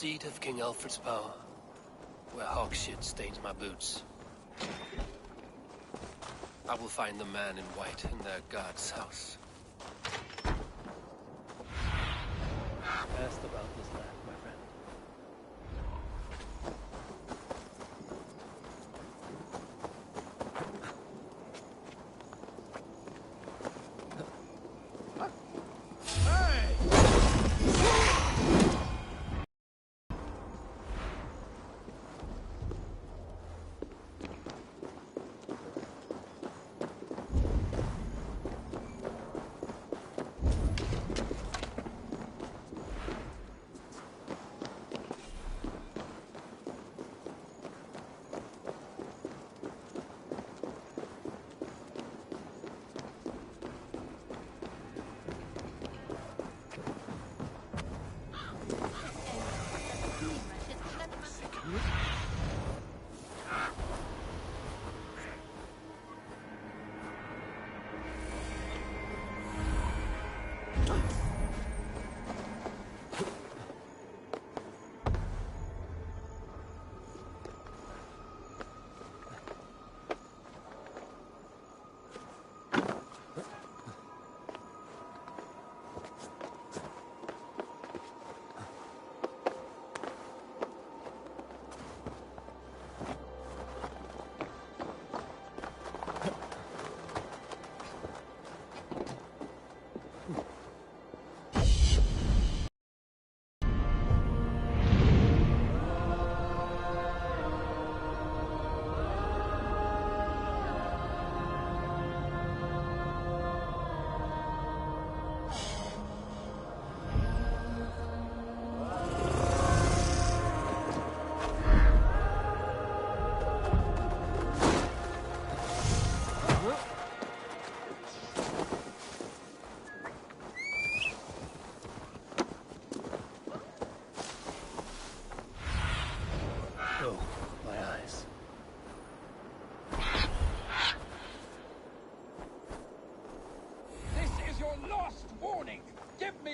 seat of King Alfred's power, where hog shit stains my boots. I will find the man in white in their god's house. Asked about this land, my friend.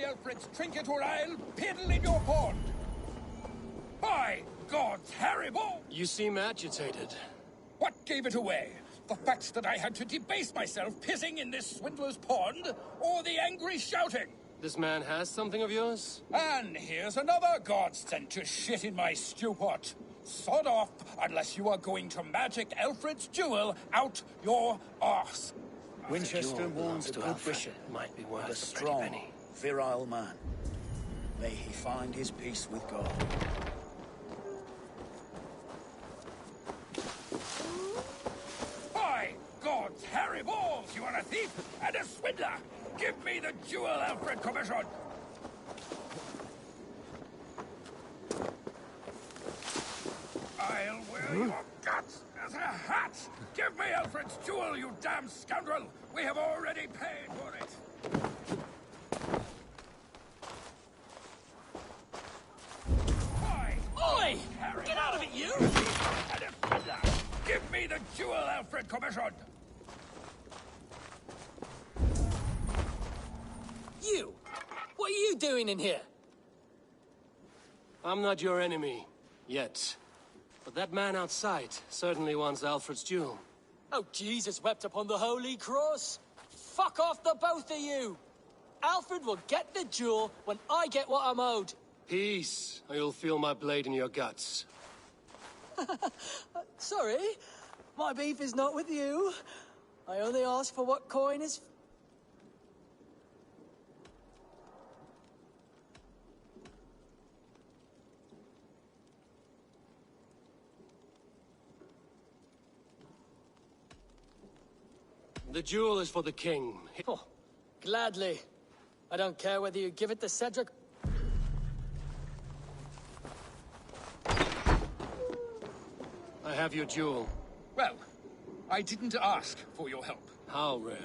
Alfred's trinket or I'll piddle in your pond! By God's Haribo! You seem agitated. What gave it away? The fact that I had to debase myself pissing in this swindler's pond, or the angry shouting? This man has something of yours? And here's another godsend to shit in my stew pot. Sod off, unless you are going to magic Alfred's jewel out your arse. Winchester warns a good bishop, might be and worth a strong, virile man. May he find his peace with God. By God's hairy balls, you are a thief and a swindler! Give me the jewel Alfred commissioned! I'll wear your guts as a hat! Give me Alfred's jewel, you damn scoundrel! We have already paid for it! Oi! Get out of it, you! Give me the jewel Alfred commissioned! You! What are you doing in here? I'm not your enemy, yet. But that man outside certainly wants Alfred's jewel. Oh, Jesus wept upon the holy cross! Fuck off, the both of you! Alfred will get the jewel when I get what I'm owed. Peace, or you'll feel my blade in your guts. Sorry, my beef is not with you. I only ask for what coin is... The jewel is for the king. Oh, gladly. I don't care whether you give it to Cedric... I have your jewel. Well, I didn't ask for your help. How rare.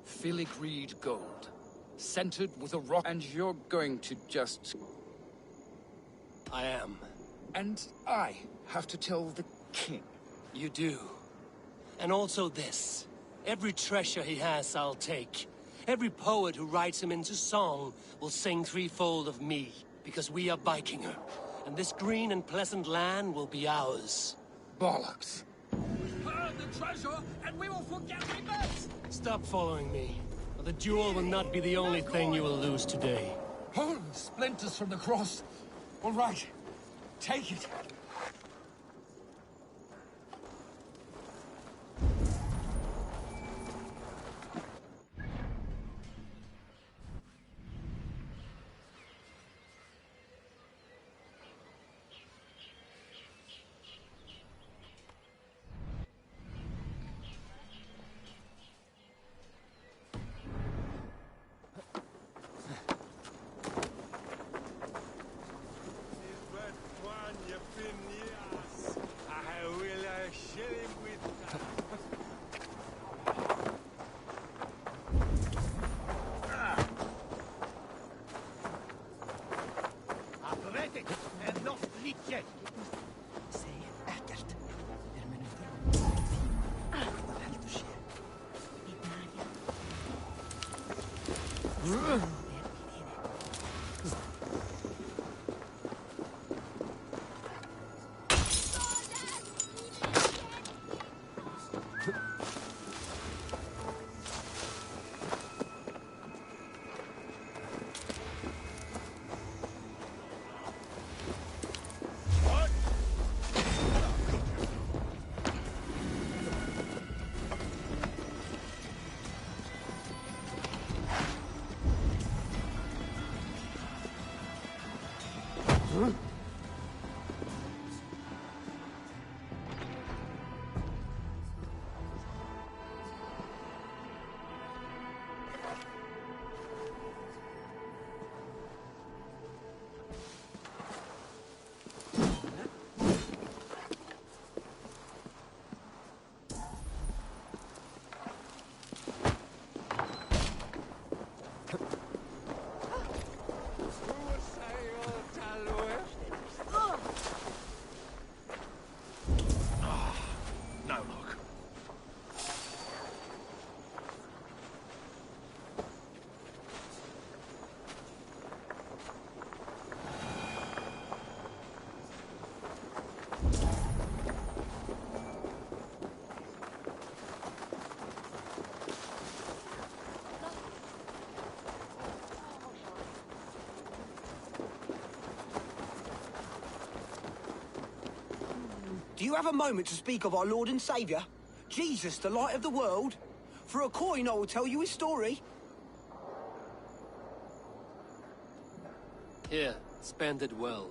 Filigreed gold. Centered with a rock, and you're going to just... I am. And I have to tell the king. You do. And also this. Every treasure he has, I'll take. Every poet who writes him into song will sing threefold of me, because we are Vikinger. and this green and pleasant land will be ours. Bollocks. Burn the treasure, and we will forget we met! Stop following me, or the jewel will not be the only thing you will lose today. Oh, splinters from the cross. All right, take it. Do you have a moment to speak of our Lord and Saviour? Jesus, the light of the world? For a coin, I will tell you his story. Here, spend it well.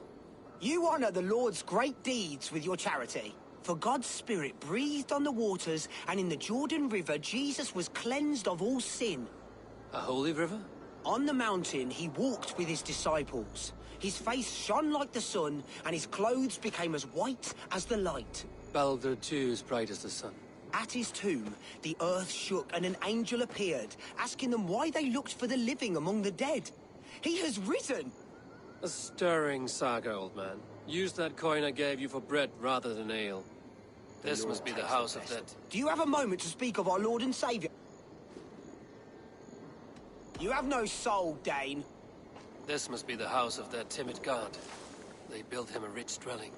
You honour the Lord's great deeds with your charity. For God's Spirit breathed on the waters, and in the Jordan River, Jesus was cleansed of all sin. A holy river? On the mountain, he walked with his disciples. His face shone like the sun, and his clothes became as white as the light. Balder too is bright as the sun. At his tomb, the earth shook, and an angel appeared, asking them why they looked for the living among the dead. He has risen! A stirring saga, old man. Use that coin I gave you for bread rather than ale. This must be the house of that. Do you have a moment to speak of our Lord and Saviour? You have no soul, Dane. This must be the house of that timid god. They built him a rich dwelling.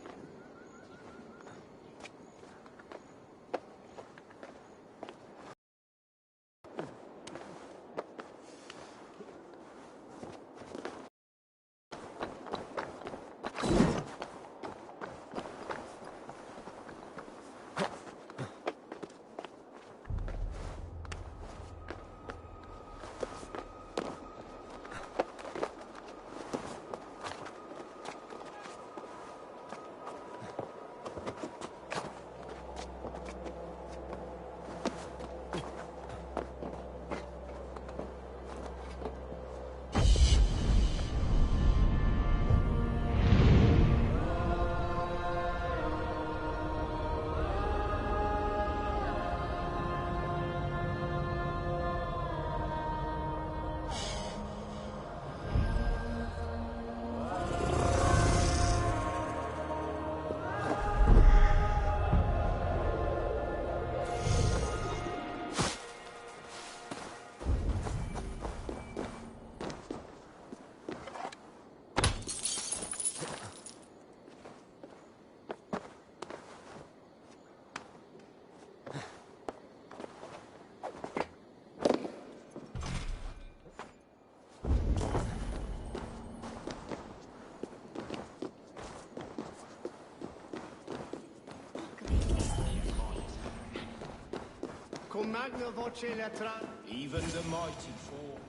magna voce letra. Even the mighty fall.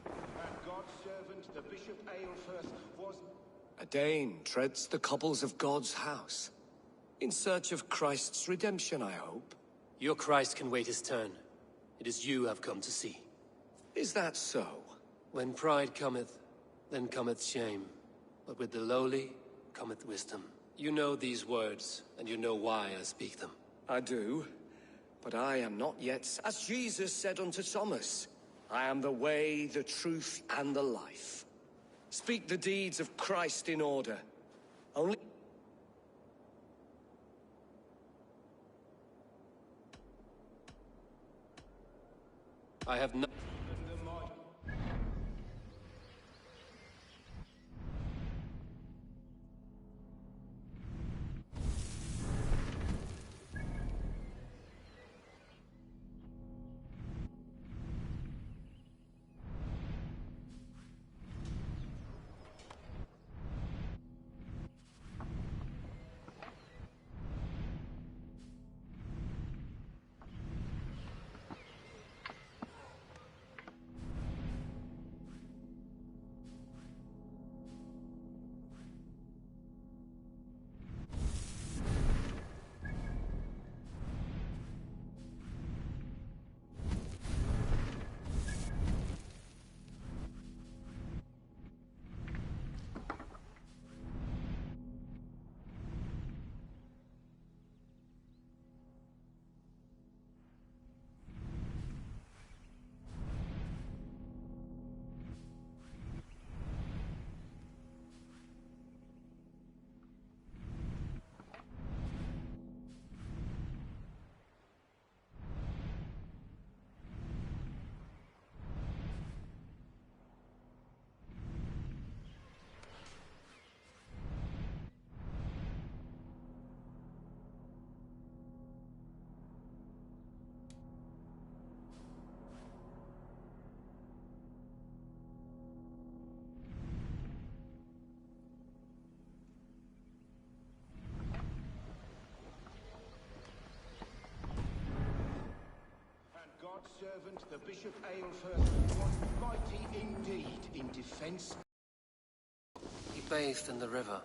And God's servant, the Bishop Aelfirth, was... A Dane treads the cobbles of God's house. In search of Christ's redemption, I hope. Your Christ can wait his turn. It is you I've come to see. Is that so? When pride cometh, then cometh shame. But with the lowly cometh wisdom. You know these words, and you know why I speak them. I do, but I am not yet, as Jesus said unto Thomas, I am the way, the truth, and the life. Speak the deeds of Christ in order. Only... I have no... God's servant, the Bishop Aelfirth, was mighty indeed in defense. He bathed in the river,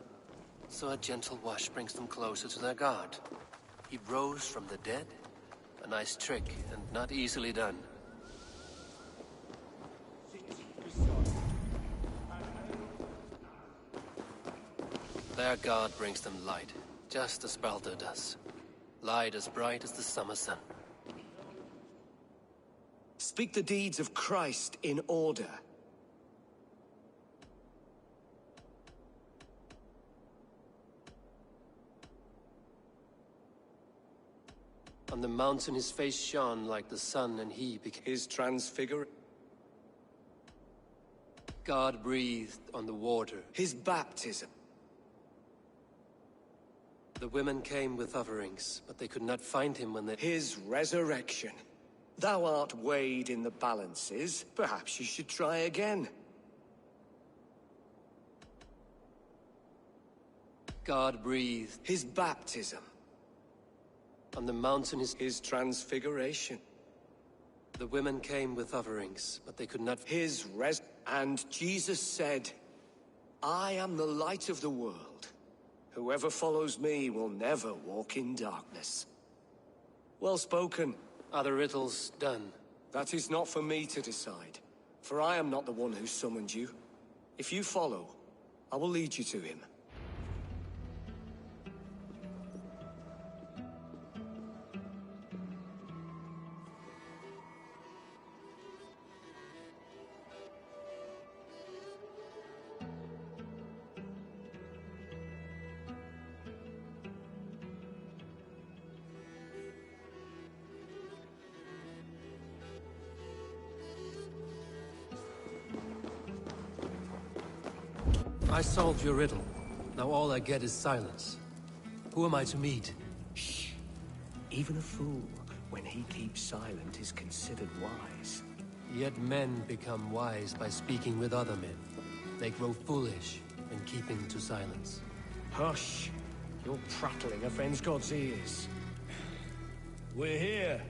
so a gentle wash brings them closer to their God. He rose from the dead, a nice trick and not easily done. Their God brings them light, just as Baldur does. Light as bright as the summer sun. Speak the deeds of Christ in order. On the mountain his face shone like the sun, and he became... His transfiguration. God breathed on the water. His baptism. The women came with offerings, but they could not find him when they... His resurrection. Thou art weighed in the balances. Perhaps you should try again. God breathed. His baptism. On the mountain his transfiguration. The women came with offerings, but they could not... And Jesus said, I am the light of the world. Whoever follows me will never walk in darkness. Well spoken. Are the riddles done? That is not for me to decide, for I am not the one who summoned you. If you follow, I will lead you to him. I solved your riddle. Now all I get is silence. Who am I to meet? Shh. Even a fool, when he keeps silent, is considered wise. Yet men become wise by speaking with other men. They grow foolish when keeping to silence. Hush. Your prattling offends God's ears. We're here.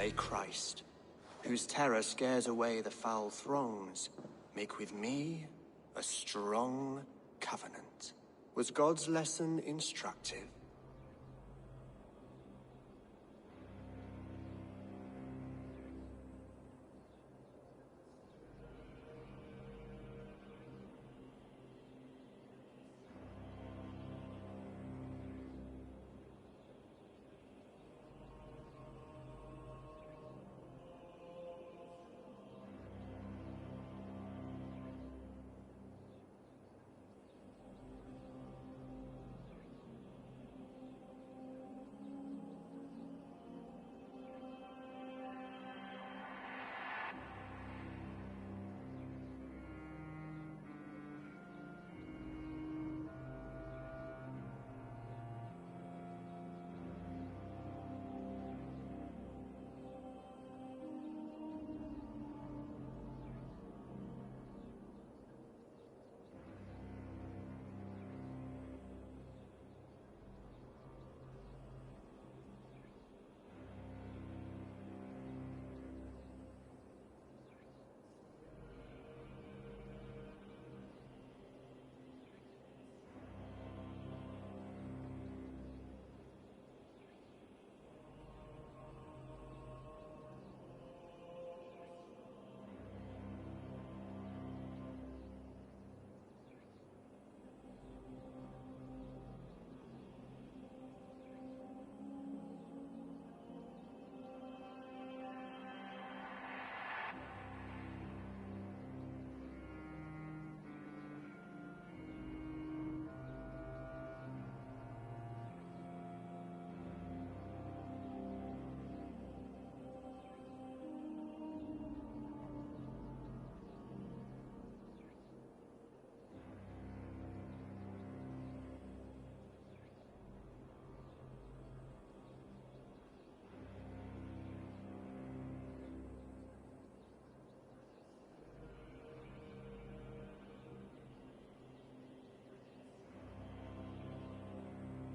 May Christ, whose terror scares away the foul throngs, make with me a strong covenant. Was God's lesson instructive?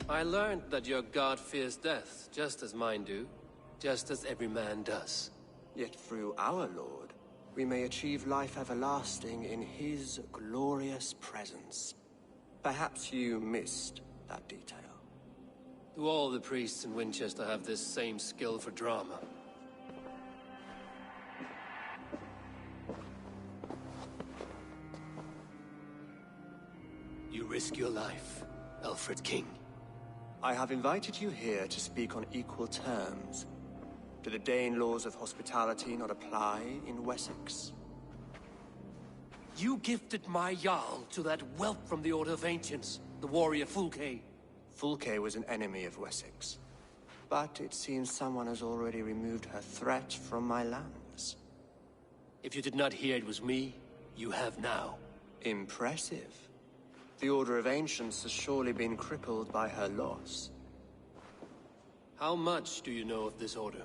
I learned that your god fears death, just as mine do, just as every man does. Yet through our Lord, we may achieve life everlasting in his glorious presence. Perhaps you missed that detail. Do all the priests in Winchester have this same skill for drama? You risk your life, Alfred King. I have invited you here to speak on equal terms. Do the Dane laws of hospitality not apply in Wessex? You gifted my Jarl to that whelp from the Order of Ancients, the warrior Fulke. Fulke was an enemy of Wessex. But it seems someone has already removed her threat from my lands. If you did not hear it was me, you have now. Impressive. The Order of Ancients has surely been crippled by her loss. How much do you know of this order?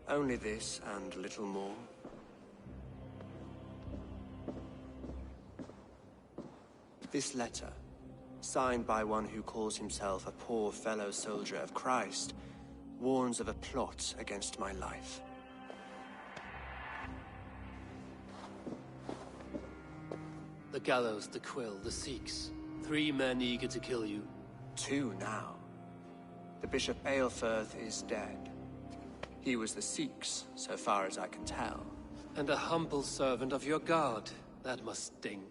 Only this and little more. This letter, signed by one who calls himself a poor fellow soldier of Christ, warns of a plot against my life. The gallows, the quill, the Sikhs. 3 men eager to kill you. 2 now. The Bishop Aelfirth is dead. He was the Sikhs, so far as I can tell. And a humble servant of your god. That must sting.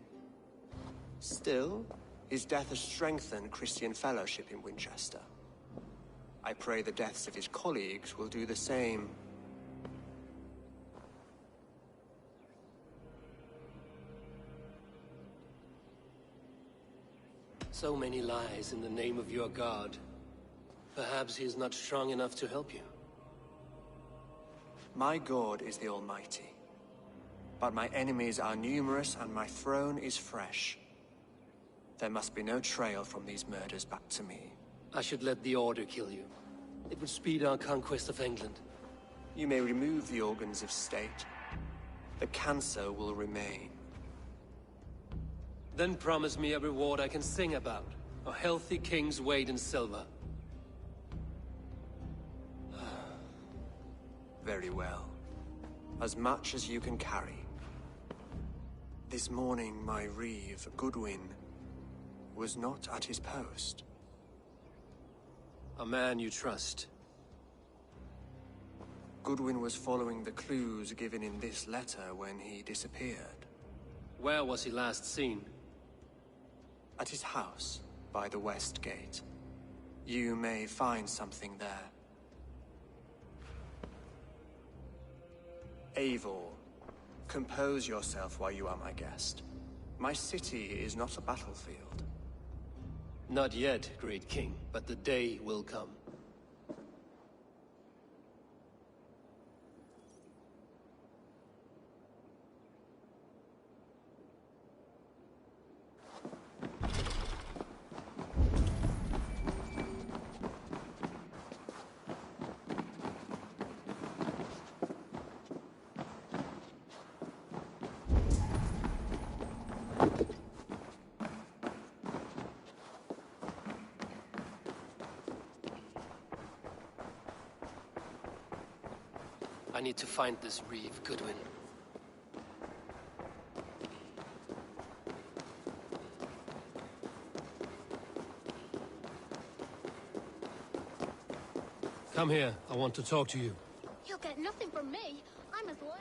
Still, his death has strengthened Christian fellowship in Winchester. I pray the deaths of his colleagues will do the same. So many lies in the name of your god. Perhaps he is not strong enough to help you. My God is the Almighty. But my enemies are numerous and my throne is fresh. There must be no trail from these murders back to me. I should let the Order kill you. It would speed our conquest of England. You may remove the organs of state. The cancer will remain. Then promise me a reward I can sing about. A healthy king's weight in silver. Very well. As much as you can carry. This morning, my reeve, Goodwin, was not at his post. A man you trust. Goodwin was following the clues given in this letter when he disappeared. Where was he last seen? At his house, by the west gate. You may find something there. Eivor, compose yourself while you are my guest. My city is not a battlefield. Not yet, great king, but the day will come. I need to find this reeve, Goodwin. Come here. I want to talk to you. You'll get nothing from me. I'm as loyal.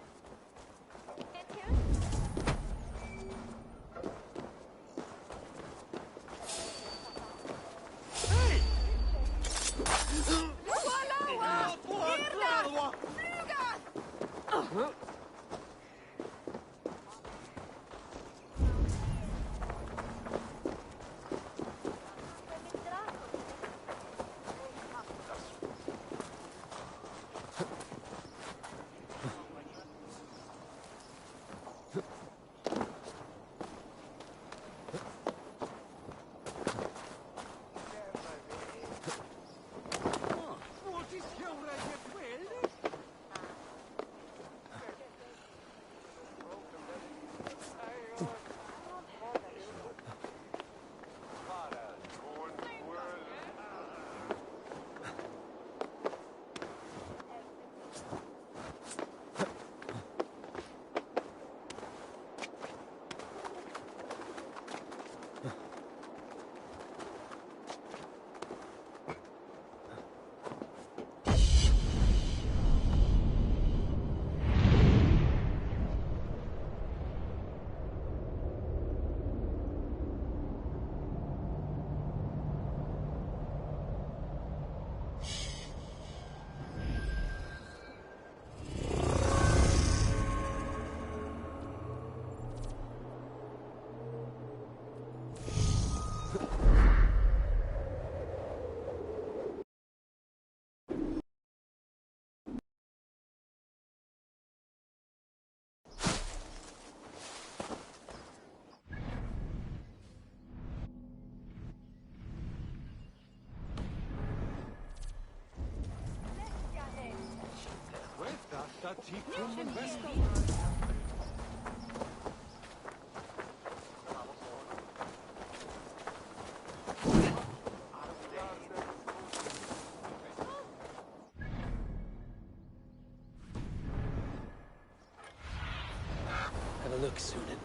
Have a look, Sunan.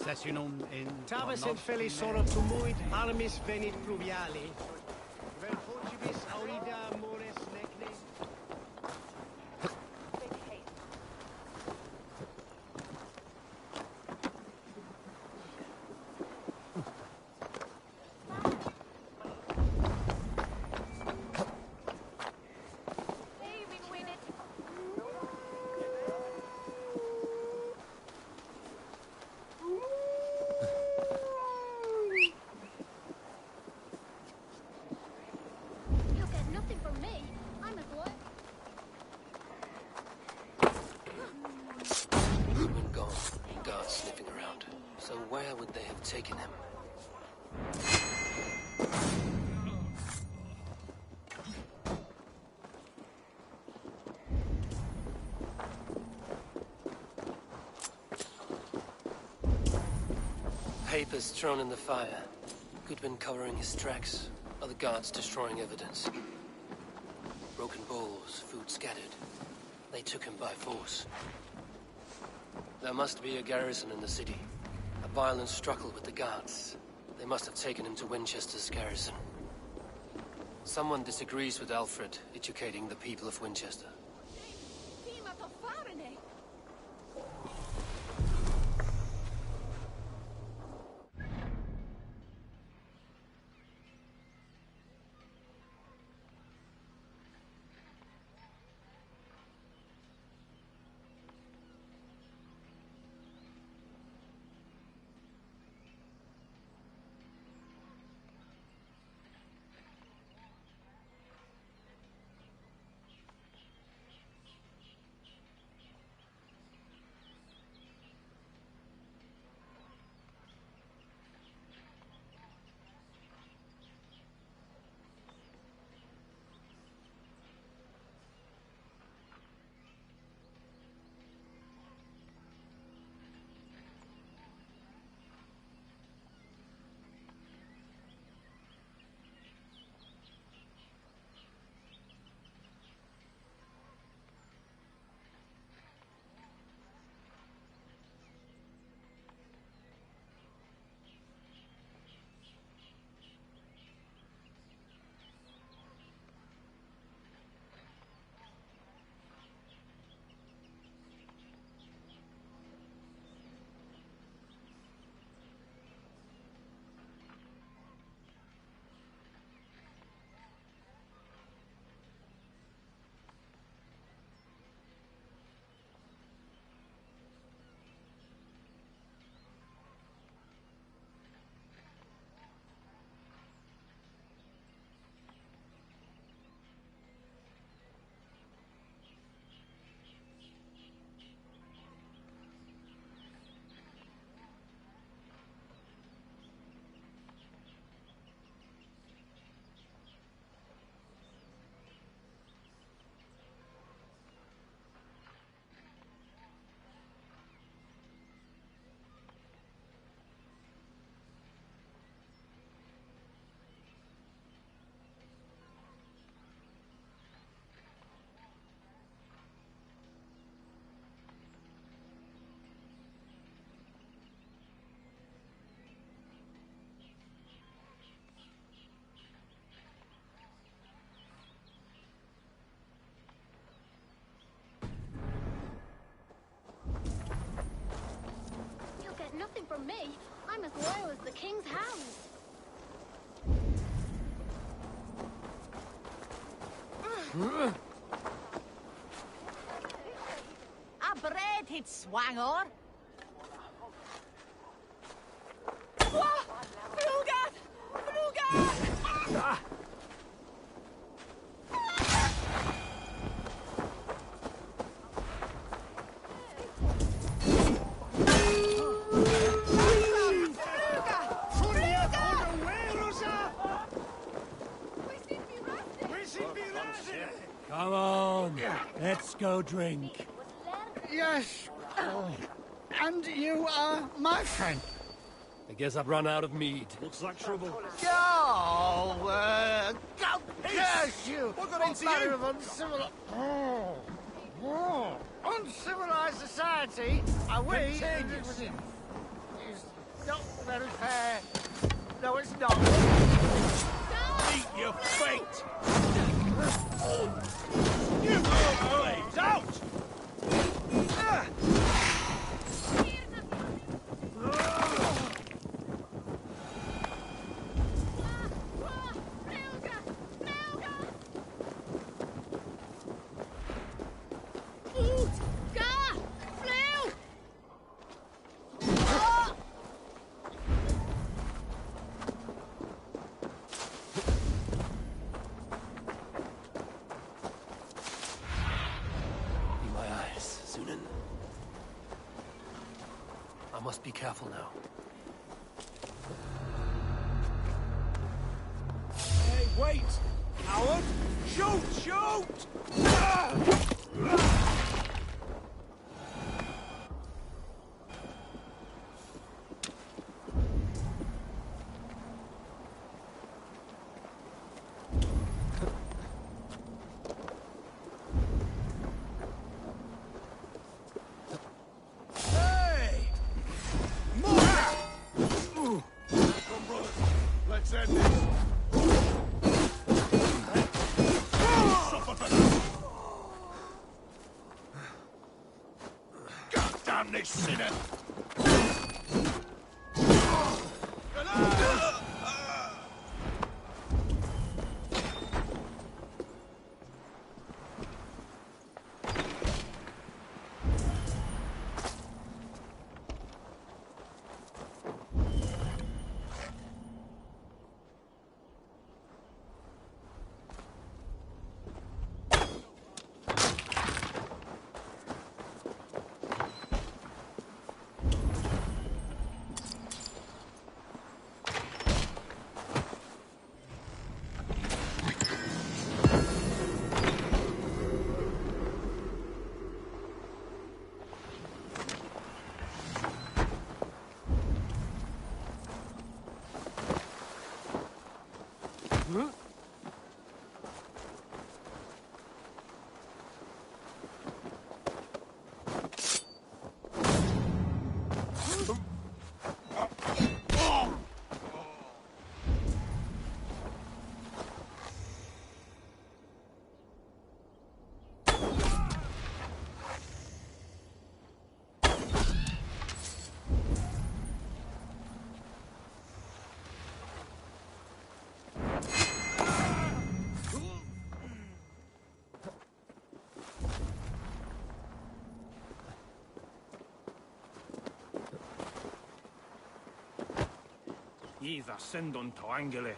Sessionum in Tavis et felis sora tumuid armis venit pluviali. Vel fortibus aurida mores necne. taken him. Papers thrown in the fire. Goodwin covering his tracks. Other guards destroying evidence. Broken bowls, food scattered. They took him by force. There must be a garrison in the city. A violent struggle with the guards. They must have taken him to Winchester's garrison. Someone disagrees with Alfred, educating the people of Winchester. Nothing from me. I'm as loyal as the king's hounds. A bread hit swanger. Frugat! Frugat! Come on, let's go drink. Yes. And you are my friend. I guess I've run out of mead. Looks like trouble. Oh, God curse you! What got into manner you? of uncivilized society are we? Contagious. It's not very fair. No, it's not. Meet your fate! You go blades out! I must be careful now. Wait! Coward! Shoot! Shoot! Ah! Hey! More! Come, brothers. Let's end this. Suffer for that. God damn this sinner! Either send on to Angele.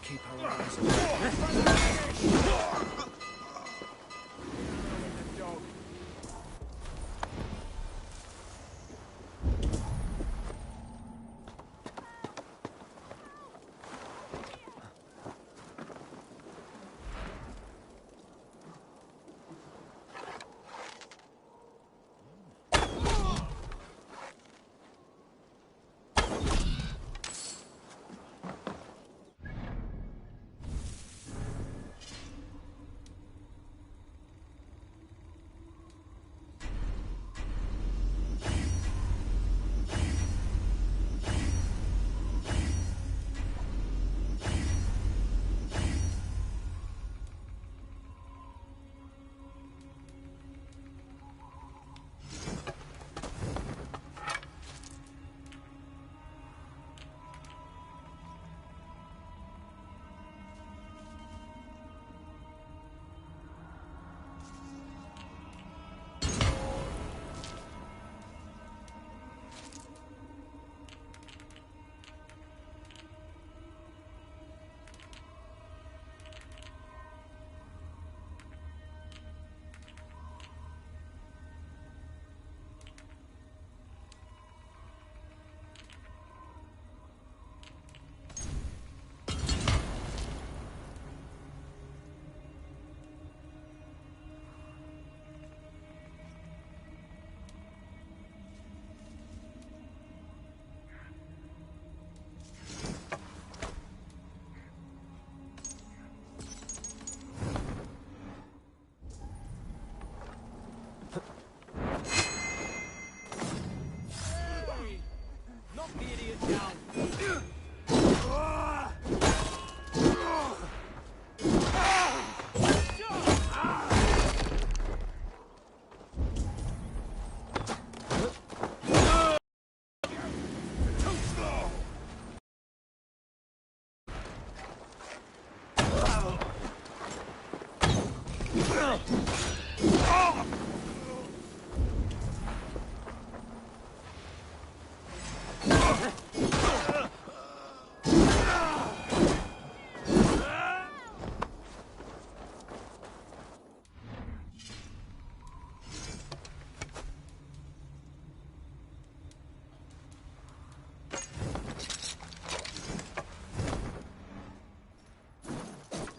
Keep our eyes open.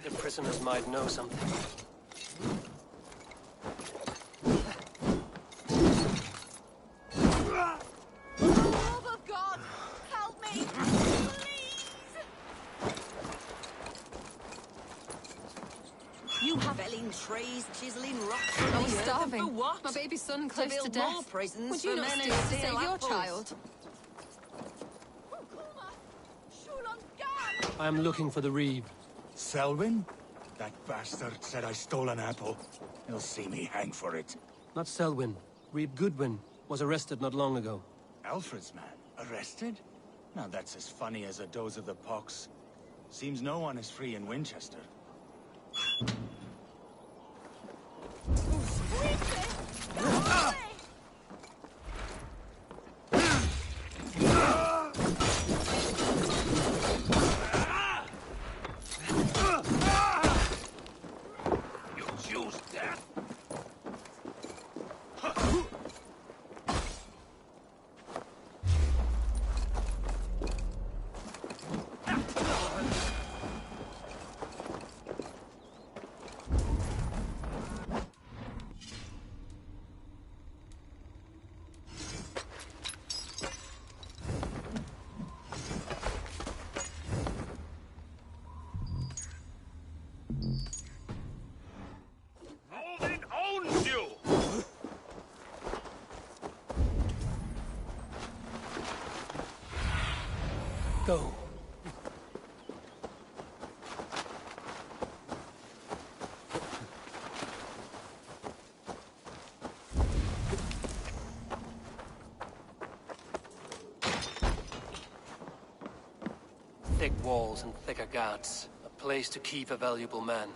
The prisoners might know something. For the love of God, help me, please! You have felling trees, chiseling rocks from I was the earth, and starving. for what? My baby son To close to build death. more prisons Would for you not men steal who to steal save your apples. child? I am looking for the Reeve. Selwyn? That bastard said I stole an apple. He'll see me hang for it. Not Selwyn. Reeve Goodwin was arrested not long ago. Alfred's man? Arrested? Now that's as funny as a dose of the pox. Seems no one is free in Winchester. You choose death? Odin owns you! Go. Thick walls and thicker guards. A place to keep a valuable man.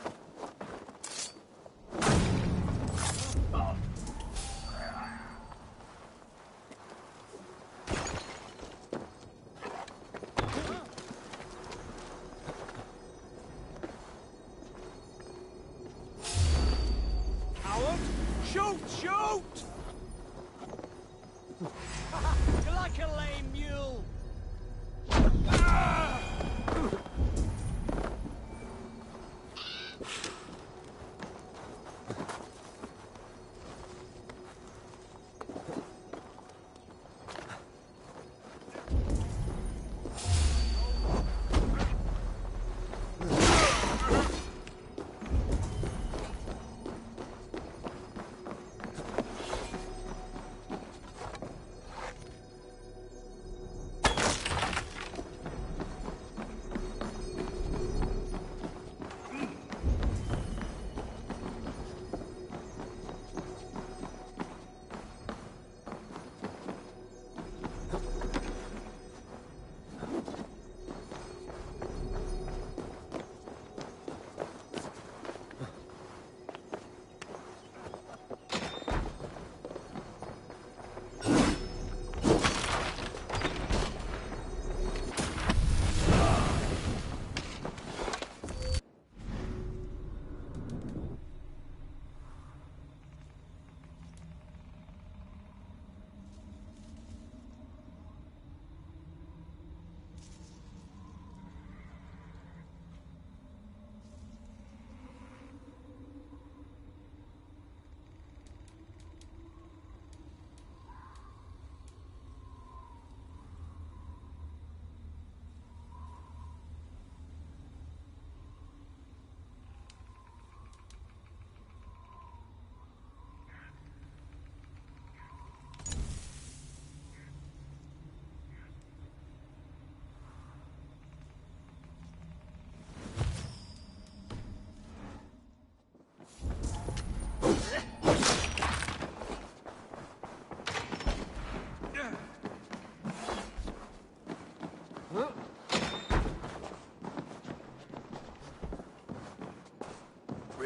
Coward! Shoot! Shoot! You're like a lame mule.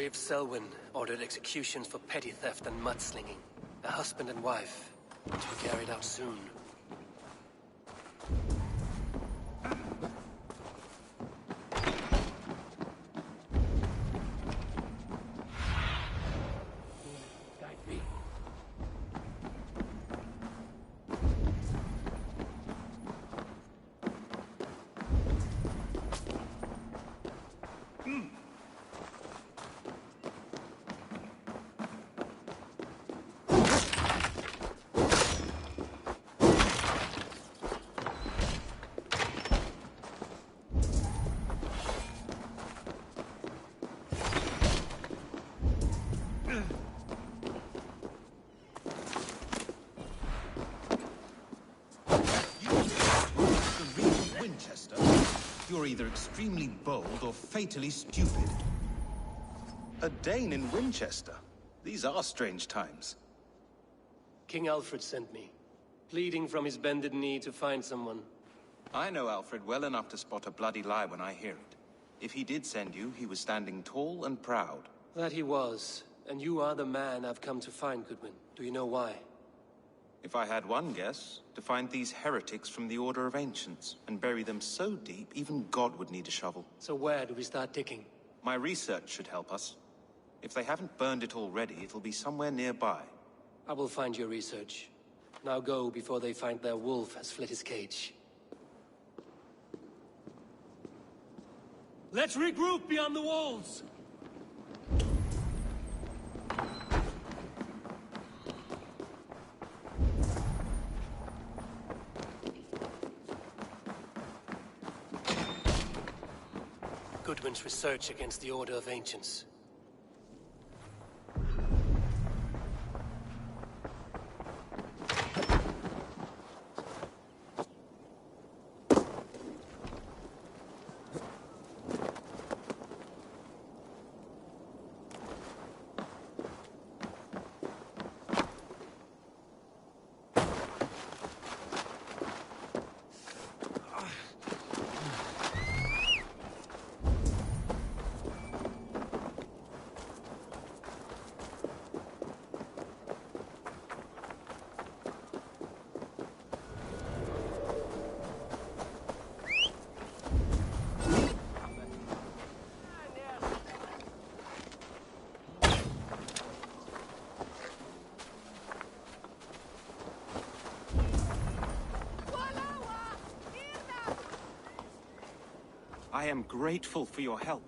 Reeve Selwyn ordered executions for petty theft and mudslinging. A husband and wife, to be carried out soon. You're either extremely bold or fatally stupid. A Dane in Winchester? These are strange times. King Alfred sent me, pleading from his bended knee to find someone. I know Alfred well enough to spot a bloody lie when I hear it. If he did send you, he was standing tall and proud. That he was, and you are the man I've come to find, Goodwin. Do you know why? If I had one guess, to find these heretics from the Order of Ancients, and bury them so deep, even God would need a shovel. So where do we start digging? My research should help us. If they haven't burned it already, it'll be somewhere nearby. I will find your research. Now go before they find their wolf has fled his cage. Let's regroup beyond the walls! Goodwin's research against the Order of Ancients. I am grateful for your help.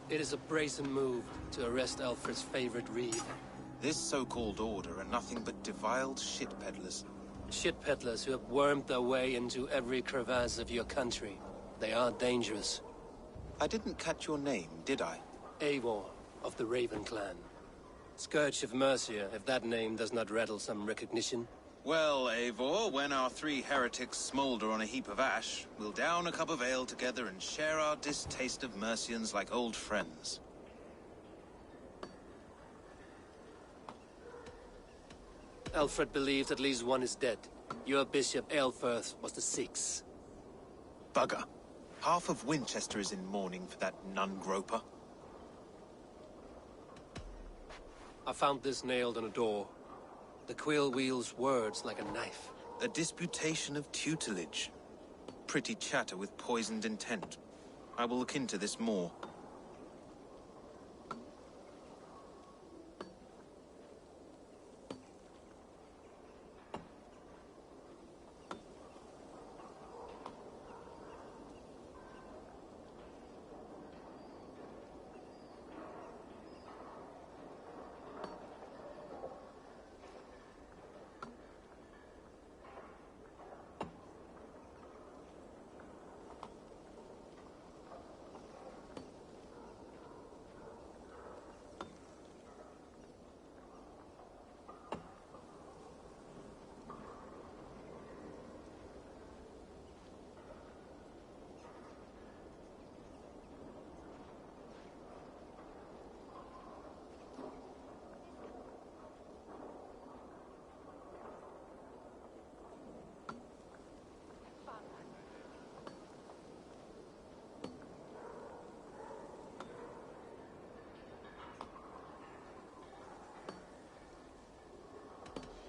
It is a brazen move to arrest Alfred's favorite Reeve. This so-called order are nothing but defiled shit peddlers. Shit peddlers who have wormed their way into every crevasse of your country. They are dangerous. I didn't catch your name, did I? Eivor, of the Raven clan. Scourge of Mercia, if that name does not rattle some recognition. Well, Eivor, when our three heretics smolder on a heap of ash, we'll down a cup of ale together and share our distaste of Mercians like old friends. Alfred believed at least one is dead. Your Bishop Aelfirth was the sixth. Bugger. Half of Winchester is in mourning for that nun-groper. I found this nailed on a door. The quill wields words like a knife. A disputation of tutelage. Pretty chatter with poisoned intent. I will look into this more.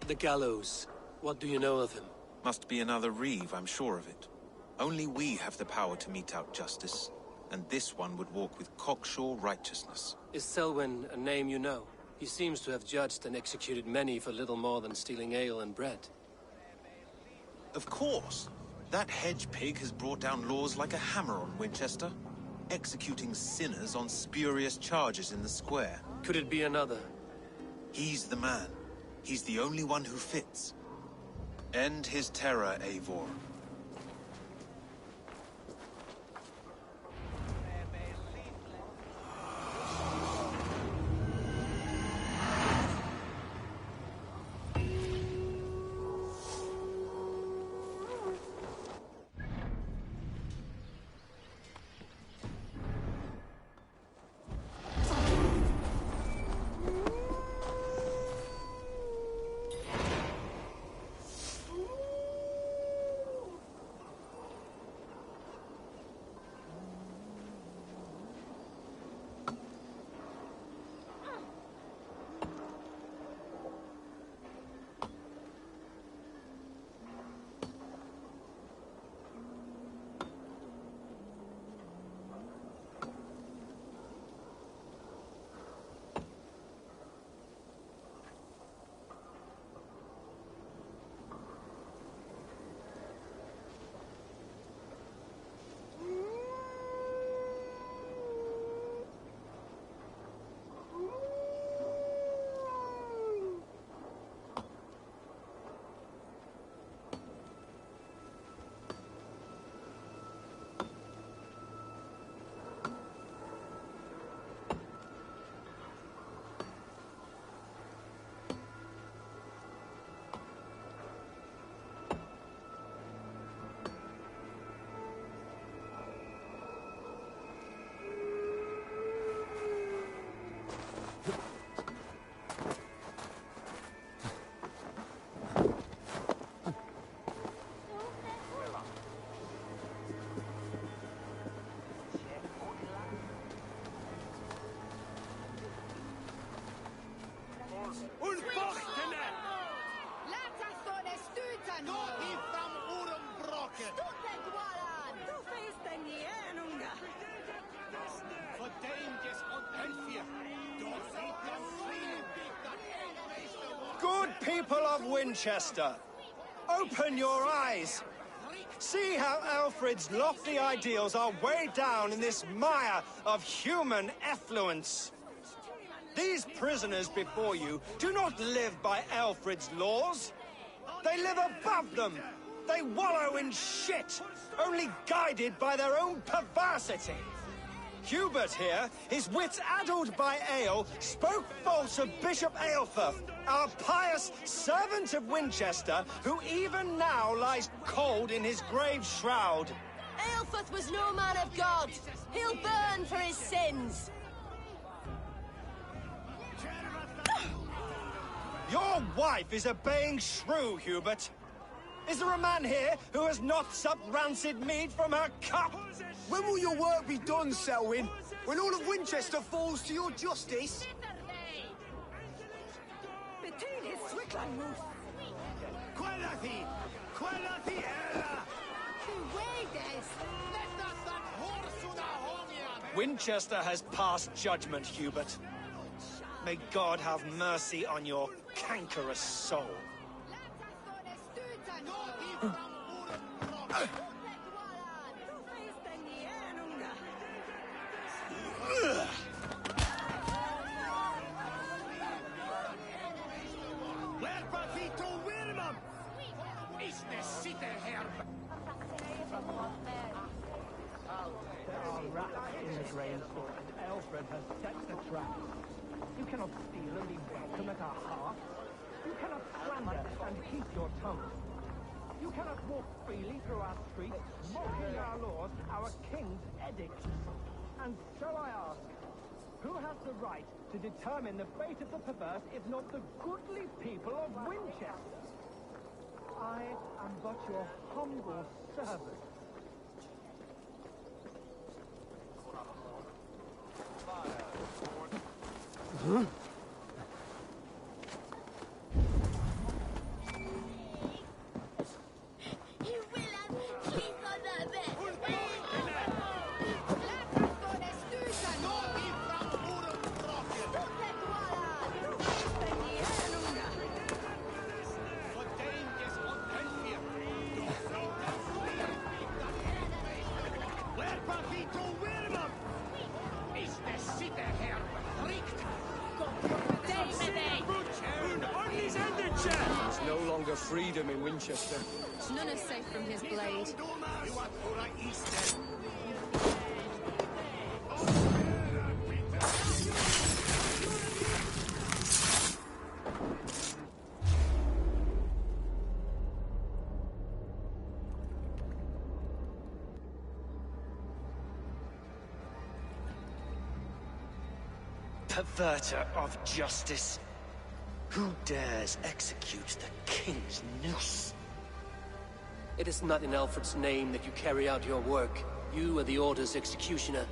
the gallows. What do you know of him? Must be another Reeve, I'm sure of it. Only we have the power to mete out justice, and this one would walk with cocksure righteousness. Is Selwyn a name you know? He seems to have judged and executed many for little more than stealing ale and bread. Of course. That hedge pig has brought down laws like a hammer on Winchester, executing sinners on spurious charges in the square. Could it be another? He's the man. He's the only one who fits. End his terror, Eivor. Good people of Winchester, open your eyes. See how Alfred's lofty ideals are weighed down in this mire of human effluence. These prisoners before you do not live by Alfred's laws. They live above them. They wallow in shit, only guided by their own perversity. Hubert here, his wits addled by ale, spoke false of Bishop Aelfirth, our pious servant of Winchester, who even now lies cold in his grave shroud. Aelfirth was no man of God. He'll burn for his sins. Your wife is obeying shrew, Hubert. Is there a man here who has not supped rancid mead from her cup? When will your work be done, Selwyn? When all of Winchester falls to your justice? Winchester has passed judgment, Hubert. May God have mercy on your cankerous soul. There are rats in the grain store, and Alfred has set the trap. You cannot steal and be welcome at our hearth. You cannot slander and keep your tongue. You cannot walk freely through our streets, mocking our laws, our king's edicts. And so I ask, who has the right to determine the fate of the perverse if not the goodly people of Winchester? I am but your humble servant. Huh? freedom in Winchester. None is safe from his blade. Perverter of justice. Who dares execute the king's noose? It is not in Alfred's name that you carry out your work. You are the Order's executioner.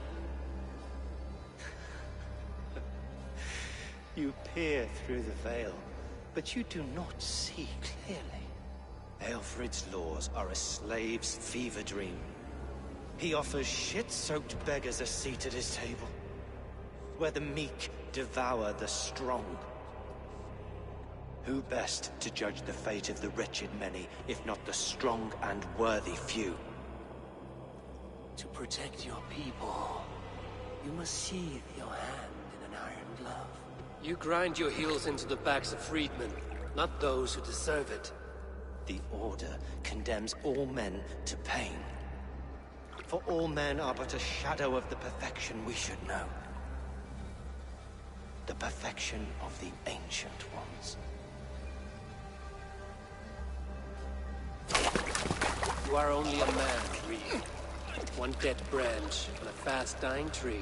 You peer through the veil, but you do not see clearly. Alfred's laws are a slave's fever dream. He offers shit-soaked beggars a seat at his table, where the meek devour the strong. Who best to judge the fate of the wretched many, if not the strong and worthy few? To protect your people, you must sheathe your hand in an iron glove. You grind your heels into the backs of freedmen, not those who deserve it. The Order condemns all men to pain. For all men are but a shadow of the perfection we should know. The perfection of the Ancient Ones. You are only a man, Reed. One dead branch on a fast-dying tree.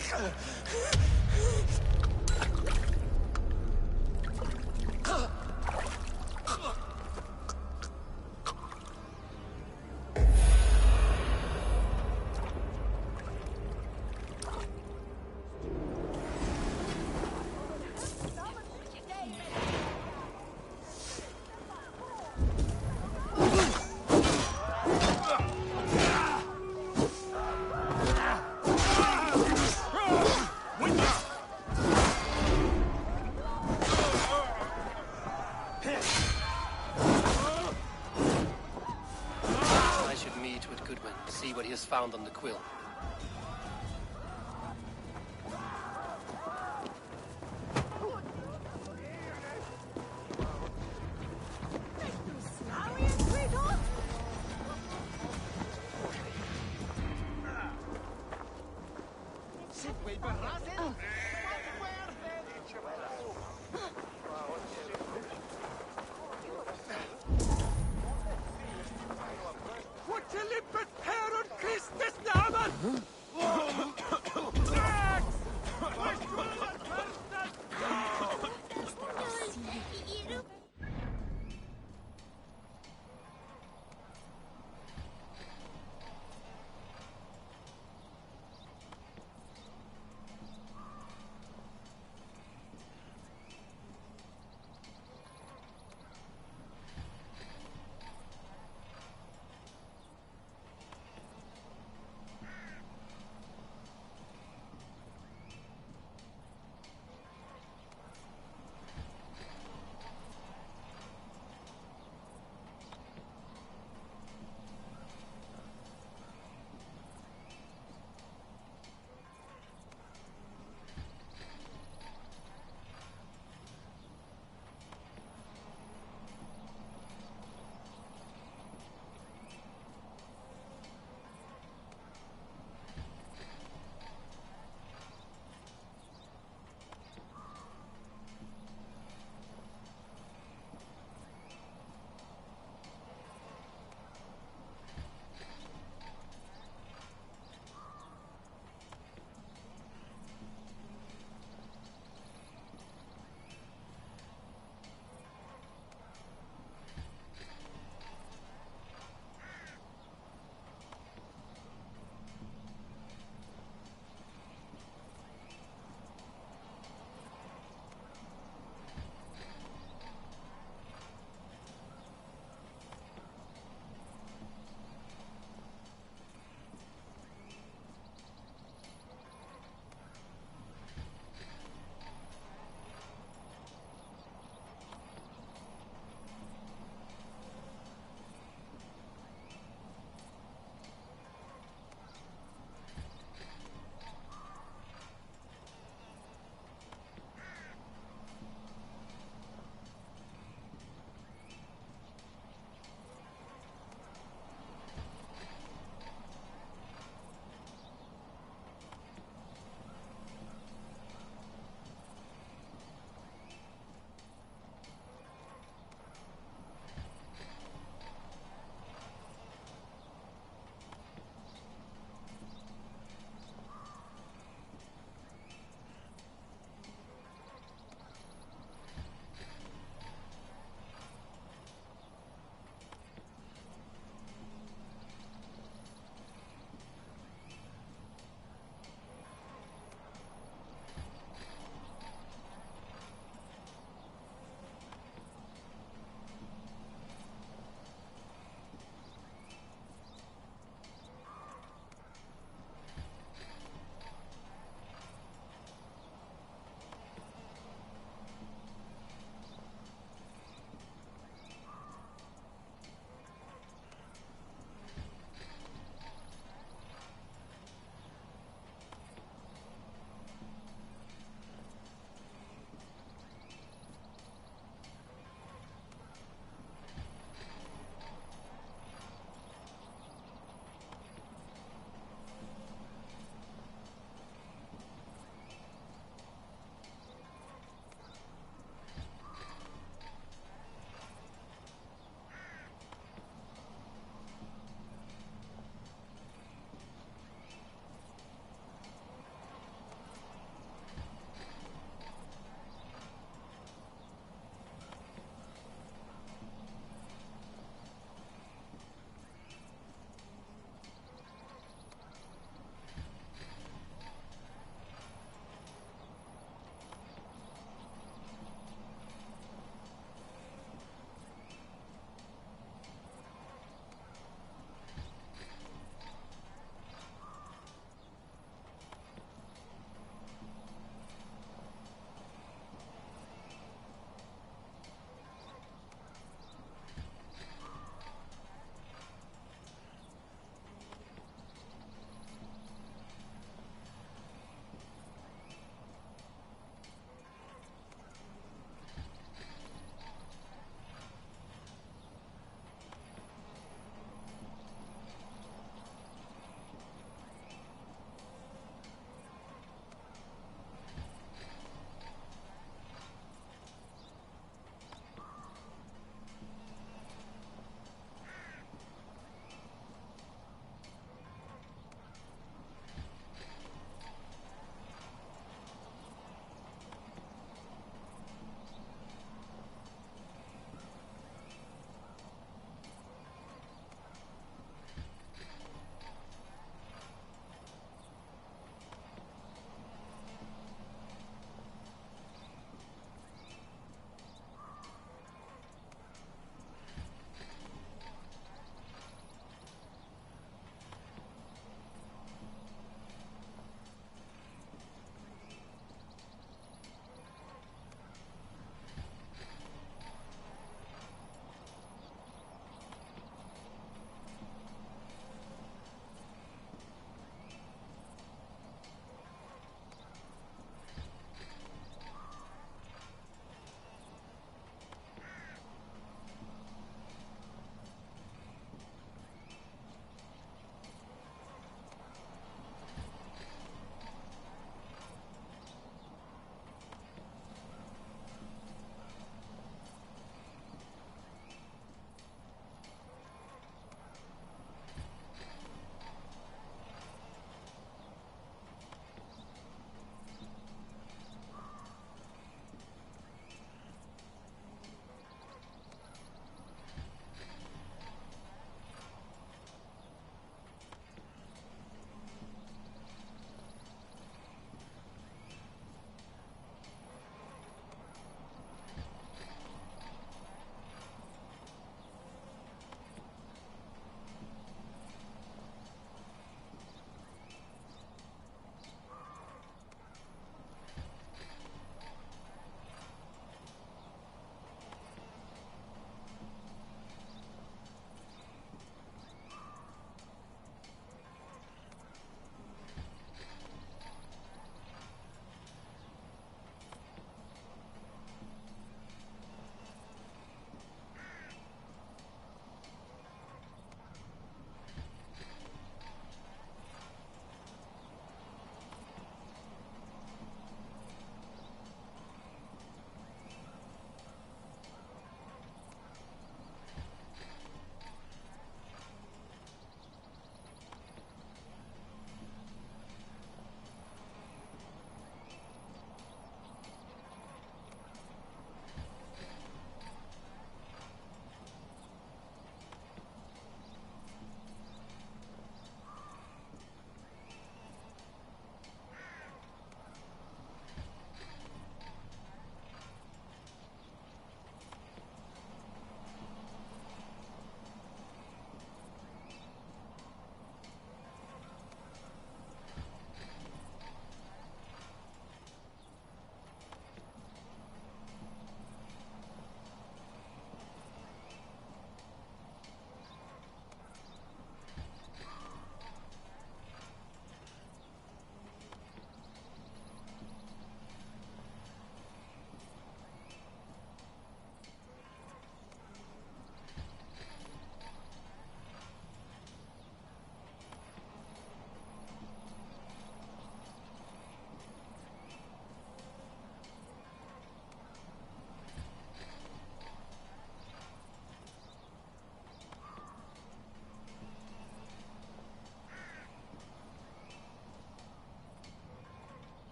Found on the quill.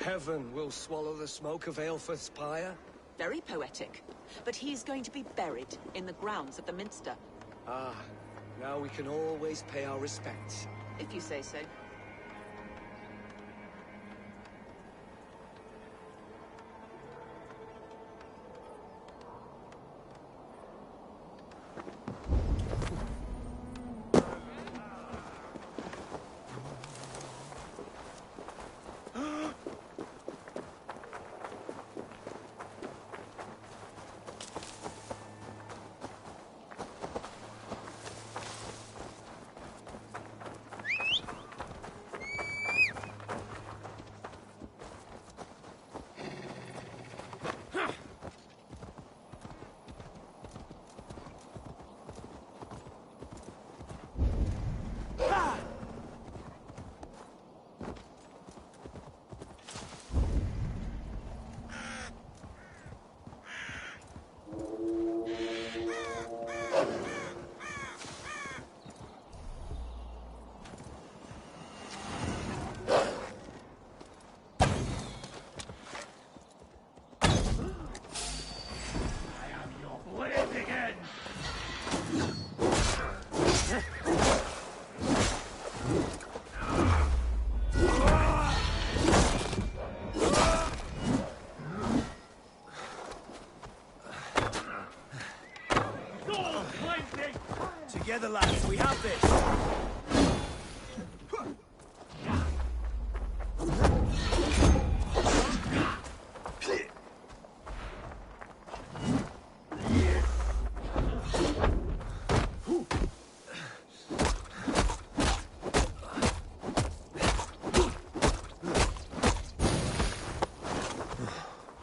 Heaven will swallow the smoke of Aelfrith's pyre? Very poetic. But he is going to be buried in the grounds of the Minster. Ah, now we can always pay our respects. If you say so. Together, lads, we have this!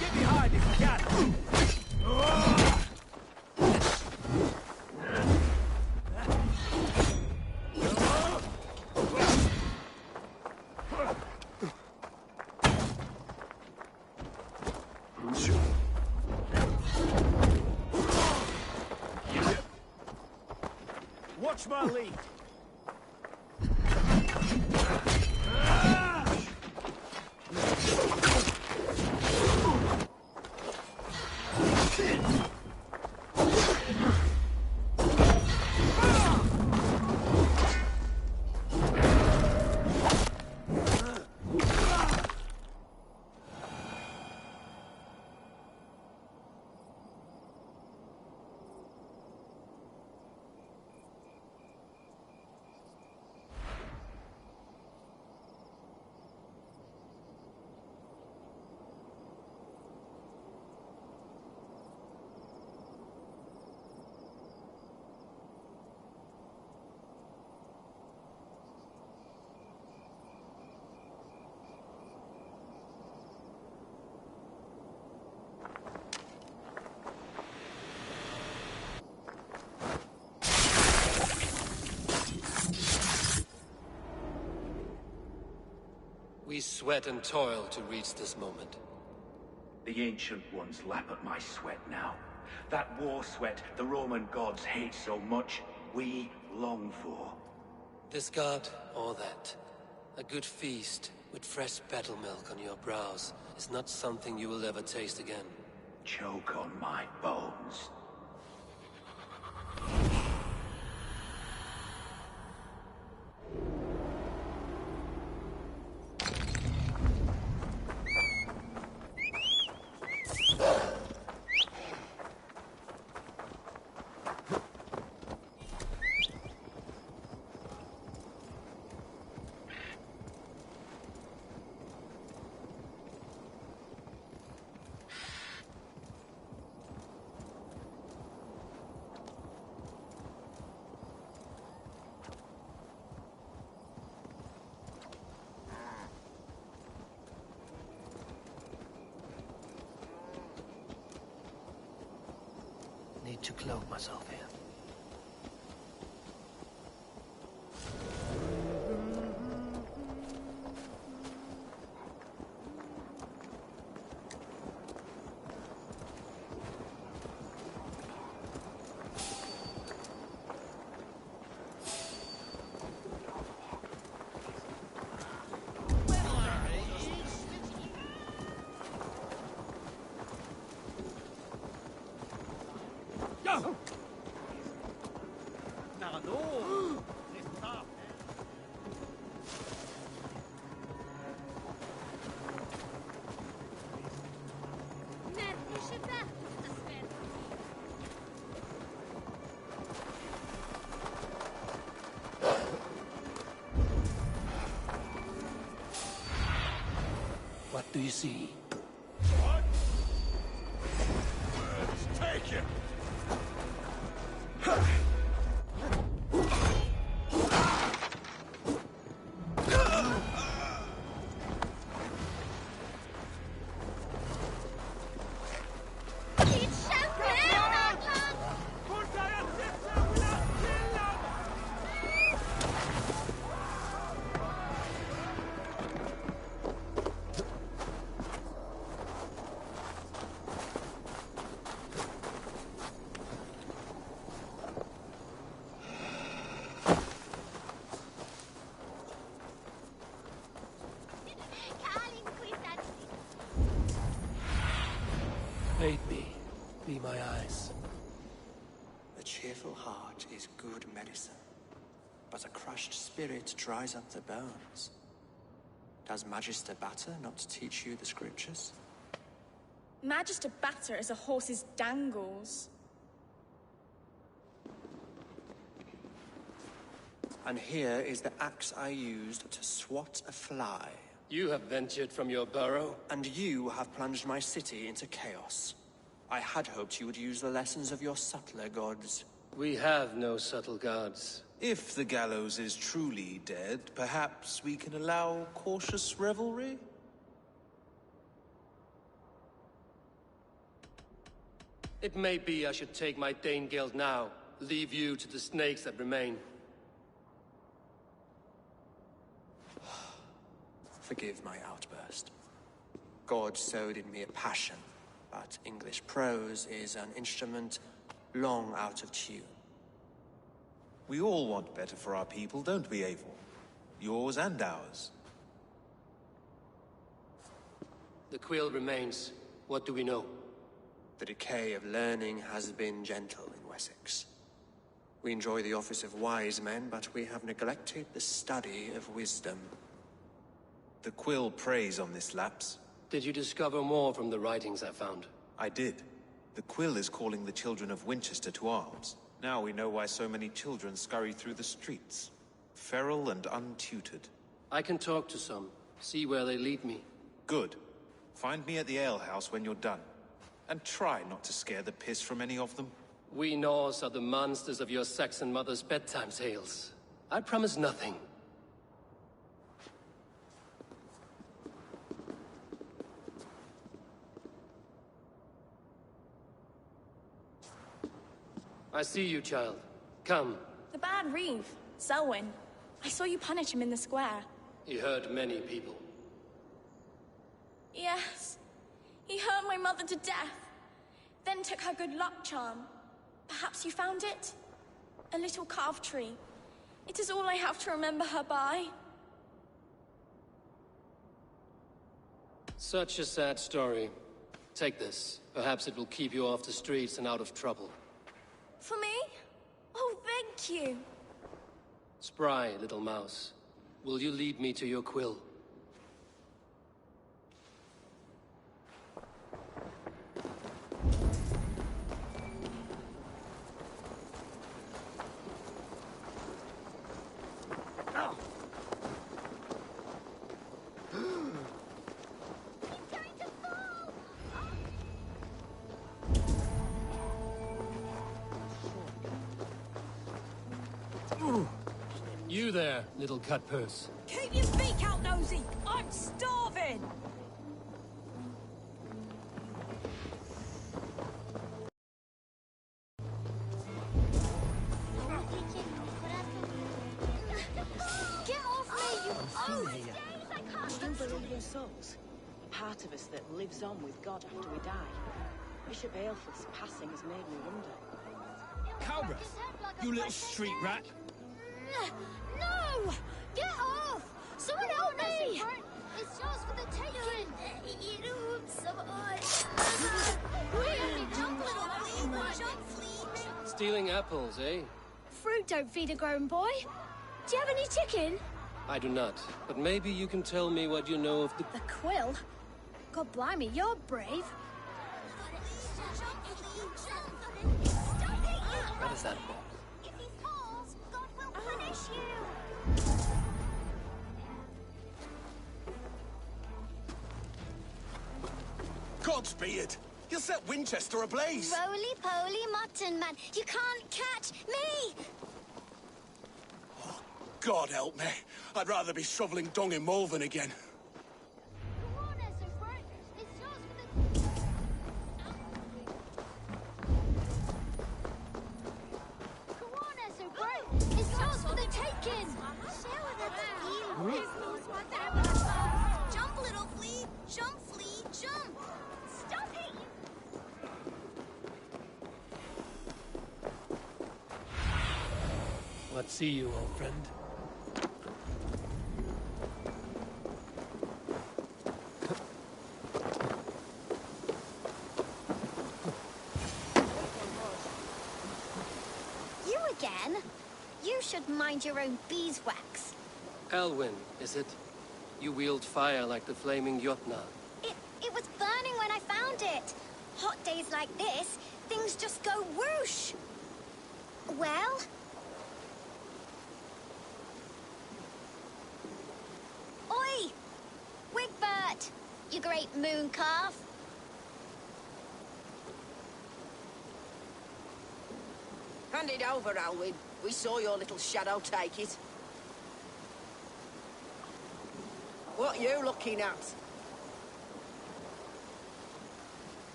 Get behind if you can! Watch my lead! We sweat and toil to reach this moment. The Ancient Ones lap at my sweat now. That war sweat the Roman gods hate so much, we long for. This god or that. A good feast with fresh battle milk on your brows is not something you will ever taste again. Choke on my bones. need to cloak myself here. What do you see? What? Let's take it! Aid me. Be my eyes. A cheerful heart is good medicine, but a crushed spirit dries up the bones. Does Magister Batter not teach you the scriptures? Magister Batter is a horse's dangles. And here is the axe I used to swat a fly. You have ventured from your burrow? And you have plunged my city into chaos. I had hoped you would use the lessons of your subtler gods. We have no subtle gods. If the gallows is truly dead, perhaps we can allow cautious revelry? It may be I should take my Dane guild now, leave you to the snakes that remain. Forgive my outburst. God sowed in me a passion, but English prose is an instrument long out of tune. We all want better for our people, don't we, Eivor? Yours and ours. The quill remains. What do we know? The decay of learning has been gentle in Wessex. We enjoy the office of wise men, but we have neglected the study of wisdom. The quill preys on this lapse. Did you discover more from the writings I found? I did. The quill is calling the children of Winchester to arms. Now we know why so many children scurry through the streets. Feral and untutored. I can talk to some. See where they lead me. Good. Find me at the alehouse when you're done. And try not to scare the piss from any of them. We Norse are the monsters of your Saxon mother's bedtime tales. I promise nothing. I see you, child. Come. The bad Reeve, Selwyn. I saw you punish him in the square. He hurt many people. Yes. He hurt my mother to death. Then took her good luck charm. Perhaps you found it? A little carved tree. It is all I have to remember her by. Such a sad story. Take this. Perhaps it will keep you off the streets and out of trouble. For me? Oh, thank you. Spry, little mouse. Will you lead me to your quill? You there, little cut purse. Keep your beak out, Nosy! I'm starving! in here? Do you believe in souls? Part of us that lives on with God after we die. Bishop Aelfred's passing has made me wonder. Cowbreath, you little street rat. No! Get off! Someone help me! It's yours for the taking! Stealing apples, eh? Fruit don't feed a grown boy. Do you have any chicken? I do not, but maybe you can tell me what you know of the... The quill? God blimey, you're brave. What is that for? If he falls, God will punish you. Godspeed! You set Winchester ablaze! Roly-poly mutton man, you can't catch me! God help me. I'd rather be shoveling dung in Malvern again. Come on, Ezra, it's yours for the... Come on, Ezra, it's yours for the taking! Jump, little flea! Jump, flea! Jump! Stop it! What see you, old friend? You again? You should mind your own beeswax. Elwyn, is it? You wield fire like the flaming Jotnar. It was burning when I found it. Hot days like this, things just go whoosh. Well? Oi! Wigbert! You great moon calf. Hand it over, Alwyn. We saw your little shadow take it. What you looking at?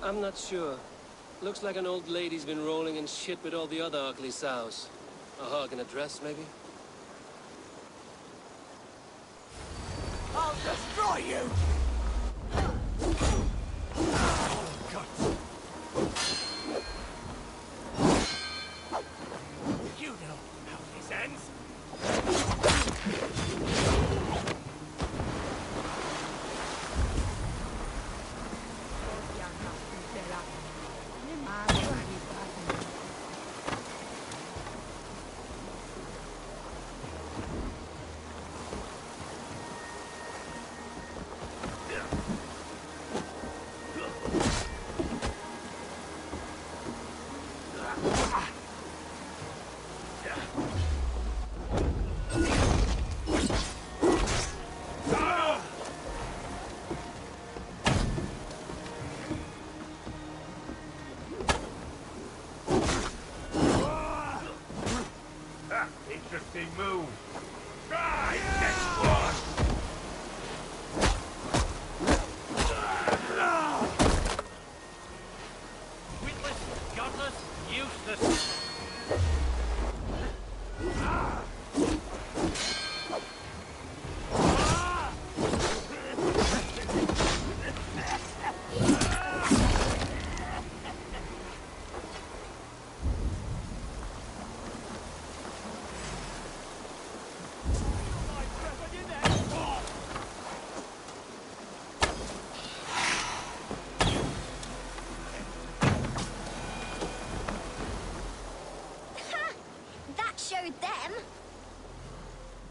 I'm not sure. Looks like an old lady's been rolling in shit with all the other ugly sows. A hug and a dress, maybe? I'll destroy you! You know how this ends. Interesting move. Right, next one. Witless, godless, useless.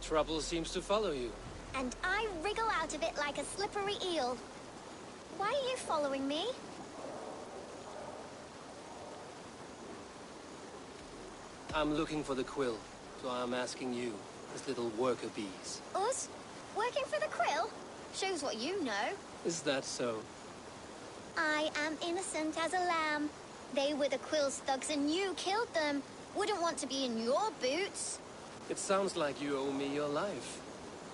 Trouble seems to follow you. And I wriggle out of it like a slippery eel. Why are you following me? I'm looking for the quill, so I'm asking you, as little worker bees. Us? Working for the quill? Shows what you know. Is that so? I am innocent as a lamb. They were the quill's thugs and you killed them. Wouldn't want to be in your boots. It sounds like you owe me your life.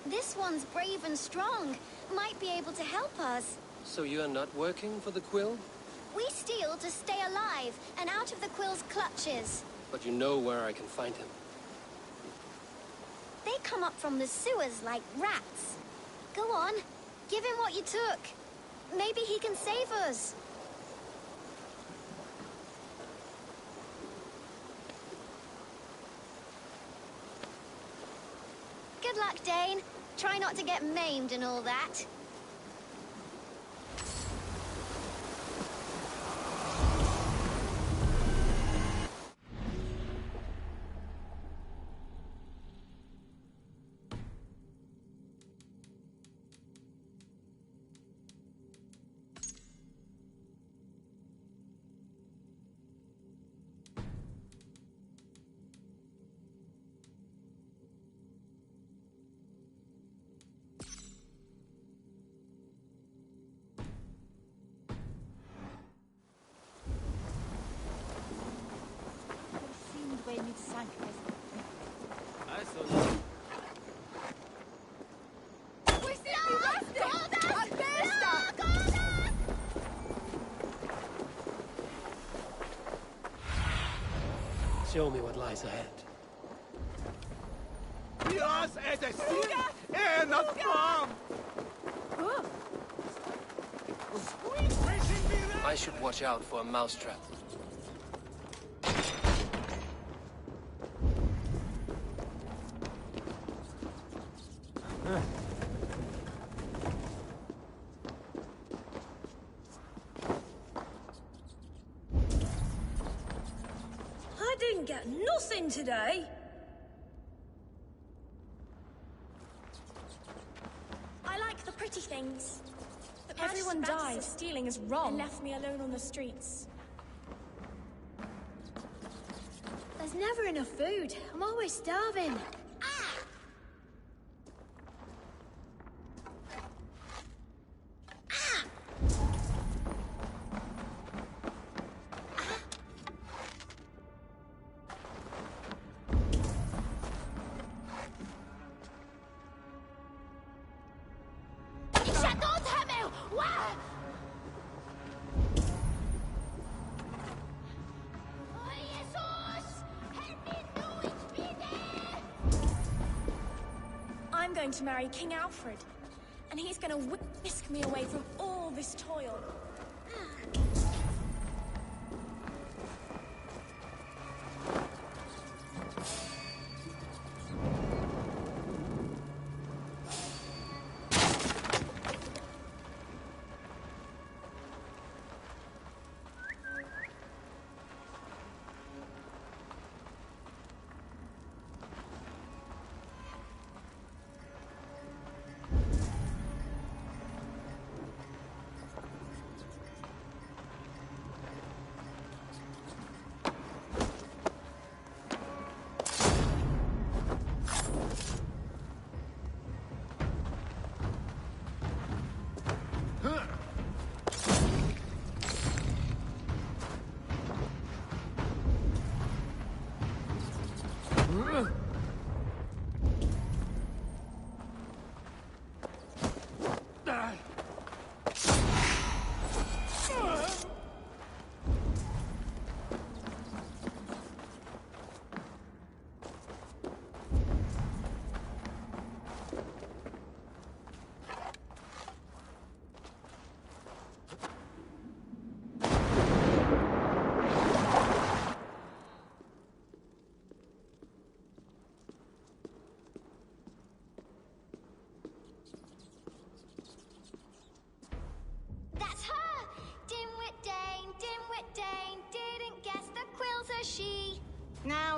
This one's brave and strong. Might be able to help us. So you're not working for the quill? We steal to stay alive and out of the Quill's clutches. But you know where I can find him. They come up from the sewers like rats. Go on, give him what you took. Maybe he can save us. Good luck, Dane. Try not to get maimed and all that. Show me what lies ahead. Dios es decir, not from. I should watch out for a mousetrap. I didn't get nothing today. I like the pretty things. But Everyone died. Stealing is wrong. And left me alone on the streets. There's never enough food. I'm always starving. I'm going to marry King Alfred, and he's going to whisk me away from all this toil.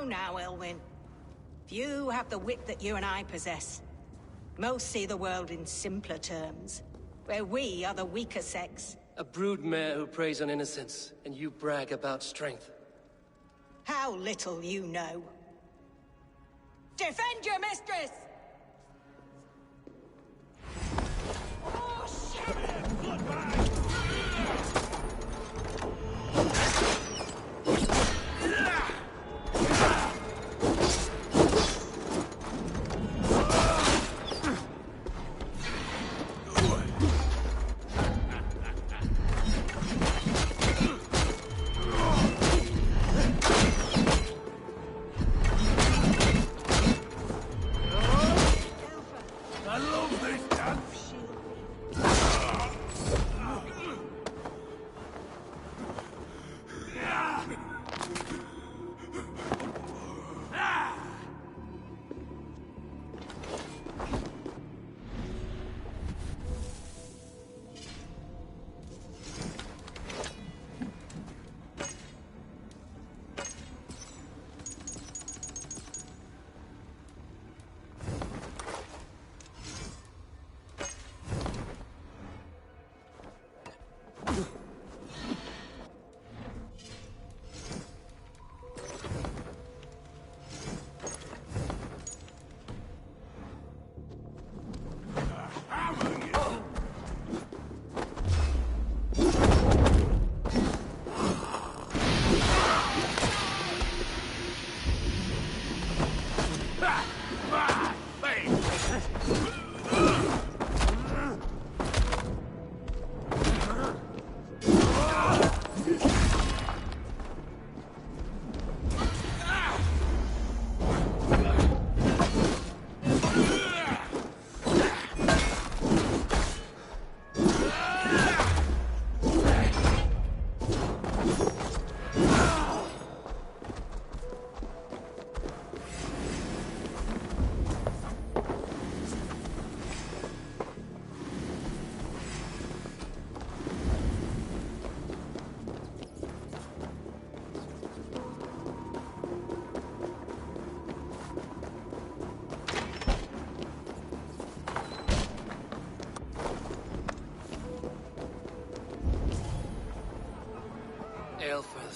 Now, Elwyn. Few have the wit that you and I possess. Most see the world in simpler terms, where we are the weaker sex. A broodmare who preys on innocence, and you brag about strength. How little you know. Defend your mistress!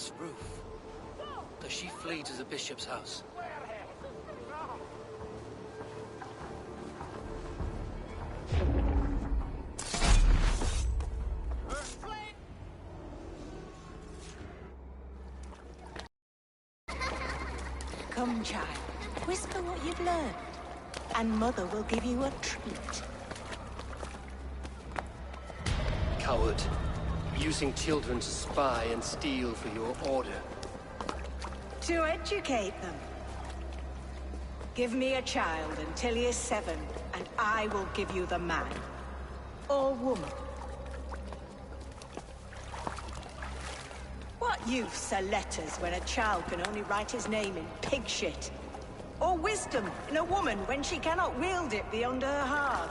this roof? Does she flee to the bishop's house? Come, child. Whisper what you've learned, and Mother will give you a treat. Coward. Using children to spy and steal for your order. To educate them. Give me a child until he is 7, and I will give you the man. Or woman. What use are letters when a child can only write his name in pig shit? Or wisdom in a woman when she cannot wield it beyond her heart?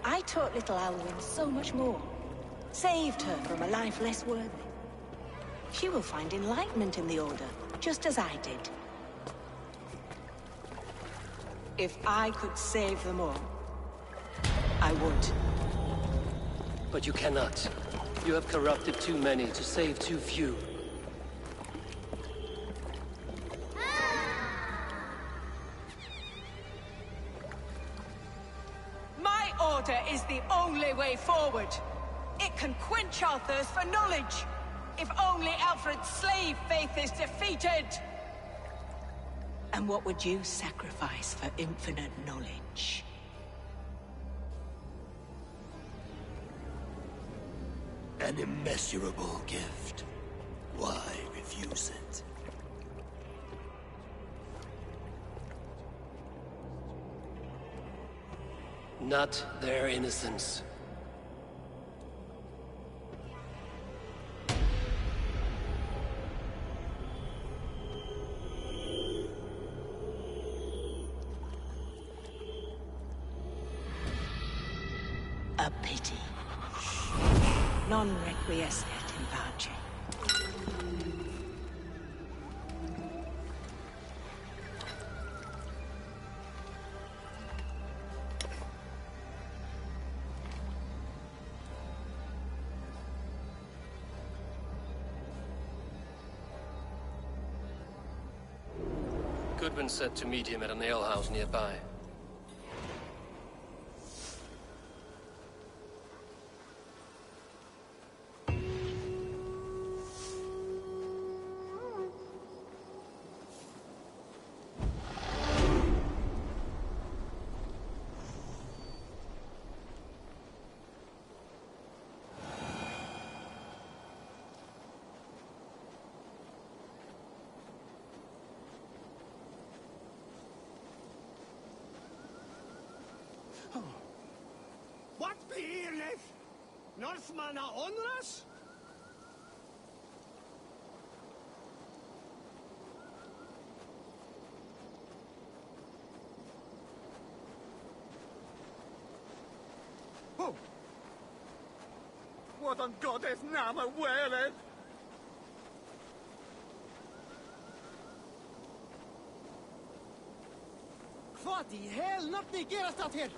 I taught little Alwyn so much more. Saved her from a life less worthy. She will find enlightenment in the Order, just as I did. If I could save them all, I would. But you cannot. You have corrupted too many to save too few. My order is the only way forward. It can quench our thirst for knowledge. If only Alfred's slave faith is defeated. And what would you sacrifice for infinite knowledge? An immeasurable gift. Why refuse it? Not their innocence. A pity. Non requiescat in pace. Goodwin said to meet him at an alehouse nearby. What beheereth? Northman a onras? Oh! What on God's name weleth? What the hell? Nothing gerast dat hier!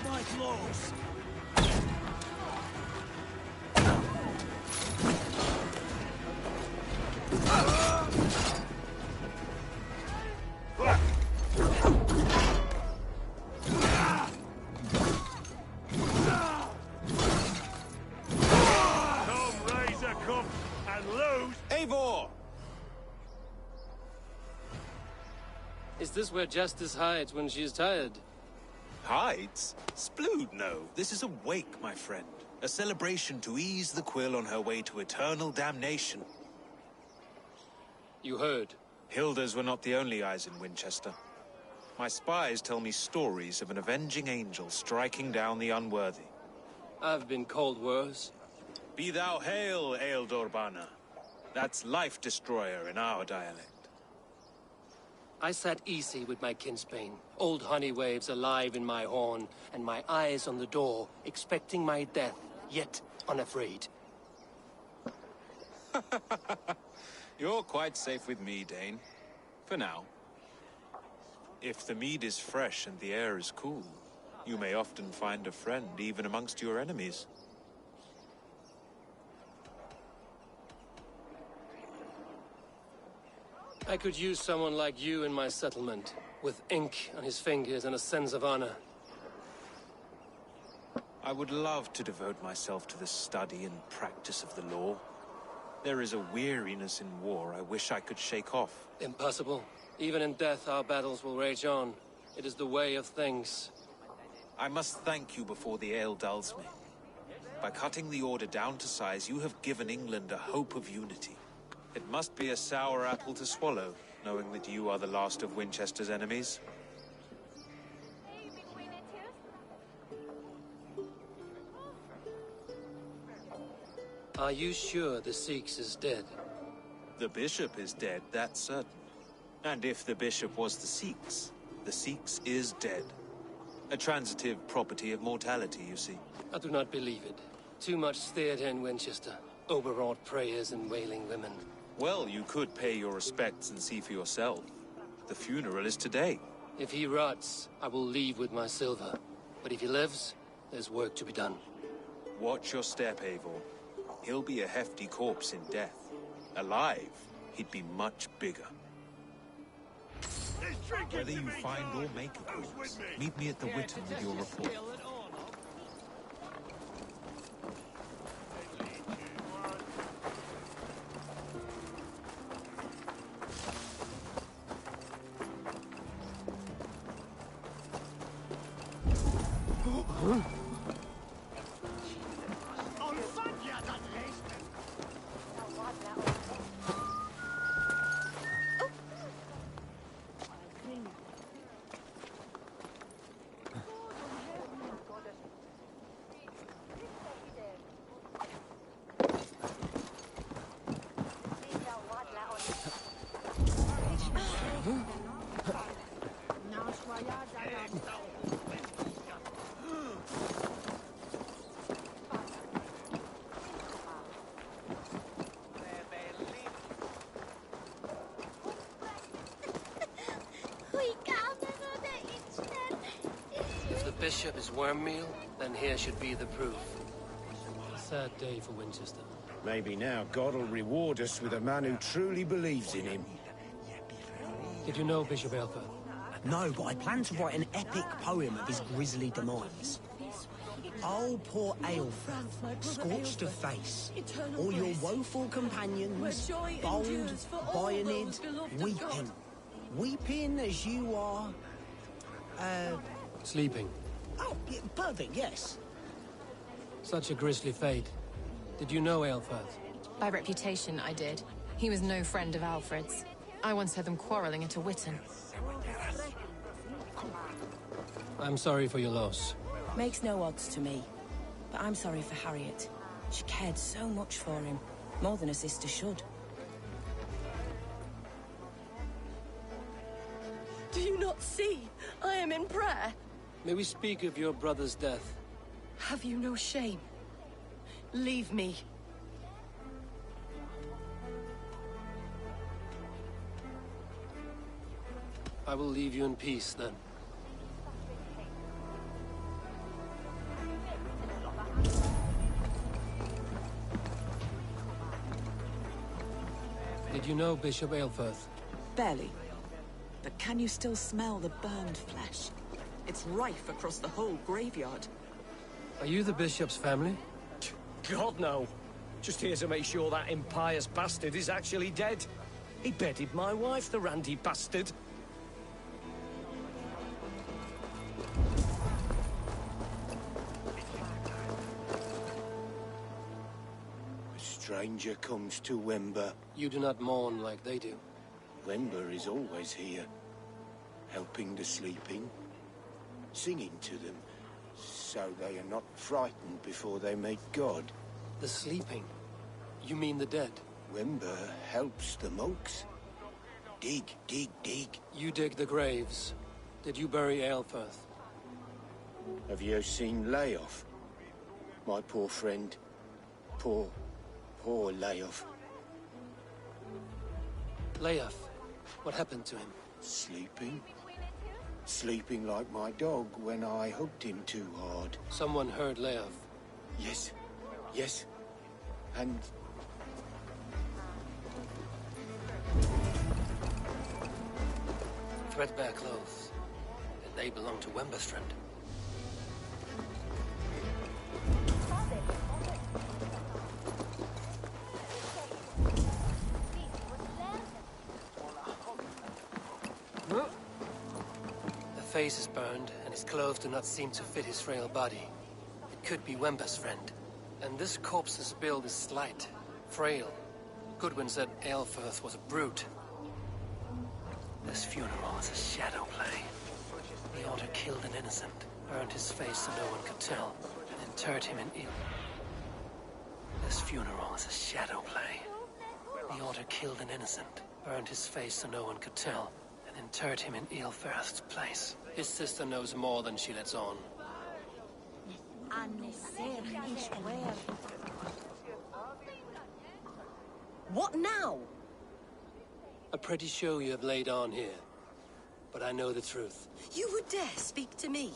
my claws! Is this where Justice hides when she's tired? Hides? Splood, no. This is a wake, my friend. A celebration to ease the quill on her way to eternal damnation. You heard. Hilda's were not the only eyes in Winchester. My spies tell me stories of an avenging angel striking down the unworthy. I've been called worse. Be thou hail, Ealdor Bana. That's Life Destroyer in our dialect. I sat easy with my kinsbane, old honey waves alive in my horn, and my eyes on the door, expecting my death, yet unafraid. You're quite safe with me, Dane. For now. If the mead is fresh and the air is cool, you may often find a friend even amongst your enemies. I could use someone like you in my settlement, with ink on his fingers and a sense of honor. I would love to devote myself to the study and practice of the law. There is a weariness in war I wish I could shake off. Impossible. Even in death, our battles will rage on. It is the way of things. I must thank you before the ale dulls me. By cutting the order down to size, you have given England a hope of unity. It must be a sour apple to swallow, knowing that you are the last of Winchester's enemies. Are you sure the Sikhs is dead? The bishop is dead, that's certain. And if the bishop was the Sikhs is dead. A transitive property of mortality, you see. I do not believe it. Too much theater in Winchester. Overwrought prayers and wailing women. Well, you could pay your respects and see for yourself. The funeral is today. If he rots, I will leave with my silver. But if he lives, there's work to be done. Watch your step, Eivor. He'll be a hefty corpse in death. Alive, he'd be much bigger. Whether you find or make a corpse, meet me at the Witten with your report. If the bishop is worm meal, then here should be the proof. A sad day for Winchester. Maybe now God will reward us with a man who truly believes in him. Did you know Bishop Aelfred? No, but I plan to write an epic poem of his grisly demise. Oh, poor Aelfred, scorched of face, all your woeful companions, bold, Bionid, weeping. Weeping as you are... Sleeping. Oh, yeah, perfect, yes. Such a grisly fate. Did you know Aelfred? By reputation, I did. He was no friend of Alfred's. I once heard them quarreling at a Witten. I'm sorry for your loss. Makes no odds to me. But I'm sorry for Harriet. She cared so much for him. More than a sister should. Do you not see? I am in prayer. May we speak of your brother's death? Have you no shame? Leave me. I will leave you in peace, then. Did you know Bishop Aelfirth? Barely. But can you still smell the burned flesh? It's rife across the whole graveyard. Are you the Bishop's family? God, no. Just here to make sure that impious bastard is actually dead. He bedded my wife, the randy bastard. A stranger comes to Wember. You do not mourn like they do. Wember is always here, helping the sleeping, singing to them, so they are not frightened before they meet God. The sleeping? You mean the dead? Wember helps the monks. Dig, dig, dig. You dig the graves. Did you bury Aelfirth? Have you seen Layoff? My poor friend. Poor Layoff. Layoff? What happened to him? Sleeping? Sleeping like my dog when I hugged him too hard. Someone heard Layoff. Yes. Yes. And... Threadbare clothes. And they belong to Wember's friend. The face is burned, and his clothes do not seem to fit his frail body. It could be Wember's friend. And this corpse's build is slight, frail. Goodwin said Aelfirth was a brute. This funeral is a shadow play. The Order killed an innocent, burned his face so no one could tell, and interred him in ill. This funeral is a shadow play. The Order killed an innocent, burned his face so no one could tell, and interred him in Aelfirth's place. His sister knows more than she lets on. What now? A pretty show you have laid on here. But I know the truth. You would dare speak to me?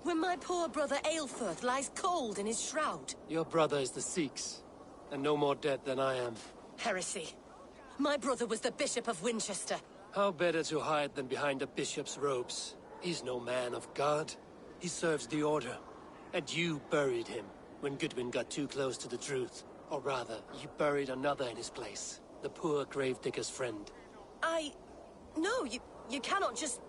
When my poor brother Aelfirth lies cold in his shroud. Your brother is the Sikhs, and no more dead than I am. Heresy. My brother was the Bishop of Winchester. How better to hide than behind a bishop's robes? He's no man of God. He serves the Order. And you buried him when Goodwin got too close to the truth. Or rather, you buried another in his place. The poor gravedigger's friend. No, you cannot just...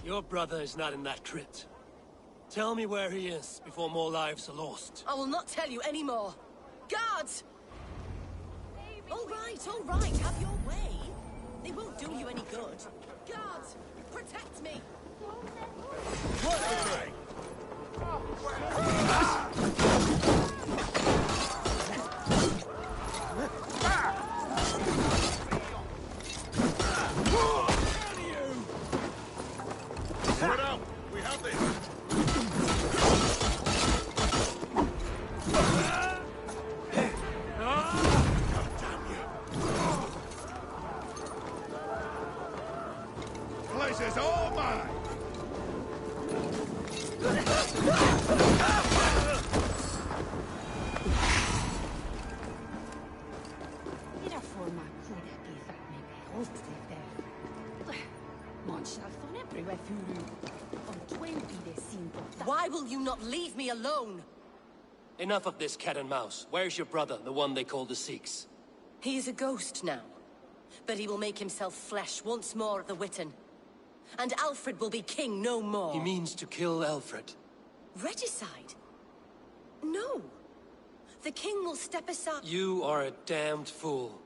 Your brother is not in that crypt. Tell me where he is before more lives are lost. I will not tell you any more. Guards! All right, have your way. They won't do you any good. Guards, protect me! Spread out! We have this! Place is all mine! Why will you not leave me alone? Enough of this cat and mouse. Where's your brother, the one they call the Sikhs? He is a ghost now. But he will make himself flesh once more at the Witten. And Alfred will be king no more. He means to kill Alfred. Regicide? No. The king will step aside. You are a damned fool.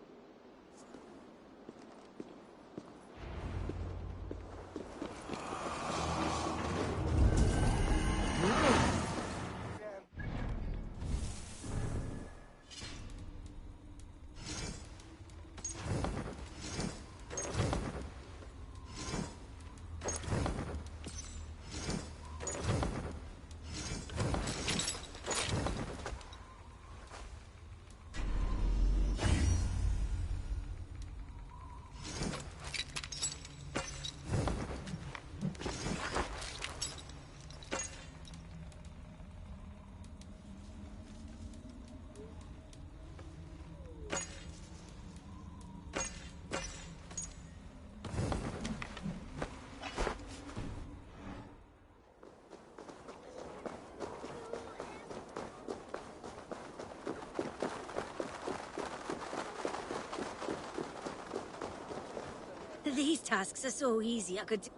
These tasks are so easy, I could...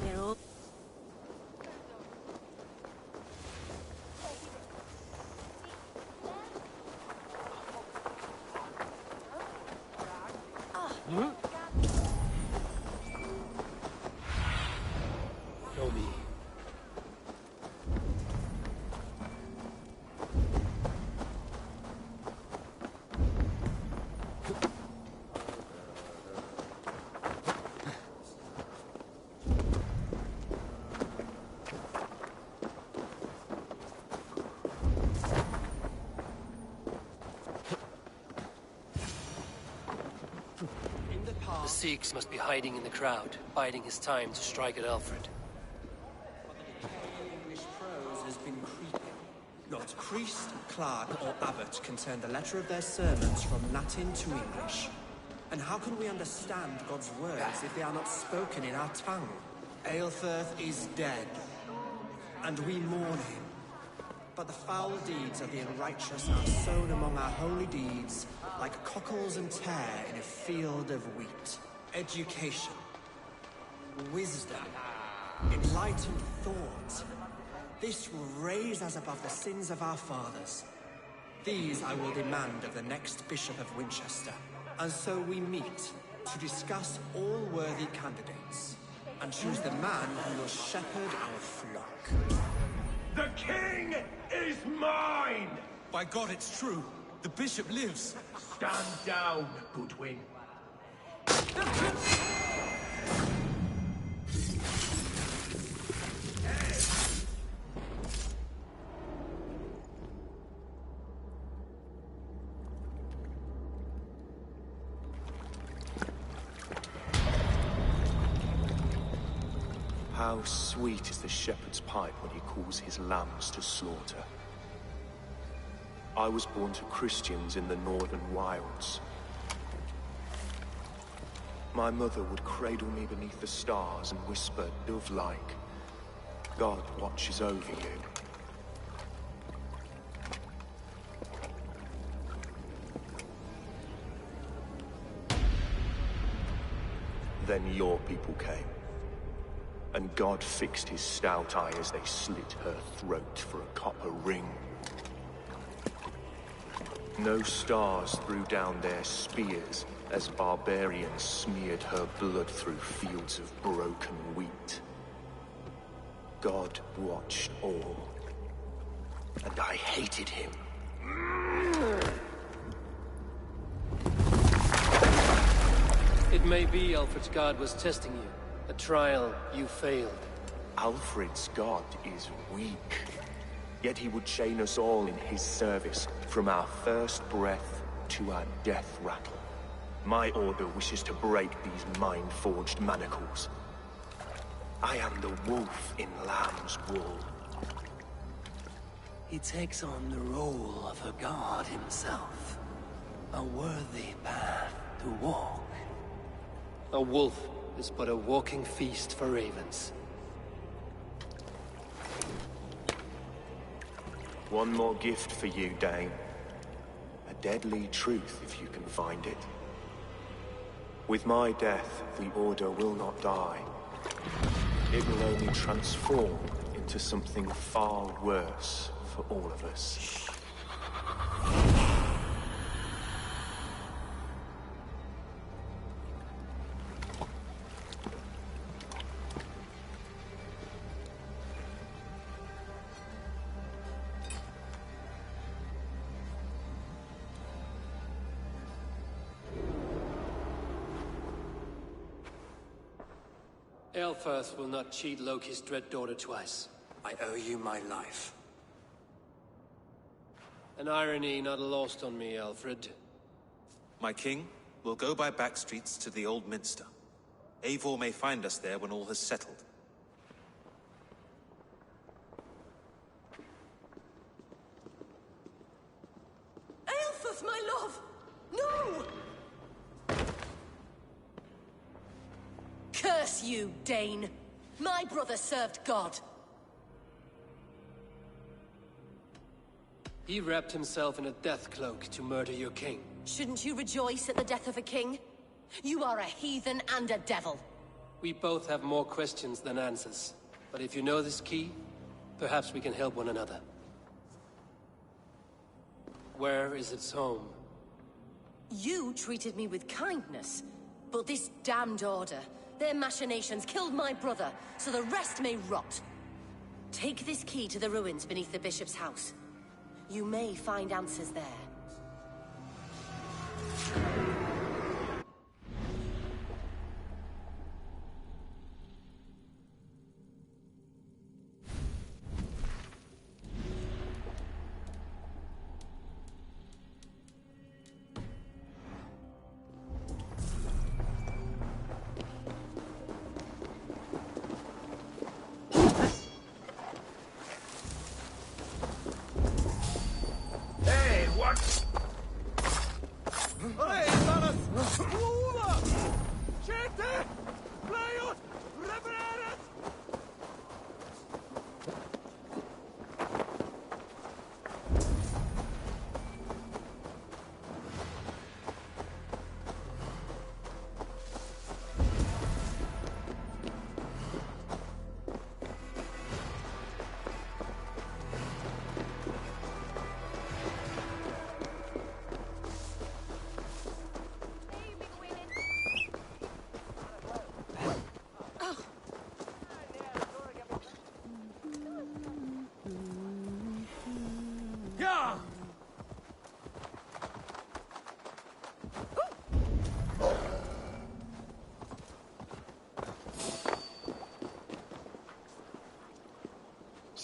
They're all... Show me. The Sikhs must be hiding in the crowd, biding his time to strike at Alfred. English prose has been creeping. Not priest, clerk, or abbot can turn the letter of their sermons from Latin to English. And how can we understand God's words if they are not spoken in our tongue? Aelfirth is dead, and we mourn him. But the foul deeds of the unrighteous are sown among our holy deeds, like cockles and tare in a field of wheat. Education, wisdom, enlightened thought. This will raise us above the sins of our fathers. These I will demand of the next Bishop of Winchester. And so we meet to discuss all worthy candidates and choose the man who will shepherd our flock. The king is mine! By God, it's true. The bishop lives. Stand down, Goodwin. How sweet is the shepherd's pipe when he calls his lambs to slaughter. I was born to Christians in the northern wilds. My mother would cradle me beneath the stars and whisper, dove-like, God watches over you. Then your people came. And God fixed his stout eye as they slit her throat for a copper ring. No stars threw down their spears as barbarians smeared her blood through fields of broken wheat. God watched all, and I hated him. It may be Alfred's God was testing you. A trial you failed. Alfred's God is weak. Yet he would chain us all in his service, from our first breath to our death rattle. My order wishes to break these mind-forged manacles. I am the wolf in lamb's wool. He takes on the role of a god himself. A worthy path to walk. A wolf is but a walking feast for ravens. One more gift for you, Dane. A deadly truth, if you can find it. With my death, the Order will not die. It will only transform into something far worse for all of us. Aelfirth will not cheat Loki's dread daughter twice. I owe you my life. An irony not lost on me, Alfred. My king, we'll go by back streets to the Old Minster. Eivor may find us there when all has settled. Aelfirth, my love! No! Curse you, Dane! My brother served God. He wrapped himself in a death cloak to murder your king. Shouldn't you rejoice at the death of a king? You are a heathen and a devil. We both have more questions than answers. But if you know this key, perhaps we can help one another. Where is its home? You treated me with kindness, but this damned order, their machinations killed my brother, so the rest may rot. Take this key to the ruins beneath the bishop's house. You may find answers there.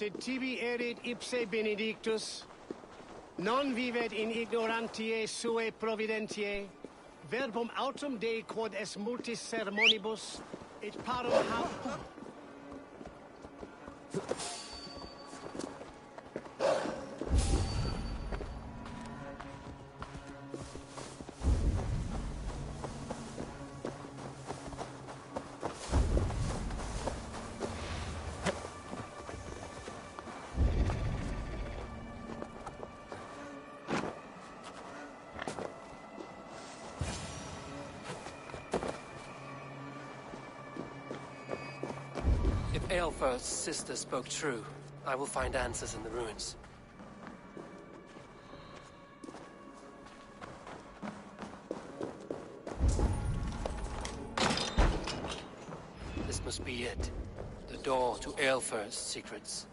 Sed tibi erit ipse benedictus, non vivet in ignorantiae suae providentiae, verbum autum Dei quod est multis sermonibus, et parum If Aelfir's sister spoke true, I will find answers in the ruins. This must be it. The door to Aelfir's secrets.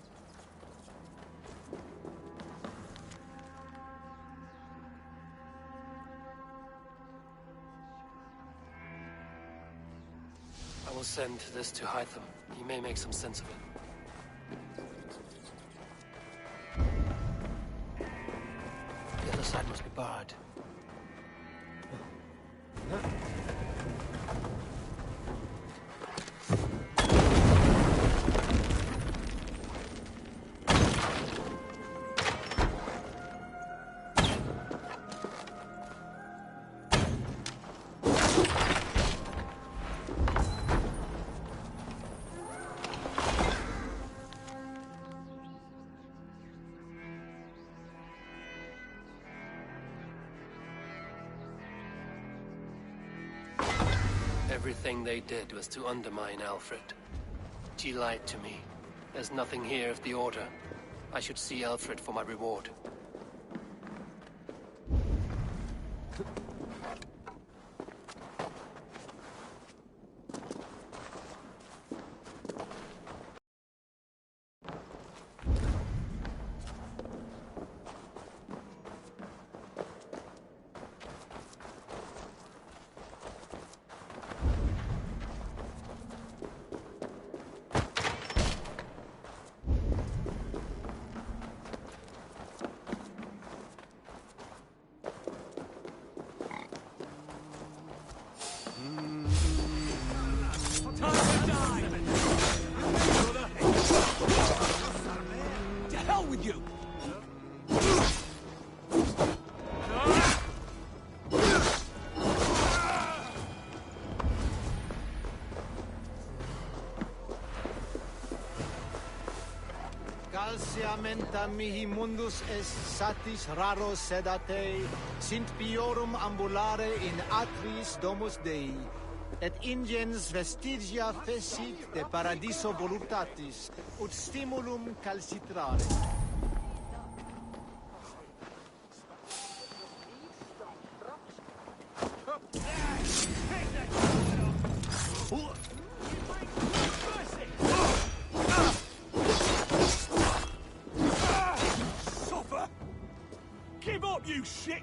I will send this to Hytham. He may make some sense of it. The other side must be barred. Everything they did was to undermine Alfred. She lied to me. There's nothing here of the Order. I should see Alfred for my reward. Falsiamenta mihi mundus est satis raro sedate, sint piorum ambulare in atris domus Dei, et ingens vestigia fecit de paradiso voluptatis, ut stimulum calcitrare. Suffer! Give up, you shit!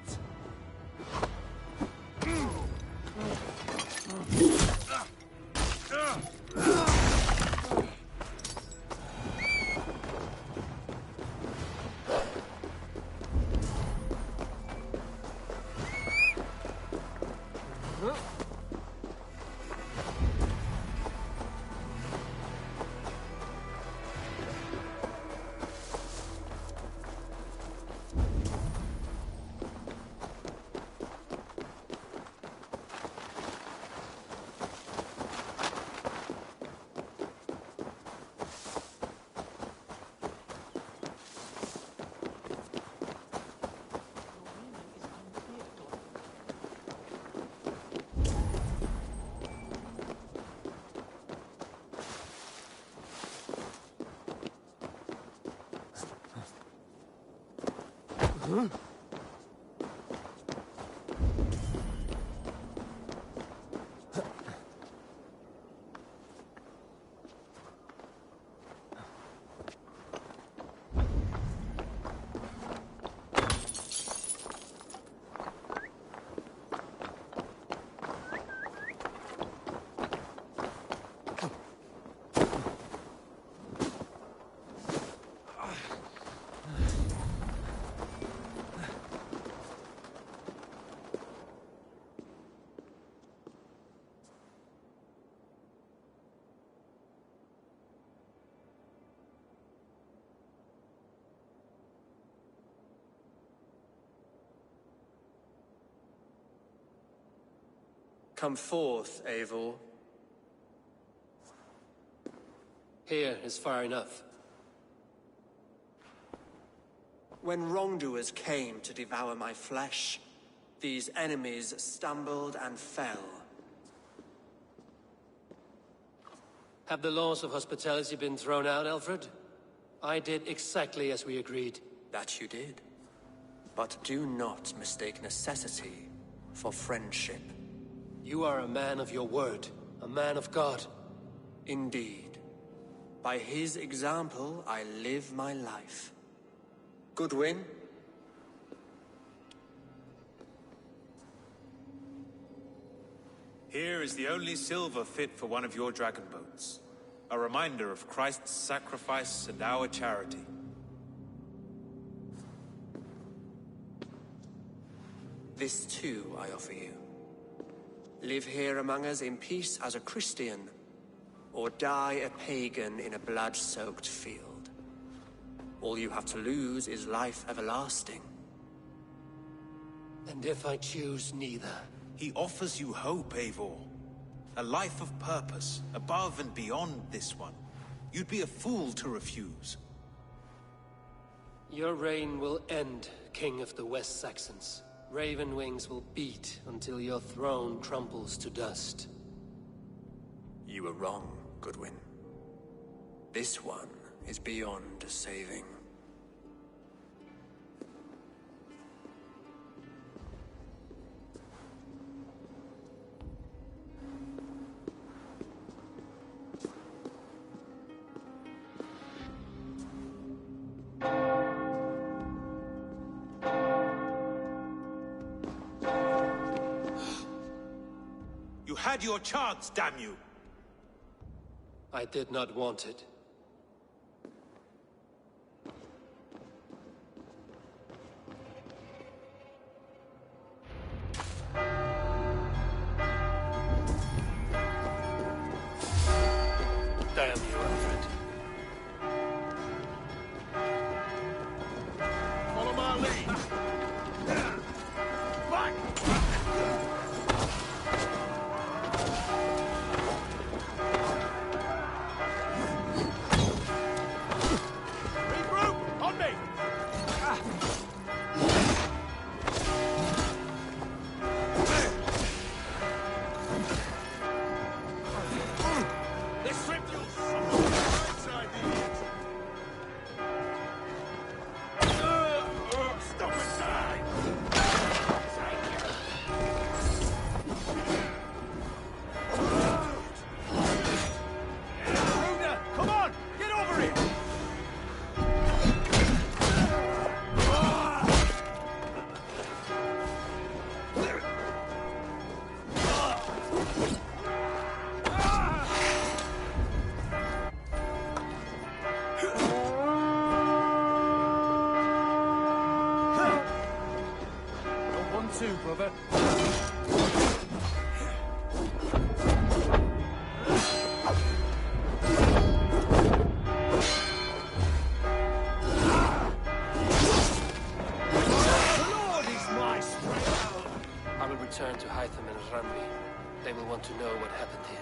Huh? Come forth, Eivor. Here is far enough. When wrongdoers came to devour my flesh, these enemies stumbled and fell. Have the laws of hospitality been thrown out, Alfred? I did exactly as we agreed. That you did. But do not mistake necessity for friendship. You are a man of your word, a man of God. Indeed. By his example, I live my life. Goodwin? Here is the only silver fit for one of your dragon boats. A reminder of Christ's sacrifice and our charity. This too I offer you. Live here among us in peace as a Christian, or die a pagan in a blood-soaked field. All you have to lose is life everlasting. And if I choose neither? He offers you hope, Eivor. A life of purpose, above and beyond this one. You'd be a fool to refuse. Your reign will end, King of the West Saxons. Raven wings will beat until your throne crumbles to dust. You were wrong, Goodwin. This one is beyond saving. You had your chance, damn you! I did not want it. Damn you, Alfred. Follow my lead. Back! Be brave! I will return to Hytham and Ramri. They will want to know what happened here.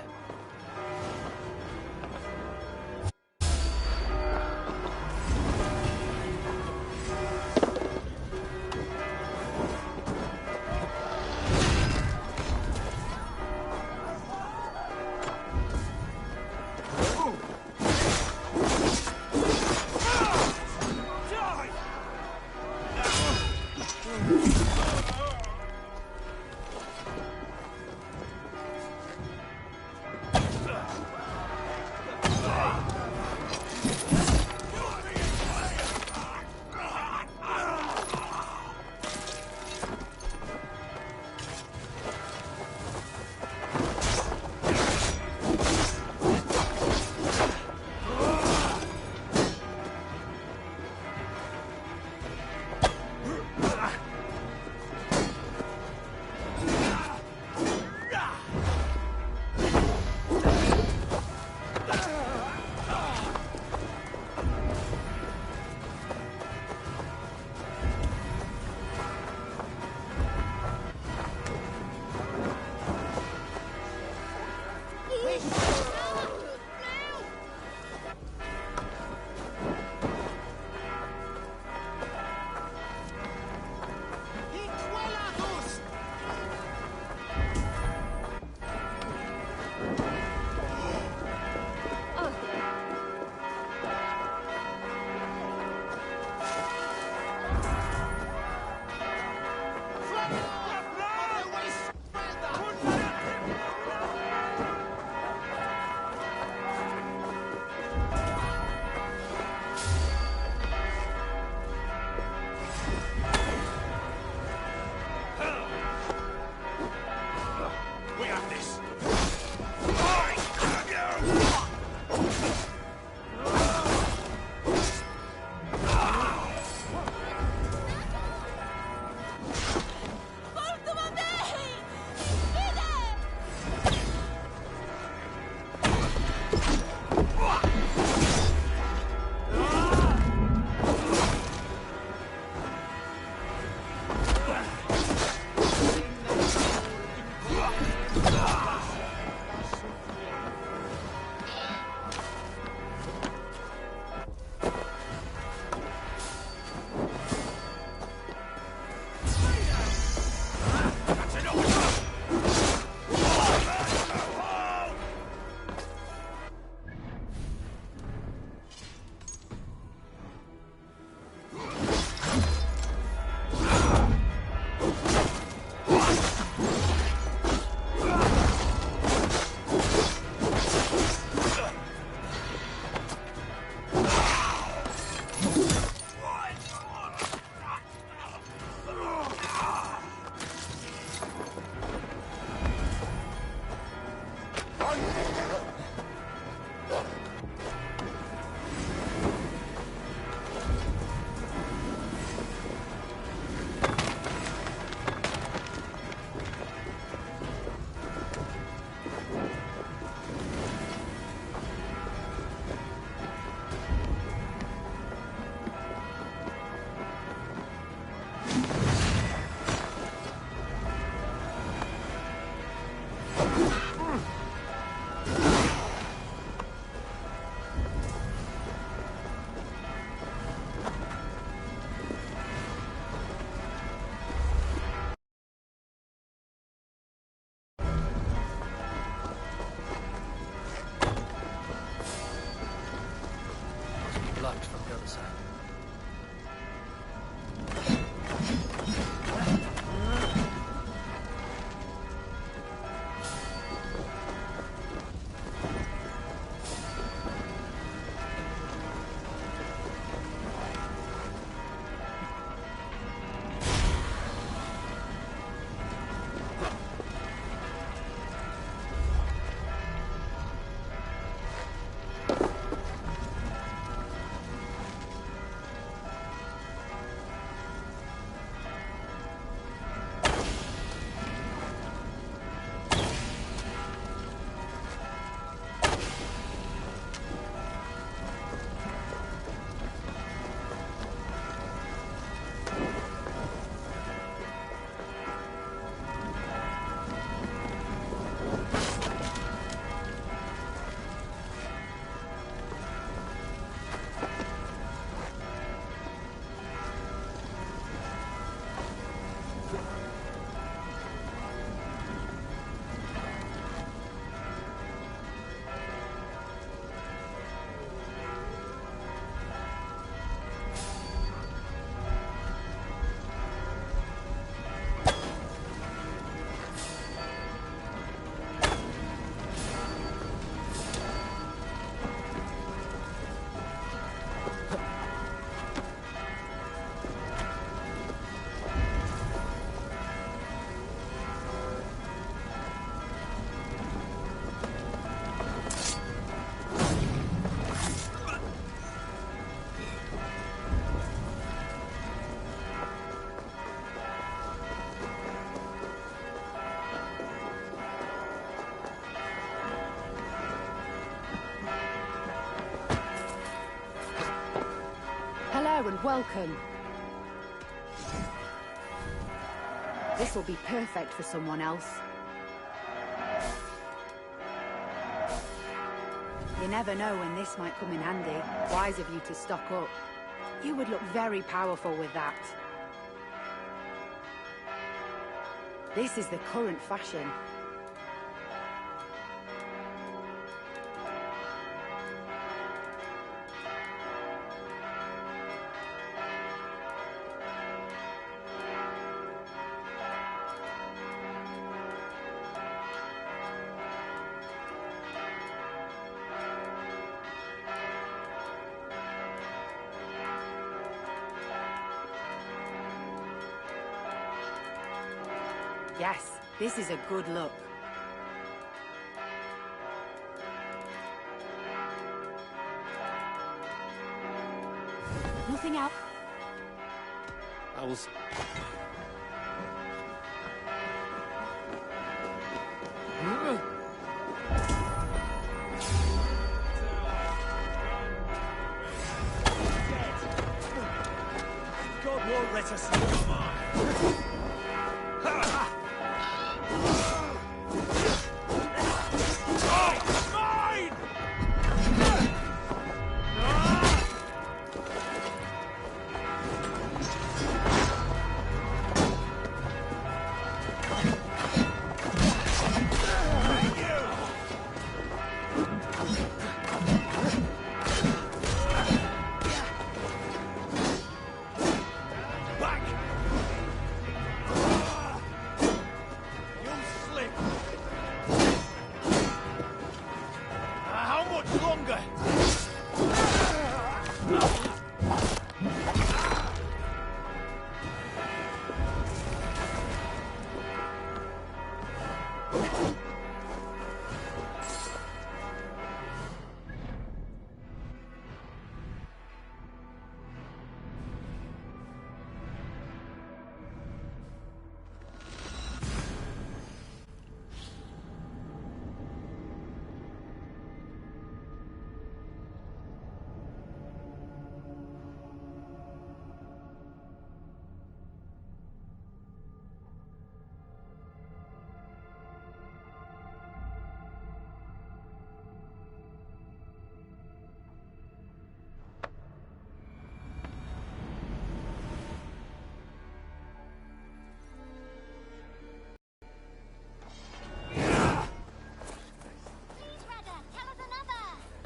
fair and welcome. This will be perfect for someone else. You never know when this might come in handy. Wise of you to stock up. You would look very powerful with that. This is the current fashion. Yes, this is a good look. Nothing else. I will... God won't let us come on.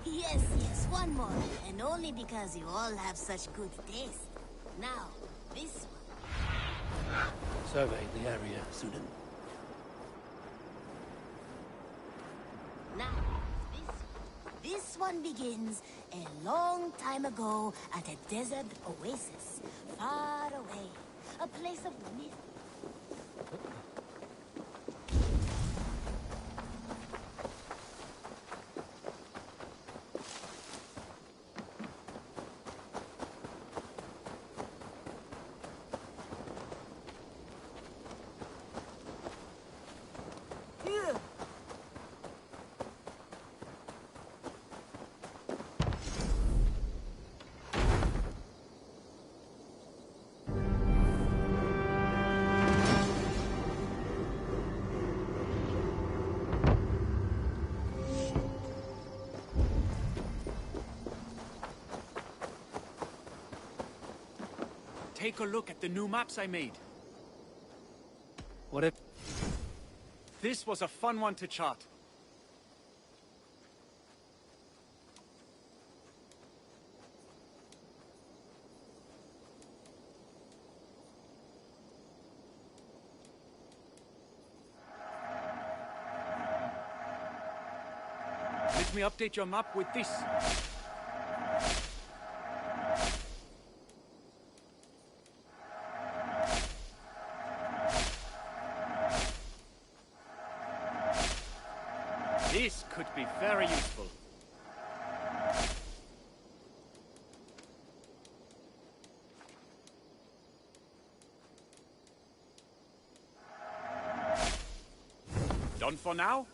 Yes, one more. And only because you all have such good taste. Now, this one. Survey the area, Sudan. Now, this one begins a long time ago at a desert oasis, far away. A place of myth. Take a look at the new maps I made. What if... This was a fun one to chart. Let me update your map with this. This could be very useful. Done for now?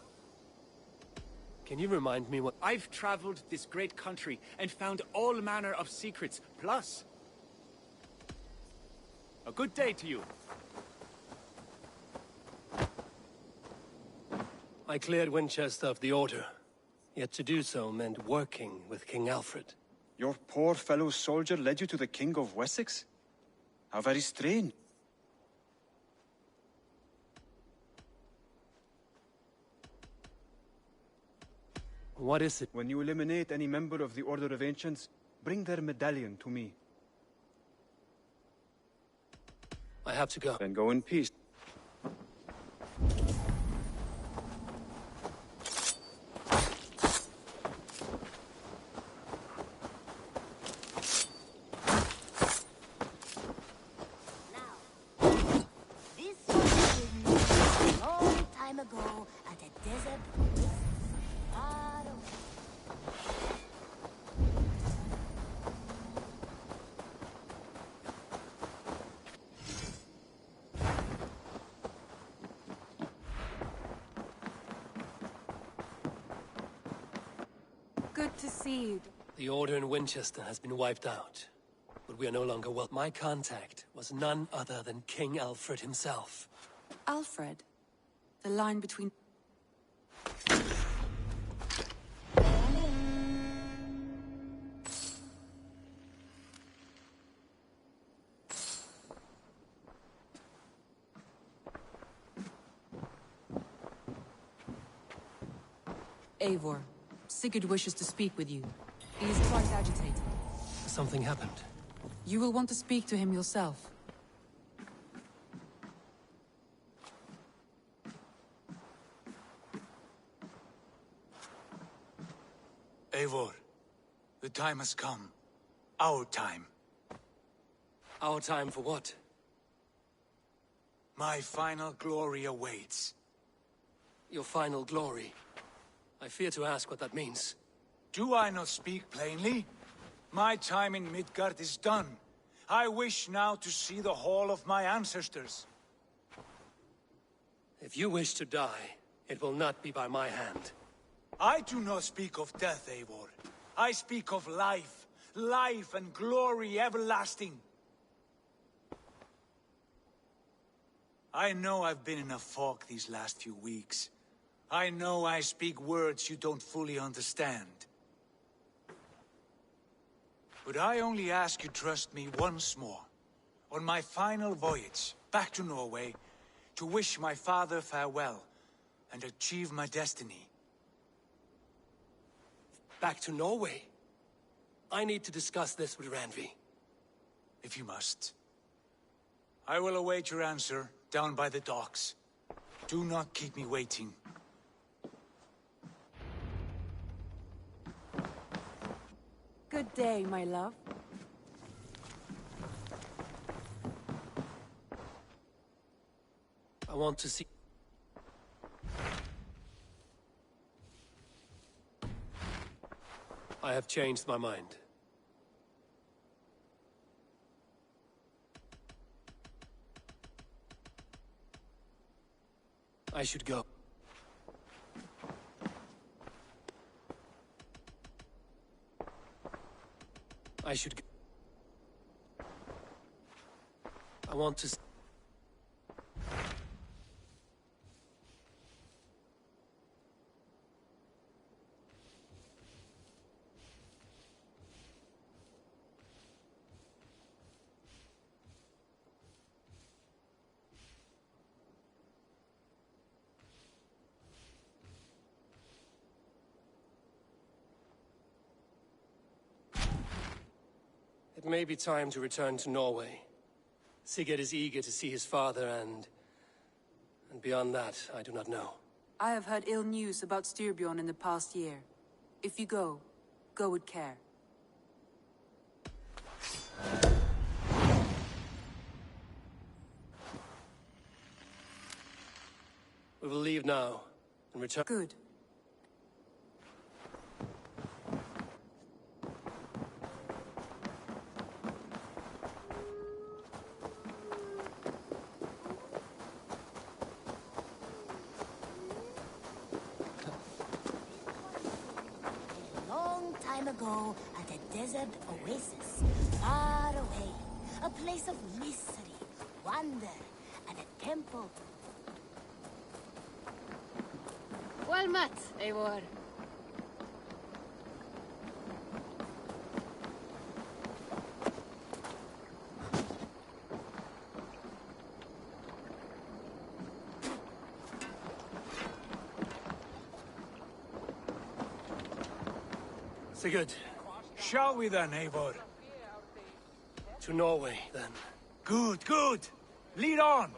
Can you remind me what... I've traveled this great country and found all manner of secrets. Plus, A good day to you. I cleared Winchester of the Order. Yet to do so meant working with King Alfred. Your poor fellow soldier led you to the King of Wessex? How very strange. What is it? When you eliminate any member of the Order of Ancients, bring their medallion to me. I have to go. Then go in peace. This was written a long time ago at a desert oasis far away. Good to see you. The Order in Winchester has been wiped out. But we are no longer welcome. My contact was none other than King Alfred himself. Alfred? The line between... Eivor, Sigurd wishes to speak with you. He is quite agitated. Something happened. You will want to speak to him yourself. Eivor, the time has come. Our time. Our time for what? My final glory awaits. Your final glory. I fear to ask what that means. Do I not speak plainly? My time in Midgard is done. I wish now to see the hall of my ancestors. If you wish to die, it will not be by my hand. I do not speak of death, Eivor. I speak of life. Life and glory everlasting. I know I've been in a fog these last few weeks. I know I speak words you don't fully understand. But I only ask you trust me once more. On my final voyage, back to Norway, to wish my father farewell, and achieve my destiny. Back to Norway? I need to discuss this with Randvi. If you must. I will await your answer down by the docks. Do not keep me waiting. Good day, my love. I want to see... I have changed my mind. I should go. I should go. I want to... It may be time to return to Norway. Sigurd is eager to see his father and beyond that, I do not know. I have heard ill news about Styrbjorn in the past year. If you go, go with care. We will leave now and return... Good. Ago at a desert oasis, far away. A place of mystery, wonder and a temple. Well met, Eivor. Sigurd. Shall we then, Eivor? To Norway, then. Good, good. Lead on.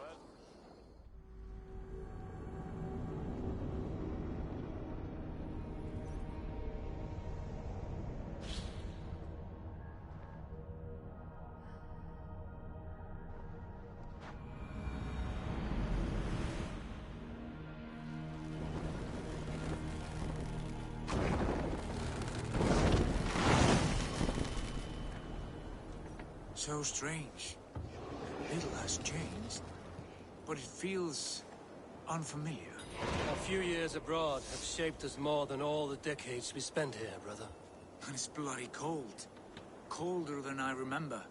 So strange. Little has changed, but it feels unfamiliar. A few years abroad have shaped us more than all the decades we spent here, brother. And it's bloody cold. Colder than I remember.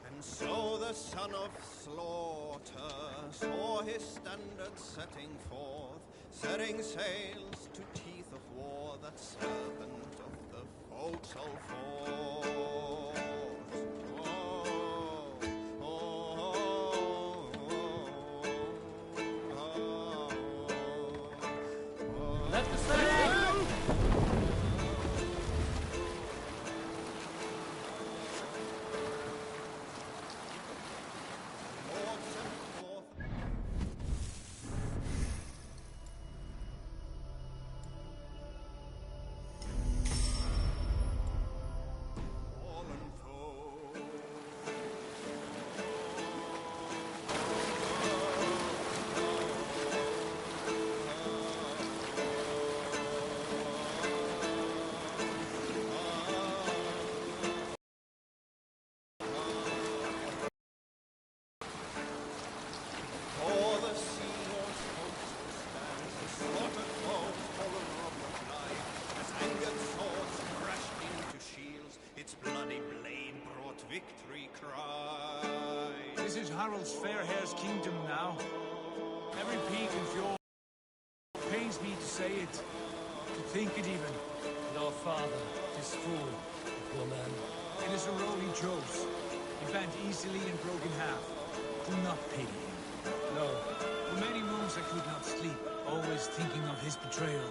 And so the son of slaughter saw his standard setting forth, setting sails to teeth of war, that servant of the forecastle force. Let the sail! This is Harald's Fairhair's kingdom now. Every peak and fjord pains me to say it, to think it even. Your father, this fool, the poor man. It is a role he chose. He bent easily and broke in half. Do not pity him. No. For many months I could not sleep, always thinking of his betrayal.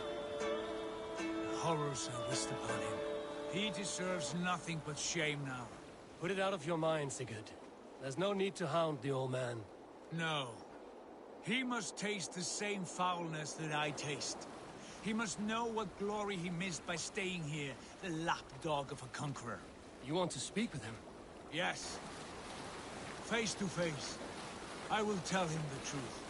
The horrors I wished upon him. He deserves nothing but shame now. Put it out of your mind, Sigurd. There's no need to hound the old man. No. He must taste the same foulness that I taste. He must know what glory he missed by staying here, the lapdog of a conqueror. You want to speak with him? Yes. Face to face. I will tell him the truth.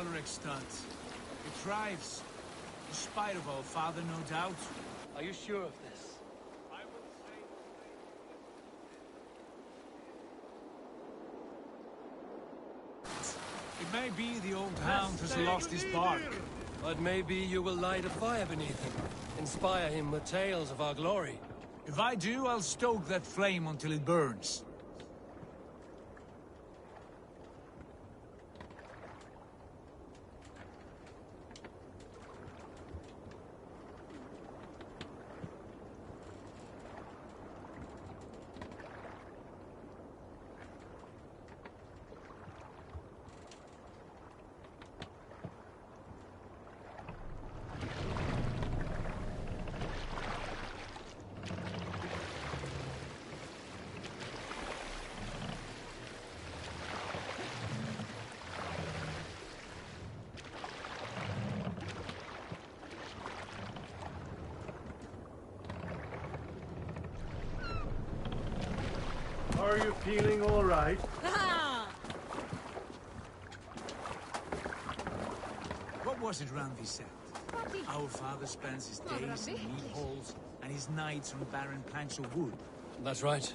Ulrichstadt. It thrives. In spite of our father, no doubt. Are you sure of this? It may be the old hound has lost his bark. But maybe you will light a fire beneath him. Inspire him with tales of our glory. If I do, I'll stoke that flame until it burns. Are you feeling all right? What was it Randvi said? Our father spends his days in mead halls and his nights on barren planks of wood. That's right.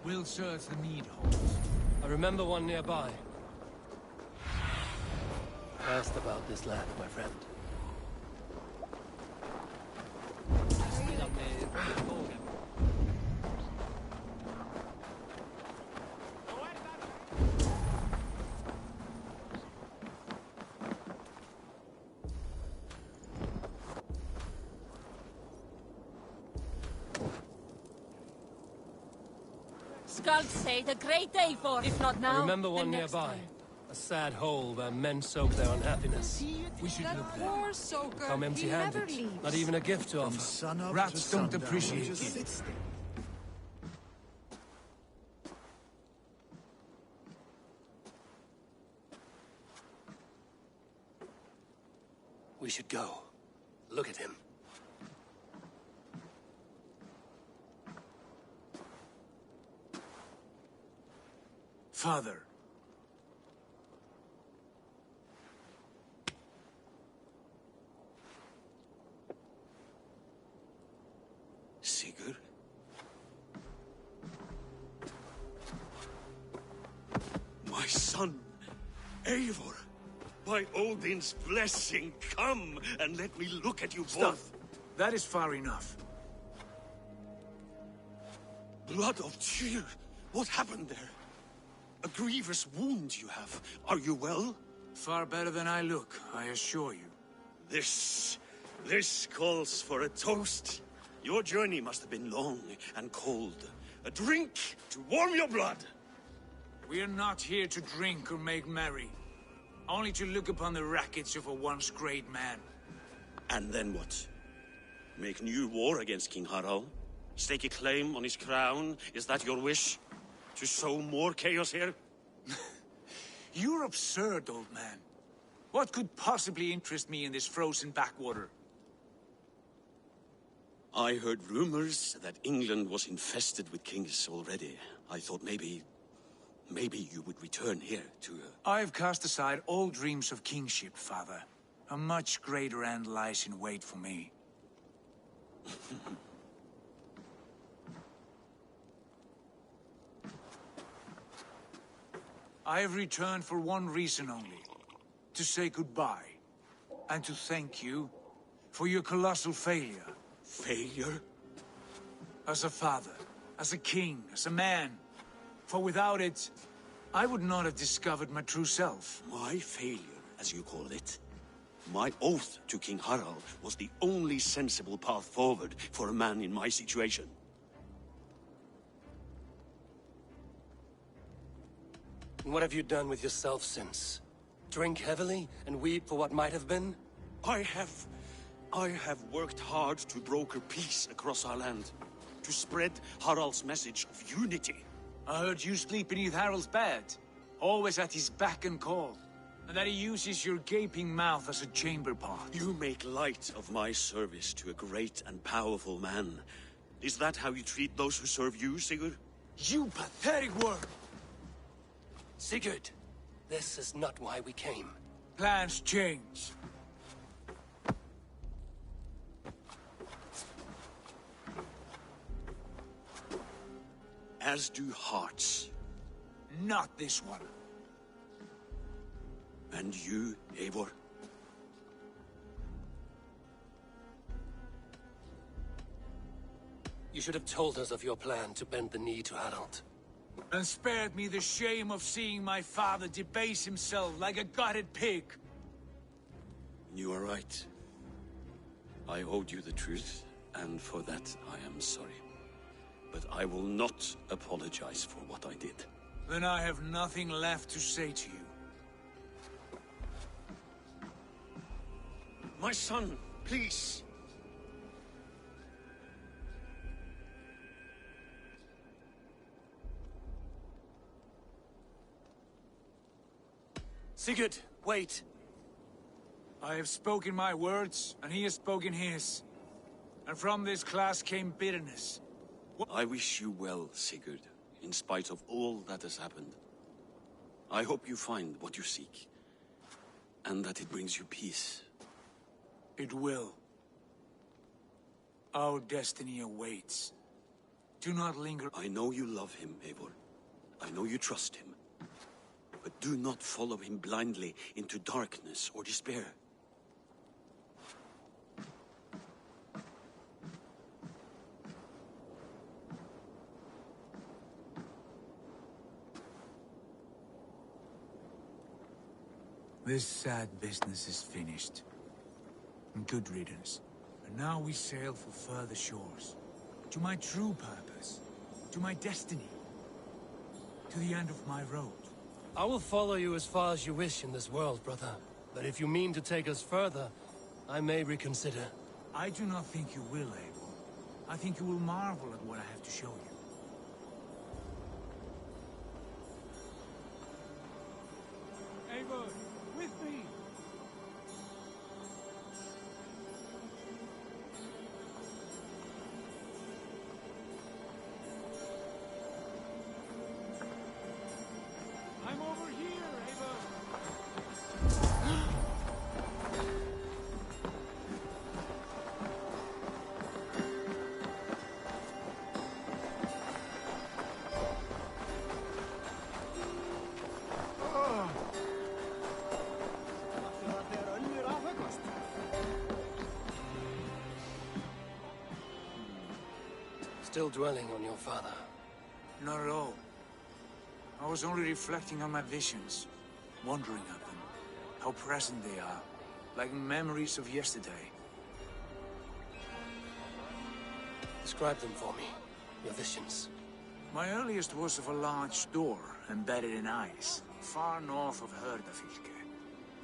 We'll search the mead halls. I remember one nearby. Asked about this land, my friend. Skulls say the great day for. If not now, I remember the one next nearby. time. A sad hole where men soak their unhappiness. We should look there. Poor soaker. Come empty-handed. Not even a gift to offer. Rats don't appreciate it. We should go. Look at him. Father. Sigurd? My son, Eivor. By Odin's blessing, come and let me look at you both. That is far enough. Blood of Tyr. What happened there? A grievous wound you have. Are you well? Far better than I look, I assure you. This calls for a toast. Your journey must have been long and cold. A drink to warm your blood. We are not here to drink or make merry. Only to look upon the wreckage of a once great man. And then what? Make new war against King Harald? Stake a claim on his crown? Is that your wish? To sow more chaos here? You're absurd, old man. What could possibly interest me in this frozen backwater? I heard rumors that England was infested with kings already. I thought maybe you would return here to... I've cast aside all dreams of kingship, father. A much greater end lies in wait for me. I have returned for one reason only. To say goodbye. And to thank you for your colossal failure. Failure? As a father, as a king, as a man. For without it, I would not have discovered my true self. My failure, as you call it. My oath to King Harald was the only sensible path forward for a man in my situation. And what have you done with yourself since? Drink heavily and weep for what might have been? I have worked hard to broker peace across our land. To spread Harald's message of unity. I heard you sleep beneath Harald's bed. Always at his beck and call. And that he uses your gaping mouth as a chamber pot. You make light of my service to a great and powerful man. Is that how you treat those who serve you, Sigurd? You pathetic worm! Sigurd, this is not why we came. Plans change. As do hearts. Not this one. And you, Eivor? You should have told us of your plan to bend the knee to Harald. And spared me the shame of seeing my father debase himself like a gutted pig. You are right. I owed you the truth, and for that I am sorry. But I will not apologize for what I did. Then I have nothing left to say to you. My son, please. Sigurd, wait. I have spoken my words, and he has spoken his. And from this class came bitterness. I wish you well, Sigurd. in spite of all that has happened. I hope you find what you seek, and that it brings you peace. It will. Our destiny awaits. Do not linger. I know you love him, Eivor. I know you trust him. But do not follow him blindly into darkness or despair. This sad business is finished. And good riddance. And now we sail for further shores. To my true purpose. To my destiny. To the end of my road. I will follow you as far as you wish in this world, brother. But if you mean to take us further, I may reconsider. I do not think you will, Abel. I think you will marvel at what I have to show you. Abel, with me! I'm over here, Abel! Still dwelling on your father? Not at all. I was only reflecting on my visions, wondering at them, how present they are, like memories of yesterday. Describe them for me, your visions. My earliest was of a large door embedded in ice, far north of Herdafylke.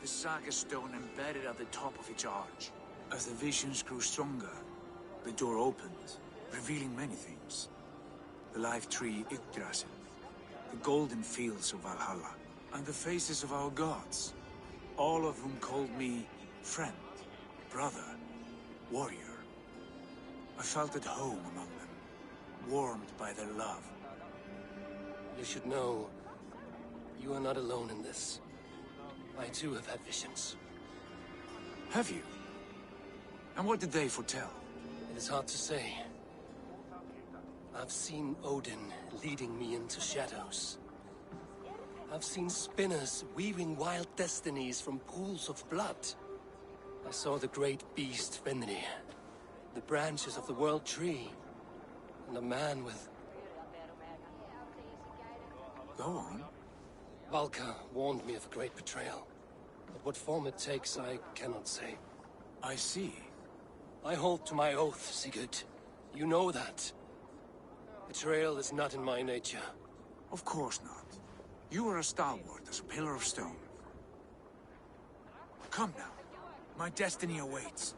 The saga stone embedded at the top of its arch. As the visions grew stronger, the door opened, revealing many things. The life tree Yggdrasil, the golden fields of Valhalla, and the faces of our gods, all of whom called me friend, brother, warrior. I felt at home among them, warmed by their love. You should know, you are not alone in this. I too have had visions. Have you? And what did they foretell? It is hard to say. I've seen Odin leading me into shadows. I've seen spinners weaving wild destinies from pools of blood. I saw the great beast Fenrir, the branches of the world tree, and a man with... Go on. Valka warned me of a great betrayal. But what form it takes, I cannot say. I see. I hold to my oath, Sigurd. You know that. Betrayal is not in my nature. Of course not. You are a stalwart as a pillar of stone. Come now. My destiny awaits.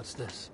What's this?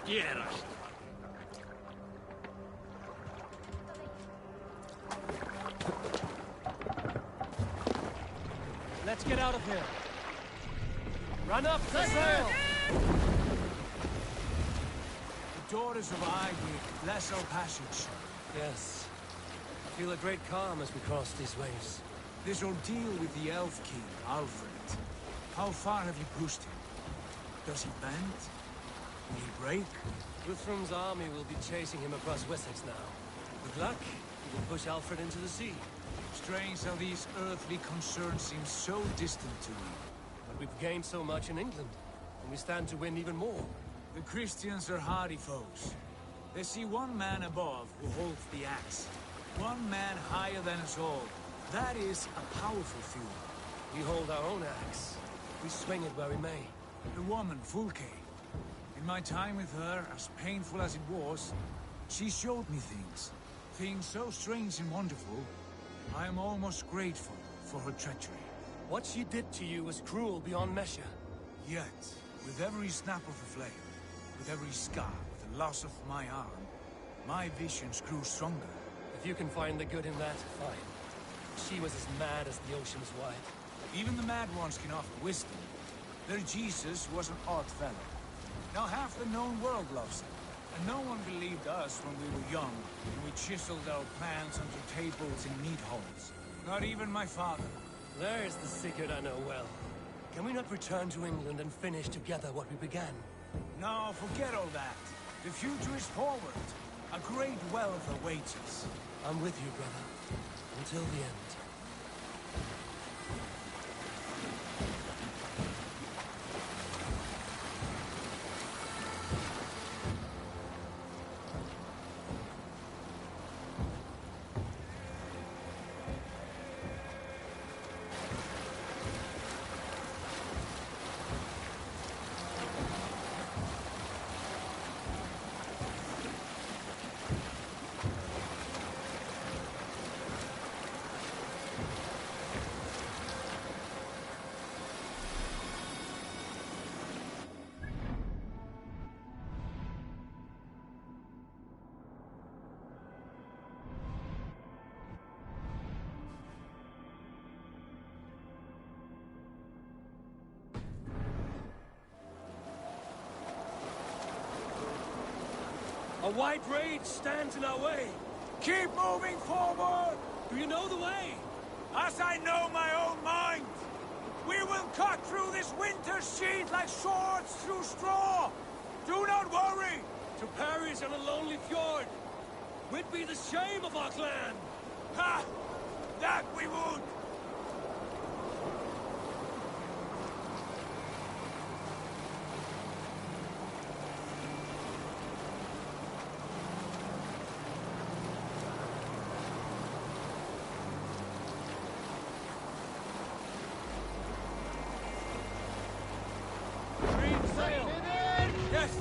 Gerast. Let's get out of here. Run up the sail! The daughters of Ivy bless our passage. Yes. I feel a great calm as we cross these waves. This ordeal with the Elf King, Alfred. How far have you pushed him? Does he bend? Will he break? Guthrum's army will be chasing him across Wessex now. With luck, he will push Alfred into the sea. Strange how these earthly concerns seem so distant to me. But we've gained so much in England, and we stand to win even more. The Christians are hardy foes. They see one man above who holds the axe. One man higher than us all. That is a powerful feud. We hold our own axe. We swing it where we may. The woman, Fulke. In my time with her, as painful as it was, she showed me things. Things so strange and wonderful. I am almost grateful for her treachery. What she did to you was cruel beyond measure. Yet, with every snap of the flame, with every scar, with the loss of my arm, my visions grew stronger. If you can find the good in that, fine. She was as mad as the ocean's wide. Even the mad ones can offer wisdom. Their Jesus was an odd fellow. Now half the known world loves him. And no one believed us when we were young, and we chiseled our plans onto tables in meat halls. Not even my father. There's the secret I know well. Can we not return to England and finish together what we began? No, forget all that. The future is forward. A great wealth awaits us. I'm with you, brother. Until the end. A white rage stands in our way. Keep moving forward! Do you know the way? As I know my own mind! We will cut through this winter's sheet like swords through straw! Do not worry! To Paris on a lonely fjord. We'd be the shame of our clan. Ha! That we would! Yes!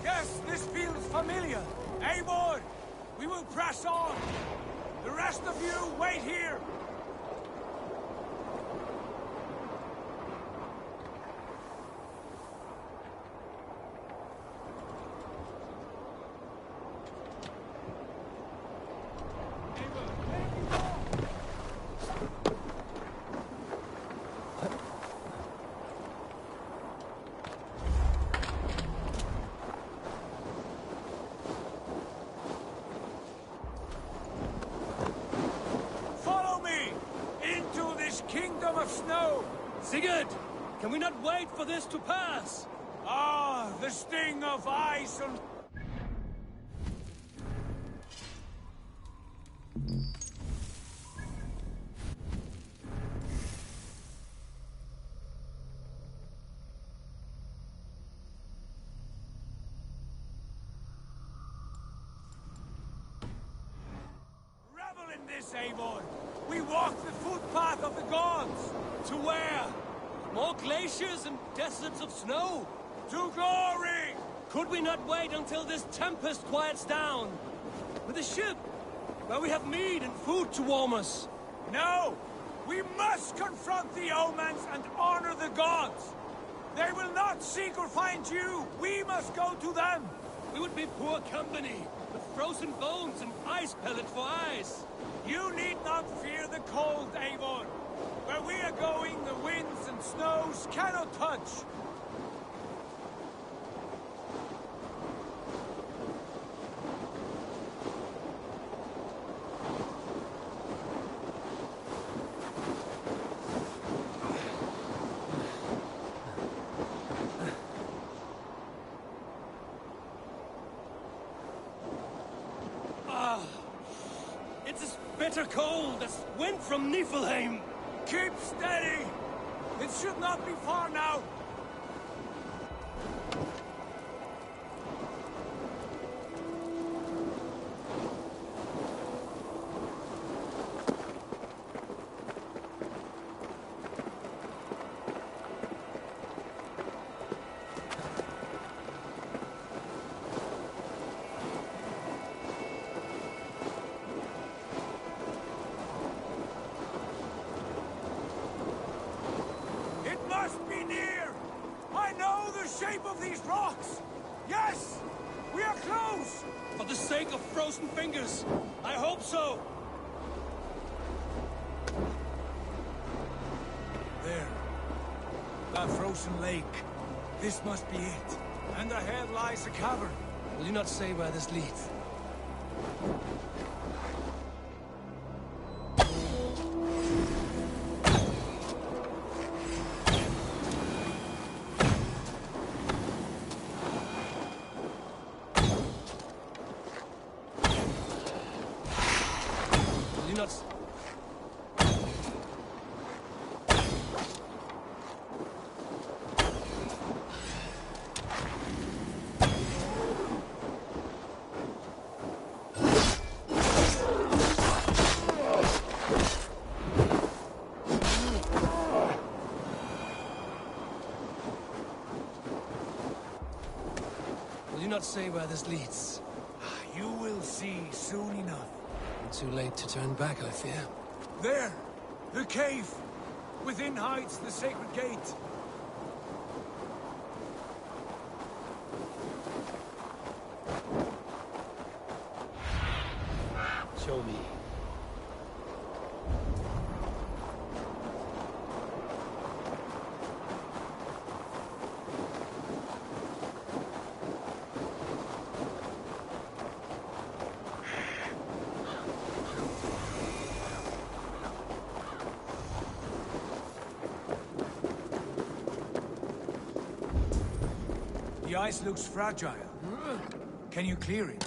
Yes, this feels familiar! Eivor! We will press on! The rest of you, wait here! Kingdom of snow! Sigurd! Can we not wait for this to pass? Ah, the sting of ice and... Revel in this, Eivor! We walk the footpath of the gods! To where? More glaciers and deserts of snow? To glory! Could we not wait until this tempest quiets down? With a ship, where we have meat and food to warm us? No! We must confront the omens and honor the gods! They will not seek or find you! We must go to them! We would be poor company, with frozen bones and ice pellet for eyes. You need not fear the cold, Eivor. Where we are going, the winds and snows cannot touch. It's as bitter cold as wind from Niflheim. Keep steady! It should not be far now. Shape of these rocks! Yes! We are close! For the sake of frozen fingers, I hope so! There. That frozen lake. This must be it. And ahead lies a cavern. Will you not say where this leads? Not say where this leads. You will see soon enough. Too late to turn back, I fear. There! The cave! Within hides the sacred gate. Show me. The ice looks fragile. Can you clear it?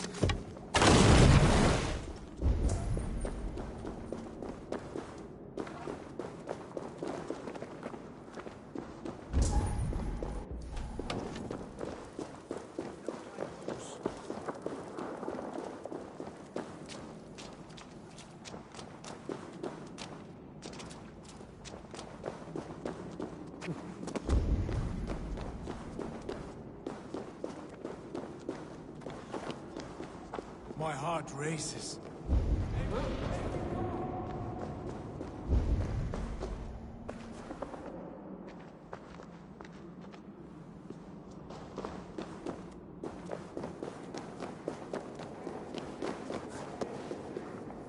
My heart races.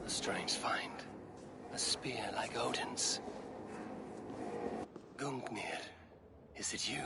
A strange find. A spear like Odin's. Gungnir, is it you?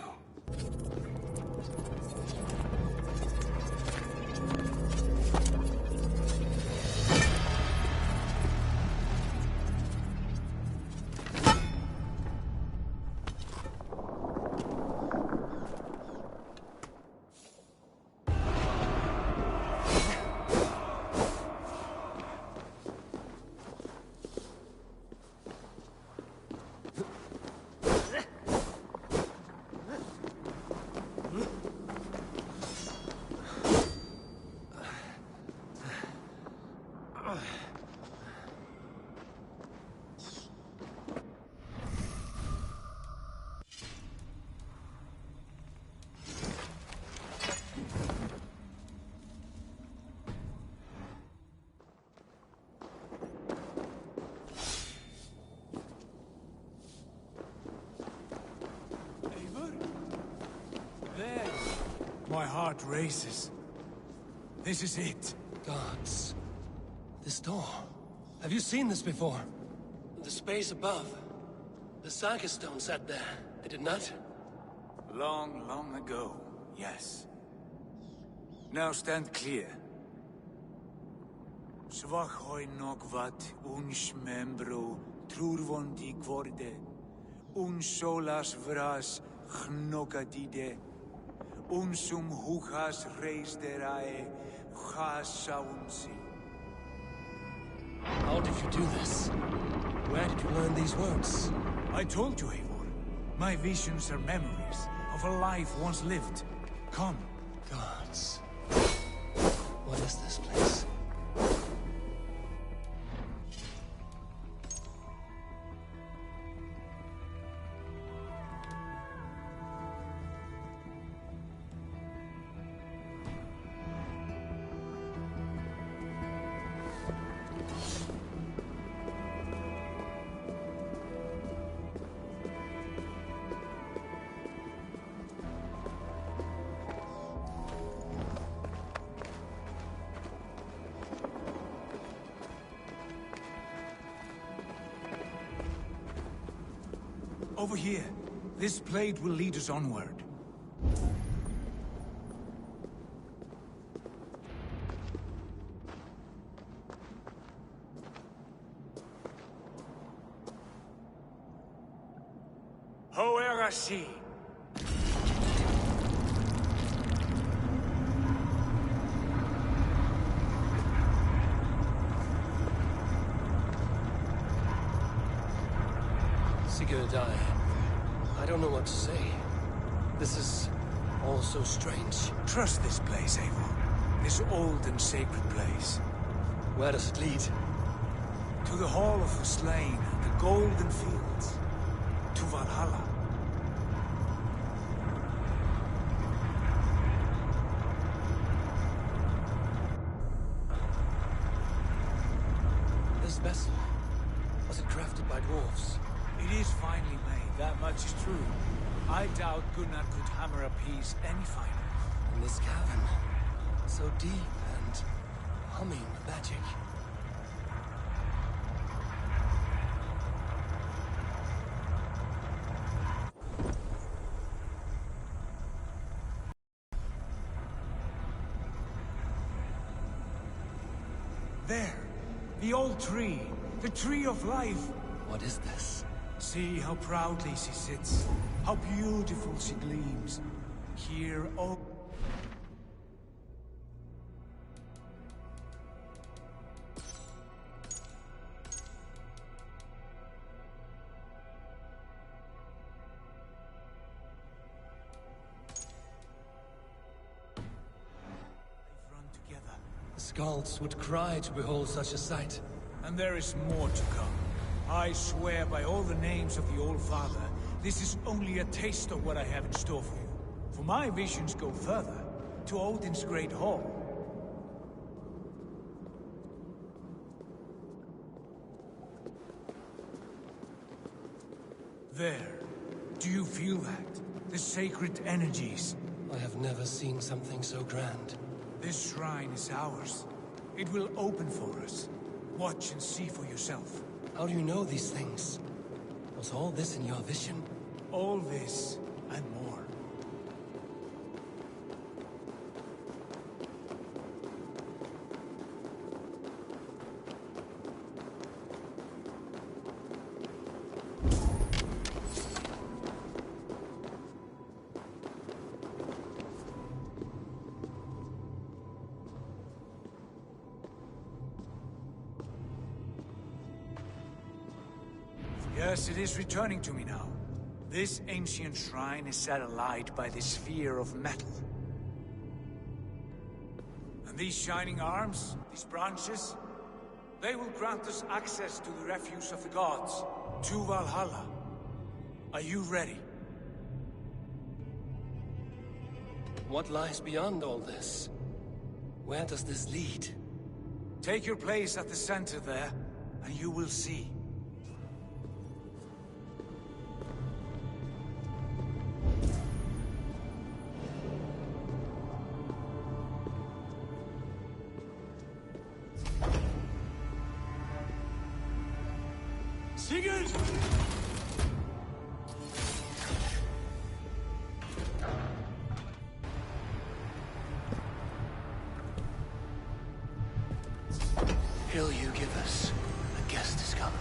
My heart races. This is it. Gods. This door. Have you seen this before? The space above. The Saga stone sat there, did it not? Long, long ago, yes. Now stand clear. Svachoi nokvat uns membro trurvon di kvorde un solas vras gnokadide unsum huchas reisderae chasaunsi. How did you do this? Where did you learn these words? I told you, Eivor. My visions are memories of a life once lived. Come. Gods. What is this place? Over here. This blade will lead us onward. Hoerasi. Sigurd, I don't know what to say. This is all so strange. Trust this place, Eivor. This old and sacred place. Where does it lead? To the Hall of the Slain, the Golden Fields. To Valhalla. This vessel, was it crafted by dwarves? It is finely made, that much is true. I doubt Gunnar could hammer a piece any finer. In this cavern, so deep and humming with magic. There, the old tree, the tree of life. What is this? See how proudly she sits, how beautiful she gleams. Here, oh... The Skalds would cry to behold such a sight. And there is more to come. I swear by all the names of the Old Father, this is only a taste of what I have in store for you. For my visions go further, to Odin's Great Hall. There. Do you feel that? The sacred energies. I have never seen something so grand. This shrine is ours. It will open for us. Watch and see for yourself. How do you know these things? Was all this in your vision? All this and more. Yes, it is returning to me now. This ancient shrine is set alight by the sphere of metal. And these shining arms, these branches, they will grant us access to the refuse of the gods, to Valhalla. Are you ready? What lies beyond all this? Where does this lead? Take your place at the center there, and you will see. Sigurd! Hill you give us, a guest is come.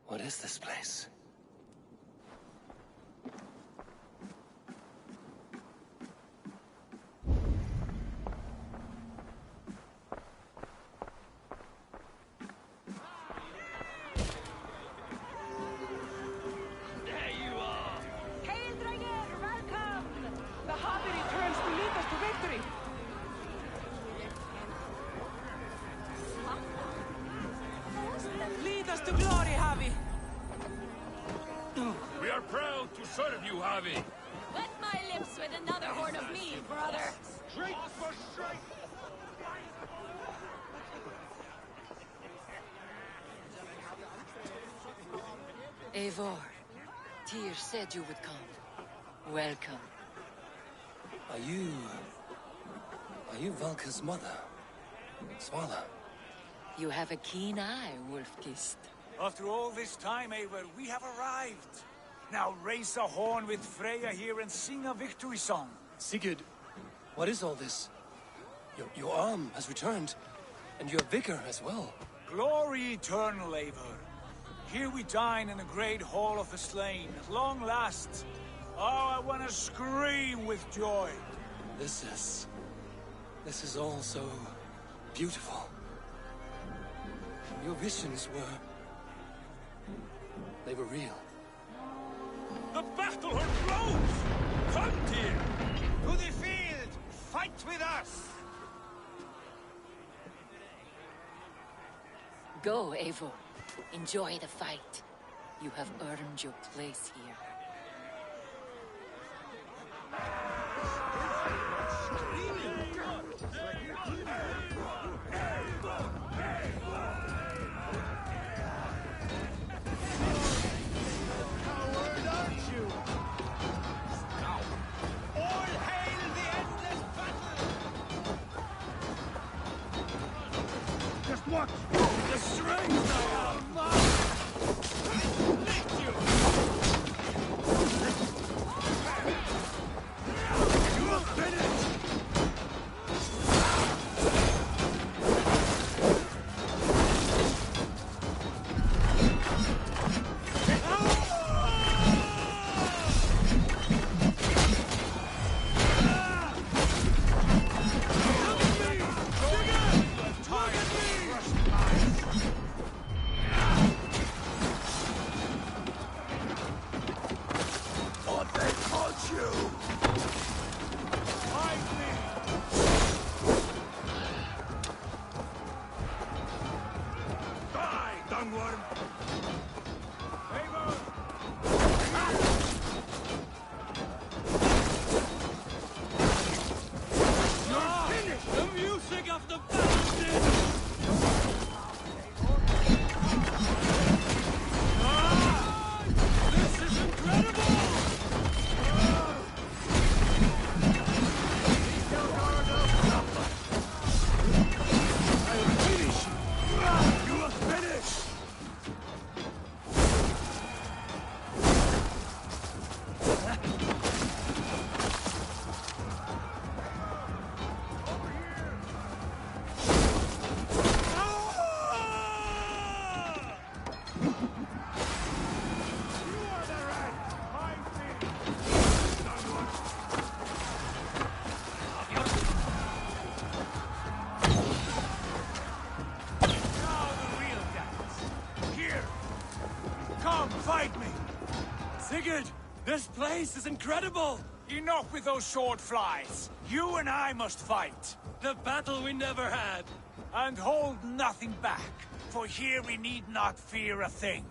What is this place? There you are! Hail, Draeger! Welcome! The Hobbit returns to lead us to victory! Lead us to glory, Javi! We are proud to serve you, Javi. Wet my lips with another horn of mead, brother! Straight for straight! Eivor, Tyr said you would come. Welcome. Are you Valka's mother? Svala? You have a keen eye, Wolf-Kissed. After all this time, Eivor, we have arrived. Now raise a horn with Freya here and sing a victory song. Sigurd, what is all this? Your arm has returned, and your vigor as well. Glory eternal, Eivor. Here we dine in the great hall of the slain, at long last. Oh, I want to scream with joy. This is all so beautiful. Your visions they were real. The battle grows! Come, dear! To the field! Fight with us! Go, Eivor. Enjoy the fight. You have earned your place here. Watch! The strength I have! Lift you! You will finish! This place is incredible! Enough with those sword flies! You and I must fight! The battle we never had! And hold nothing back, for here we need not fear a thing.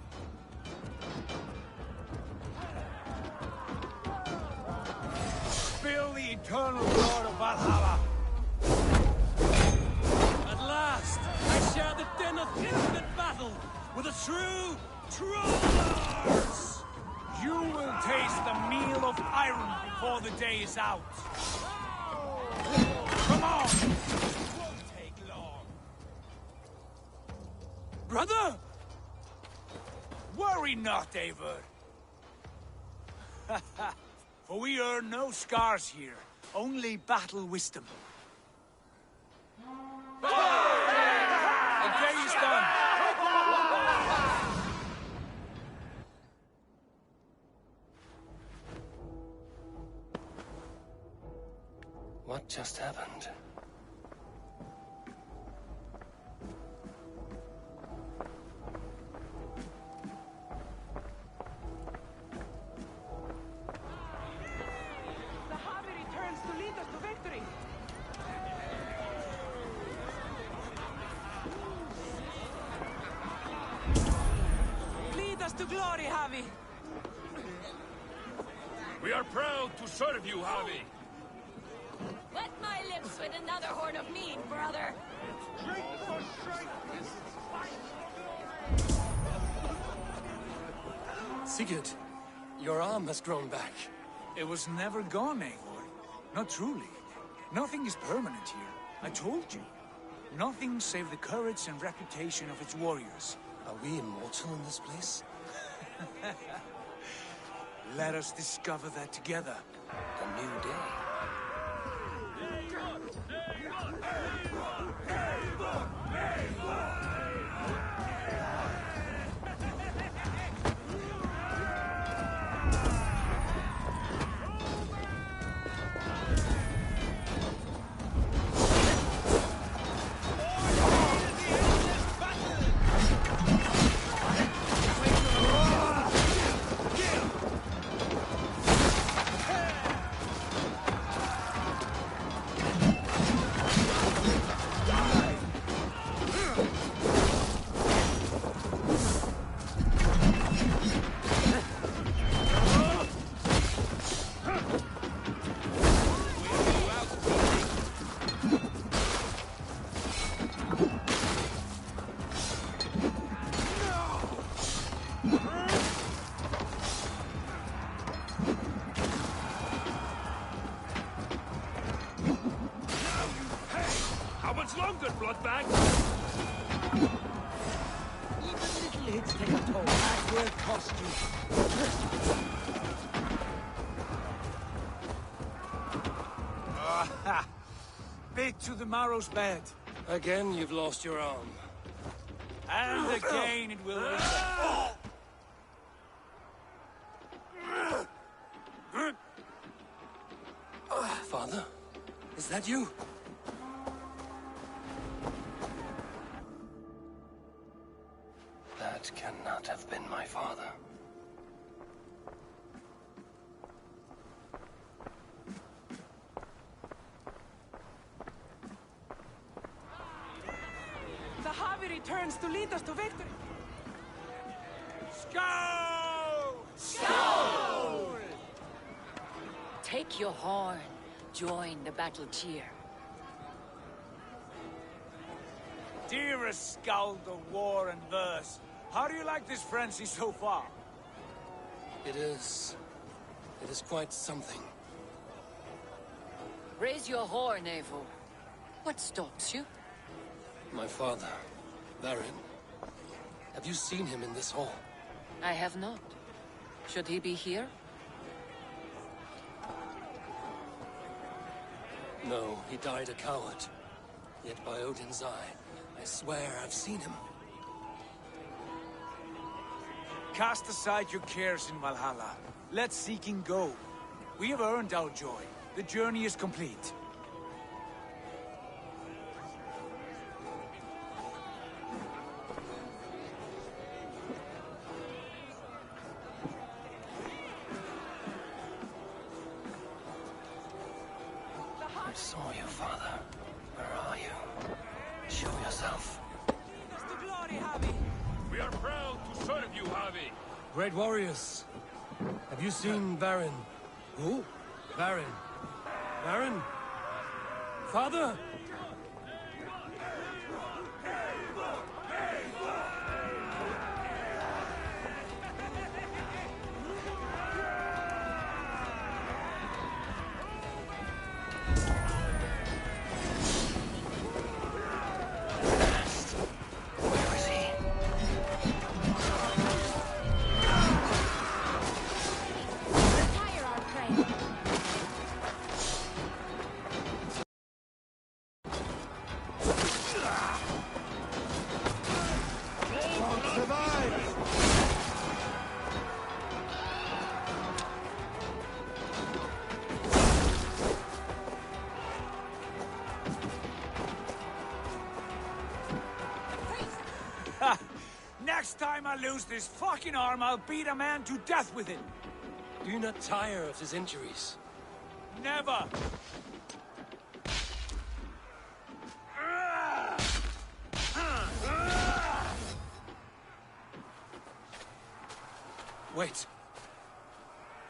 Fill the eternal Lord of Valhalla! At last, I share the din of infinite battle with a true Trollars! You will taste the meal of iron before the day is out. Come on! It won't take long. Brother! Worry not, Eivor. For we earn no scars here, only battle wisdom. The day is done. What just happened? The Harvey returns to lead us to victory. Lead us to glory, Javi. We are proud to serve you, Javi. Wet my lips with another horn of mead, brother. Sigurd, your arm has grown back. It was never gone, Eivor. Not truly. Nothing is permanent here. I told you. Nothing save the courage and reputation of its warriors. Are we immortal in this place? Let us discover that together. A new day. Longer, bloodbag! Even little hits take a toll. That will cost you. Bit to the marrow's bed. Again, you've lost your arm. And again it will linger. Father? Is that you? That cannot have been my father. The Harvey returns to lead us to victory. Skull! Skull! Take your horn. Join the battle cheer. Dearest skald of war and verse, how do you like this frenzy so far? It is quite something. Raise your horn, Eivor. What stops you? My father, Baron. Have you seen him in this hall? I have not. Should he be here? No, he died a coward. Yet by Odin's eye, I swear I've seen him. Cast aside your cares in Valhalla. Let seeking go. We have earned our joy. The journey is complete. saw you, Father. Where are you? Show yourself. We are proud to serve you, Javi. Great warriors. Have you seen Baron? Who? Baron. Baron? Father? Next time I lose this fucking arm, I'll beat a man to death with it. Do you not tire of his injuries? Never! Wait.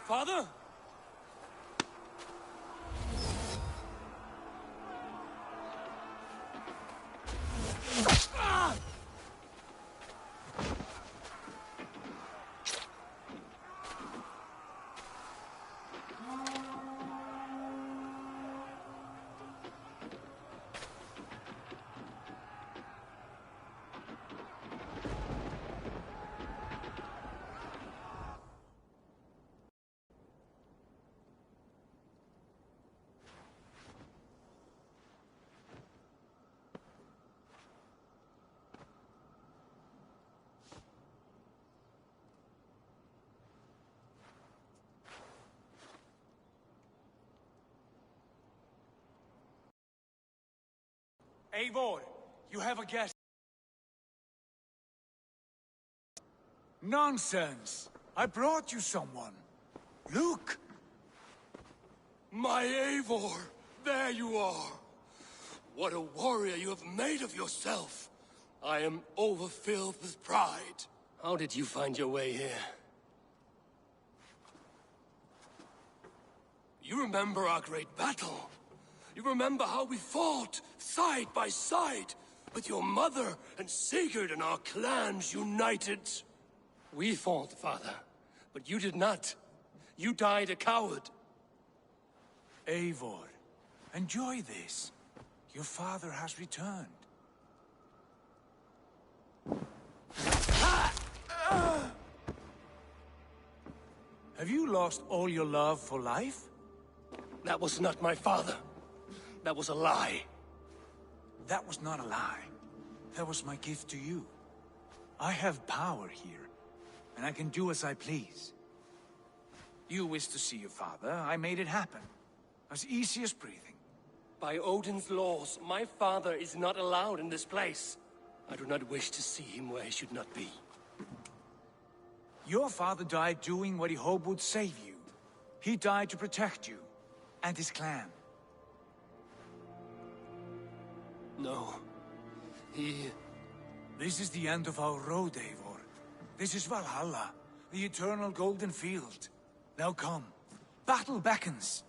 Father? Eivor, you have a guest. Nonsense! I brought you someone. Look! My Eivor! There you are! What a warrior you have made of yourself! I am overfilled with pride. How did you find your way here? You remember our great battle? You remember how we fought, side by side, with your mother and Sigurd and our clans united? We fought, Father, but you did not. You died a coward. Eivor, enjoy this. Your father has returned. Have you lost all your love for life? That was not my father. That was a lie. That was not a lie. That was my gift to you. I have power here, and I can do as I please. You wished to see your father, I made it happen. As easy as breathing. By Odin's laws, my father is not allowed in this place. I do not wish to see him where he should not be. Your father died doing what he hoped would save you. He died to protect you, and his clan. No. This is the end of our road, Eivor. This is Valhalla, the eternal golden field. Now come. Battle beckons.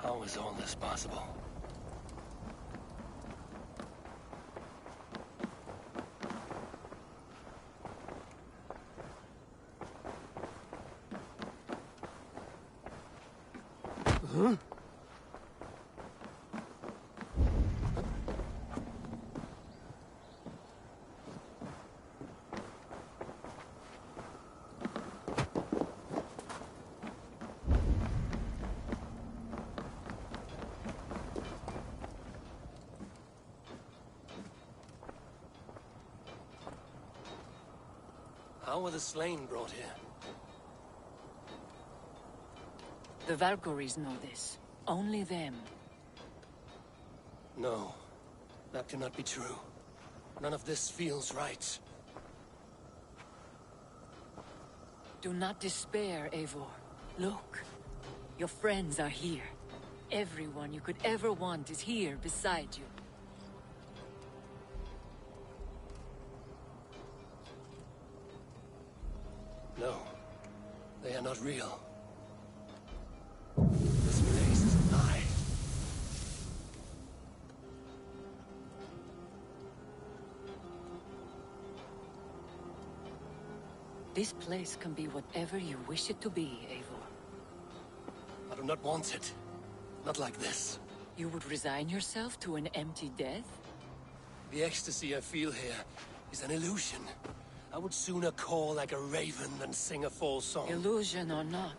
How is all this possible? Huh? How were the slain brought here? The Valkyries know this. Only them. No, that cannot be true. None of this feels right. Do not despair, Eivor. Look, your friends are here. Everyone you could ever want is here beside you. No, they are not real. This place is a lie. This place can be whatever you wish it to be, Eivor. I do not want it. Not like this. You would resign yourself to an empty death? The ecstasy I feel here is an illusion. I would sooner call like a raven than sing a false song. Illusion or not,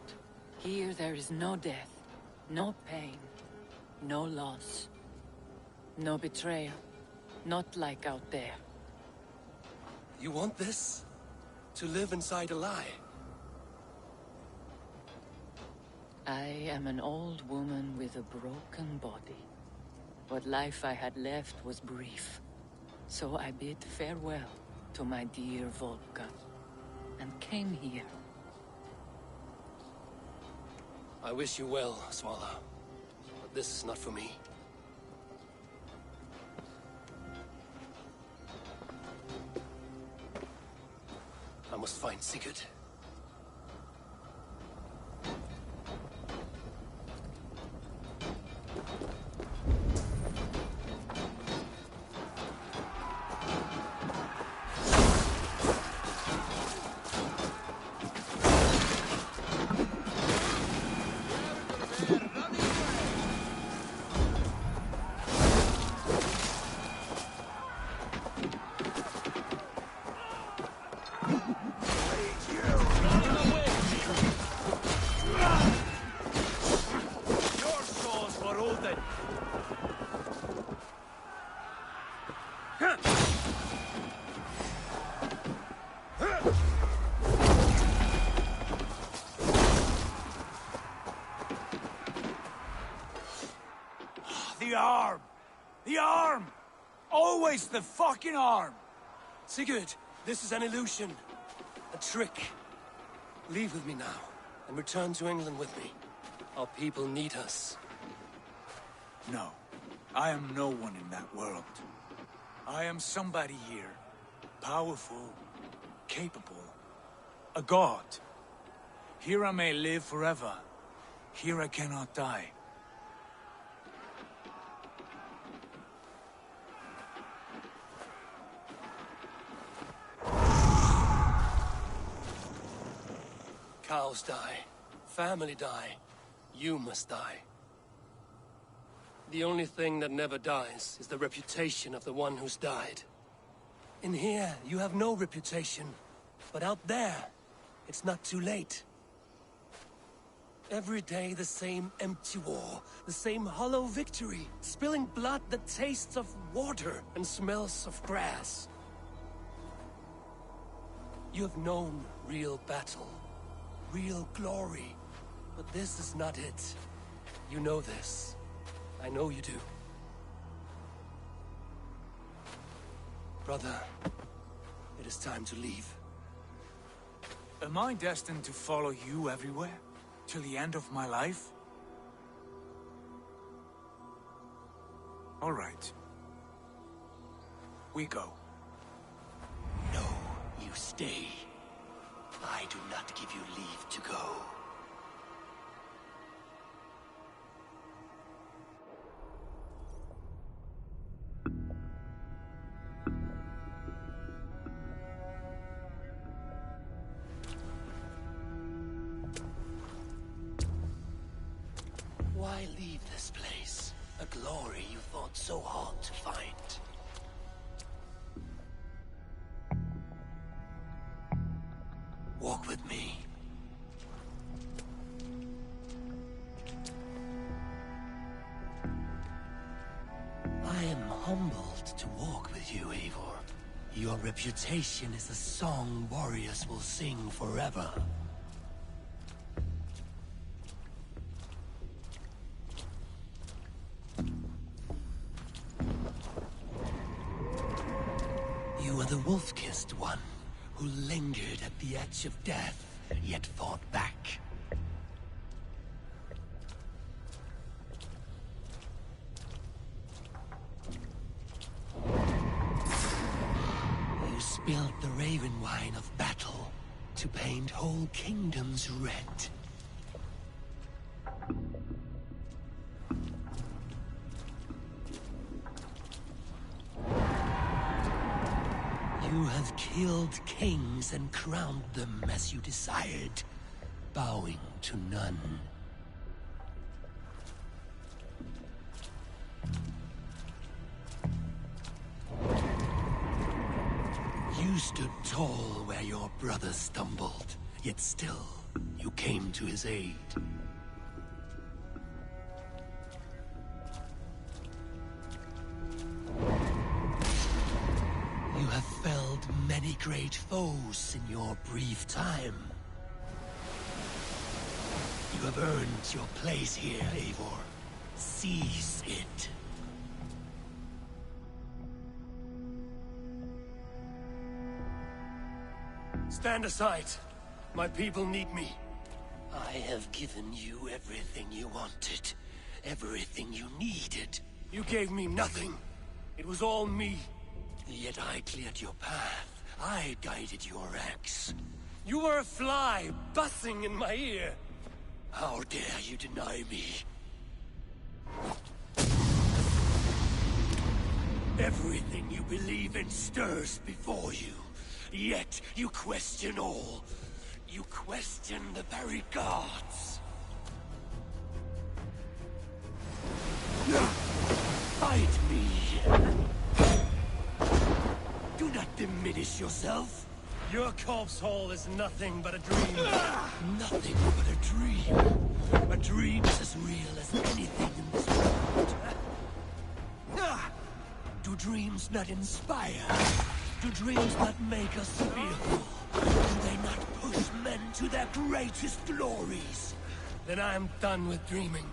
here there is no death, no pain, no loss, no betrayal. Not like out there. You want this? To live inside a lie? I am an old woman with a broken body. What life I had left was brief. So I bid farewell to my dear Volka, and came here. I wish you well, Svala. But this is not for me. I must find Sigurd. The arm! The arm! Always the fucking arm! Sigurd, this is an illusion. A trick. Leave with me now, and return to England with me. Our people need us. No. I am no one in that world. I am somebody here. Powerful. Capable. A god. Here I may live forever. Here I cannot die. Cows die. Family die. You must die. The only thing that never dies is the reputation of the one who's died. In here, you have no reputation. But out there, it's not too late. Every day the same empty war, the same hollow victory, spilling blood that tastes of water and smells of grass. You have known real battle. Real glory. But this is not it. You know this. I know you do. Brother, it is time to leave. Am I destined to follow you everywhere? Till the end of my life? All right. We go. No, you stay. I do not give you leave to go. Why leave this place? A glory you fought so hard to find. Walk with me. I am humbled to walk with you, Eivor. Your reputation is a song warriors will sing forever. who lingered at the edge of death, yet fought back. You spilled the raven wine of battle to paint whole kingdoms red. You have killed kings and crowned them as you desired, bowing to none. You stood tall where your brother stumbled, yet still you came to his aid. You have felled many great foes in your brief time. You have earned your place here, Eivor. Seize it. Stand aside. My people need me. I have given you everything you wanted. Everything you needed. You gave me nothing. It was all me. Yet I cleared your path. I guided your axe. You were a fly, buzzing in my ear. How dare you deny me? Everything you believe in stirs before you. Yet you question all. You question the very gods. Fight me. Do not diminish yourself. Your corpse hole is nothing but a dream. Nothing but a dream. A dream is as real as anything in this world. Do dreams not inspire? Do dreams not make us fearful? Do they not push men to their greatest glories? Then I am done with dreaming.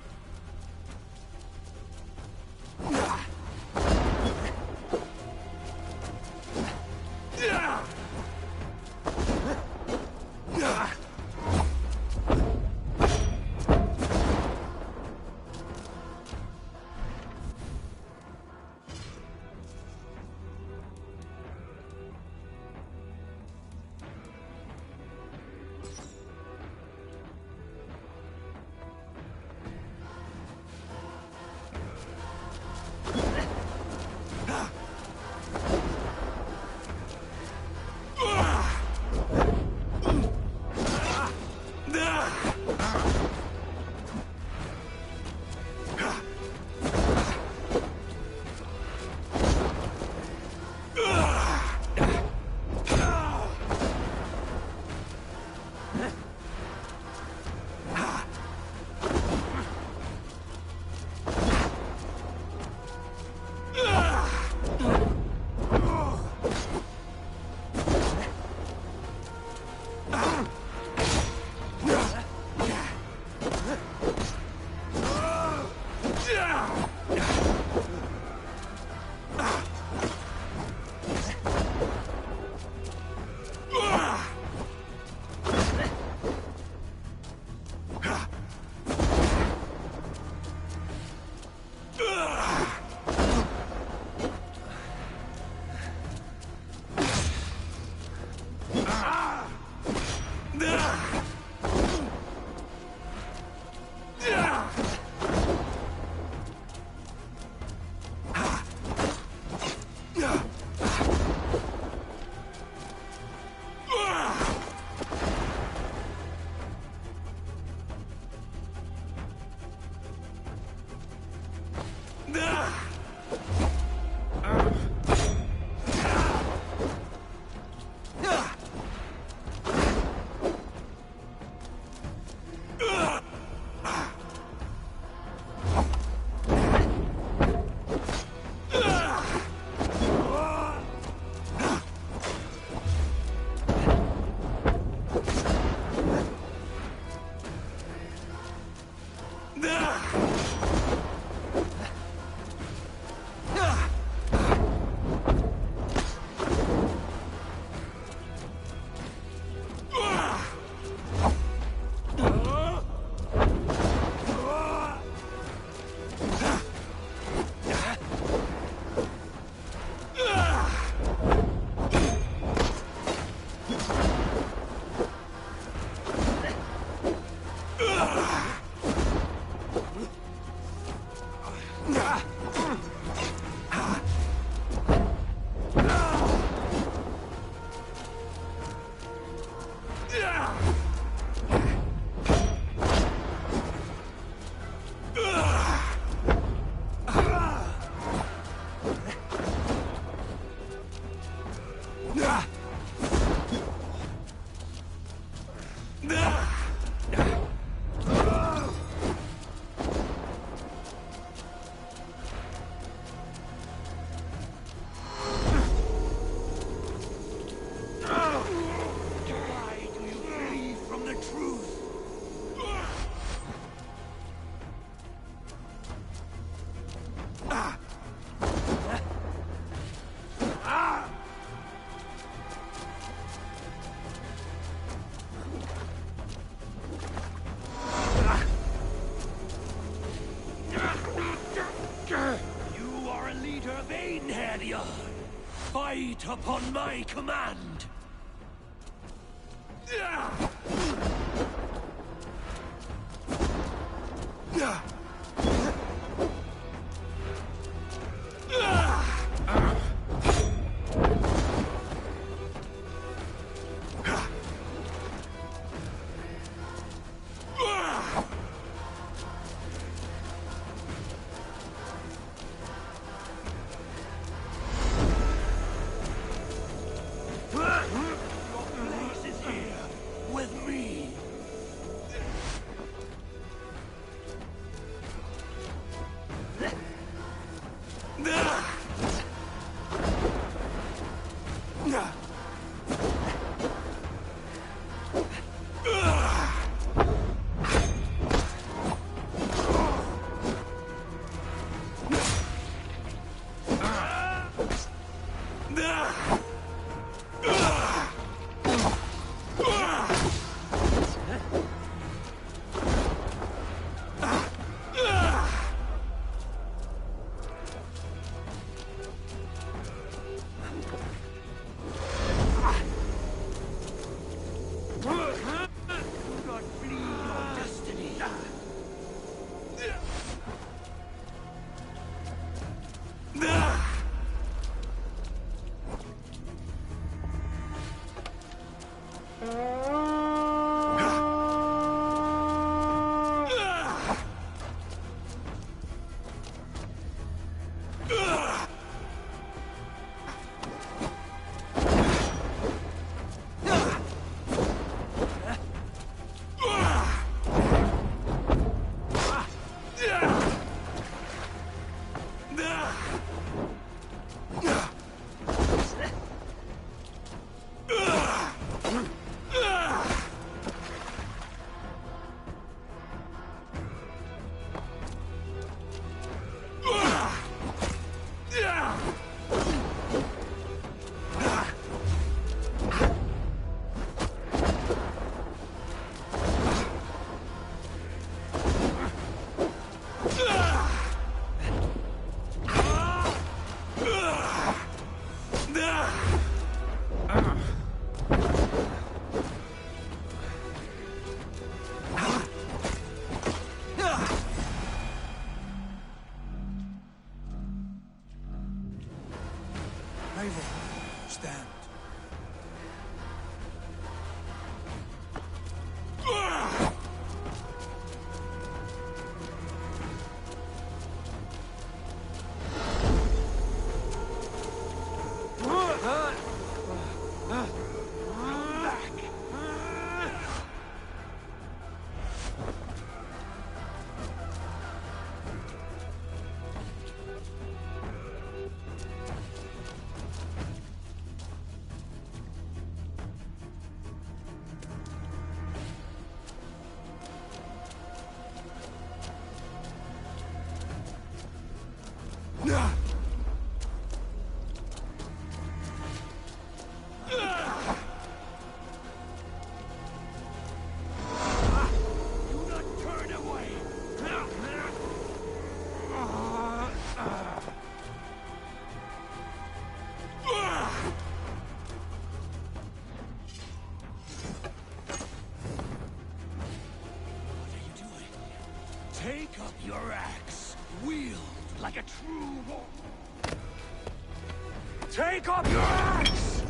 You are a leader, Vainheadia. Fight upon my command. Stand. Take up your axe, wield like a true warrior. Take up your axe!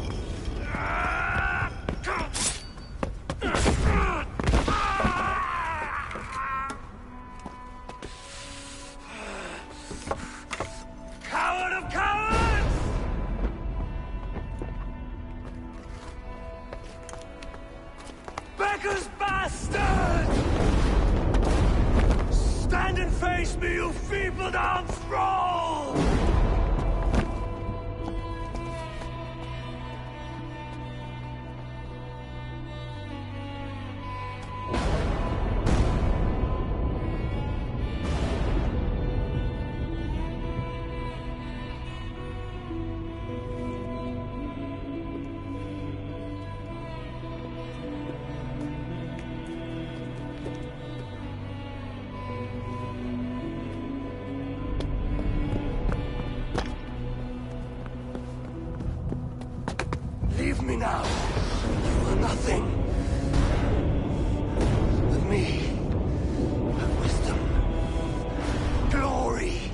Trackers bastard! Stand and face me, you feeble-down thrall! Leave me now. You are nothing. With me, have wisdom, glory,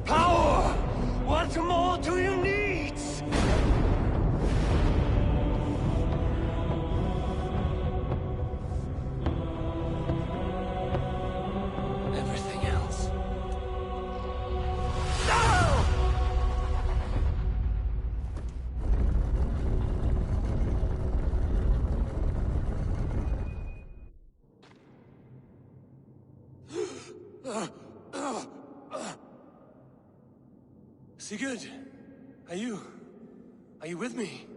power. What more do you need? Everything else. No! Sigurd, are you with me?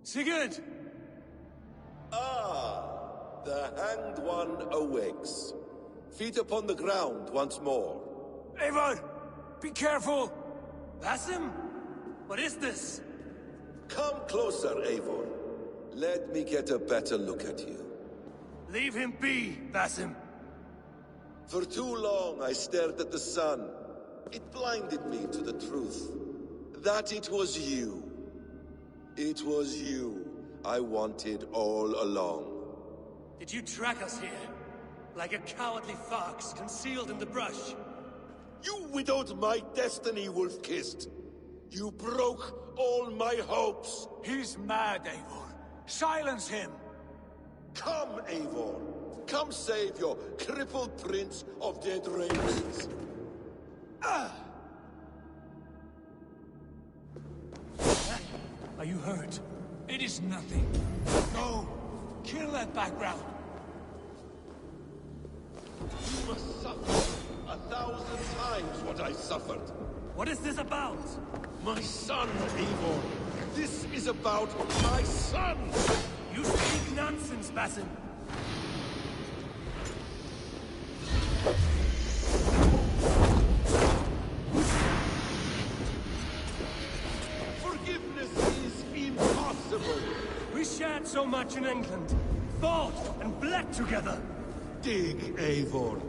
Sigurd! Ah, the Hanged One awakes. Feet upon the ground once more. Eivor! Be careful! Basim? What is this? Come closer, Eivor. Let me get a better look at you. Leave him be, Basim. For too long I stared at the sun. It blinded me to the truth. That it was you. It was you I wanted all along. Did you track us here? Like a cowardly fox concealed in the brush? You widowed my destiny, Wolf-Kissed. You broke all my hopes. He's mad, Eivor. Silence him. Come, Eivor. Come save your crippled prince of dead ravens. Are you hurt? It is nothing. Go. Kill that background. You must suffer 1,000 times what I suffered. What is this about? My son, Eivor. This is about my son! You speak nonsense, Basim. Forgiveness is impossible. We shared so much in England. Fought and bled together. Dig, Eivor,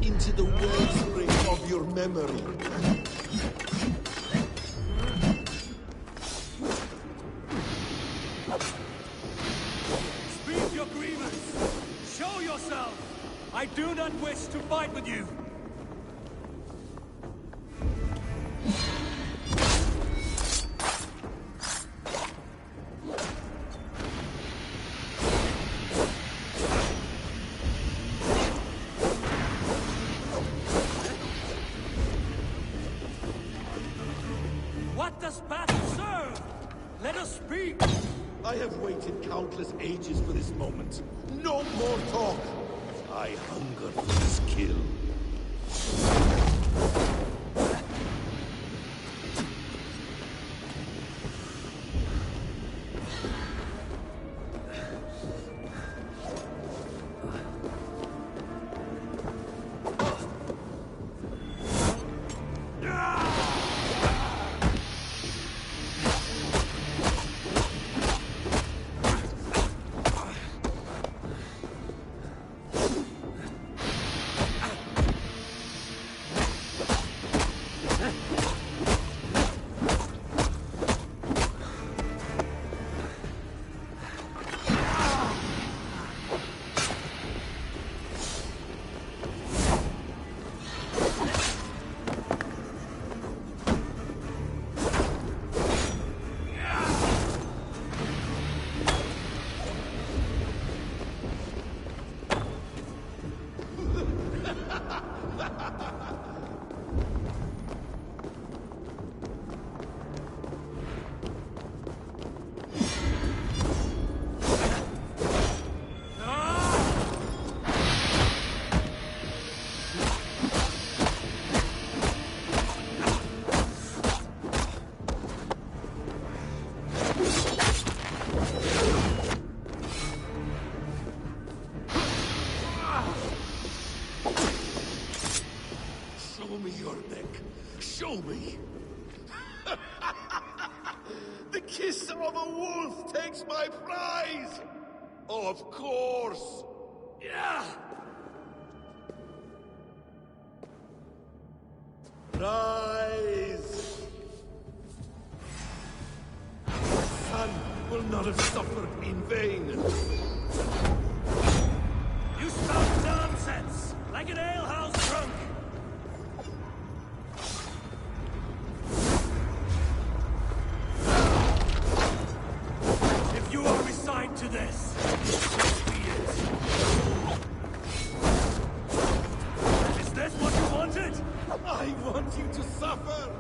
into the wellspring of your memory. Speak your grievance. Show yourself. I do not wish to fight with you. What does battle serve? Let us speak! I have waited countless ages for this moment. No more talk! I hunger for this kill. me? The kiss of a wolf takes my prize! Of course! Yeah! Rise! The sun will not have suffered in vain. You spout nonsense, like an alehouse drunk! If you are resigned to this, so be it. Is this what you wanted? I want you to suffer!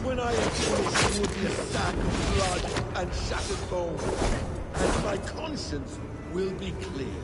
When I am finished, it will be a sack of blood and shattered bone, and my conscience will be clear.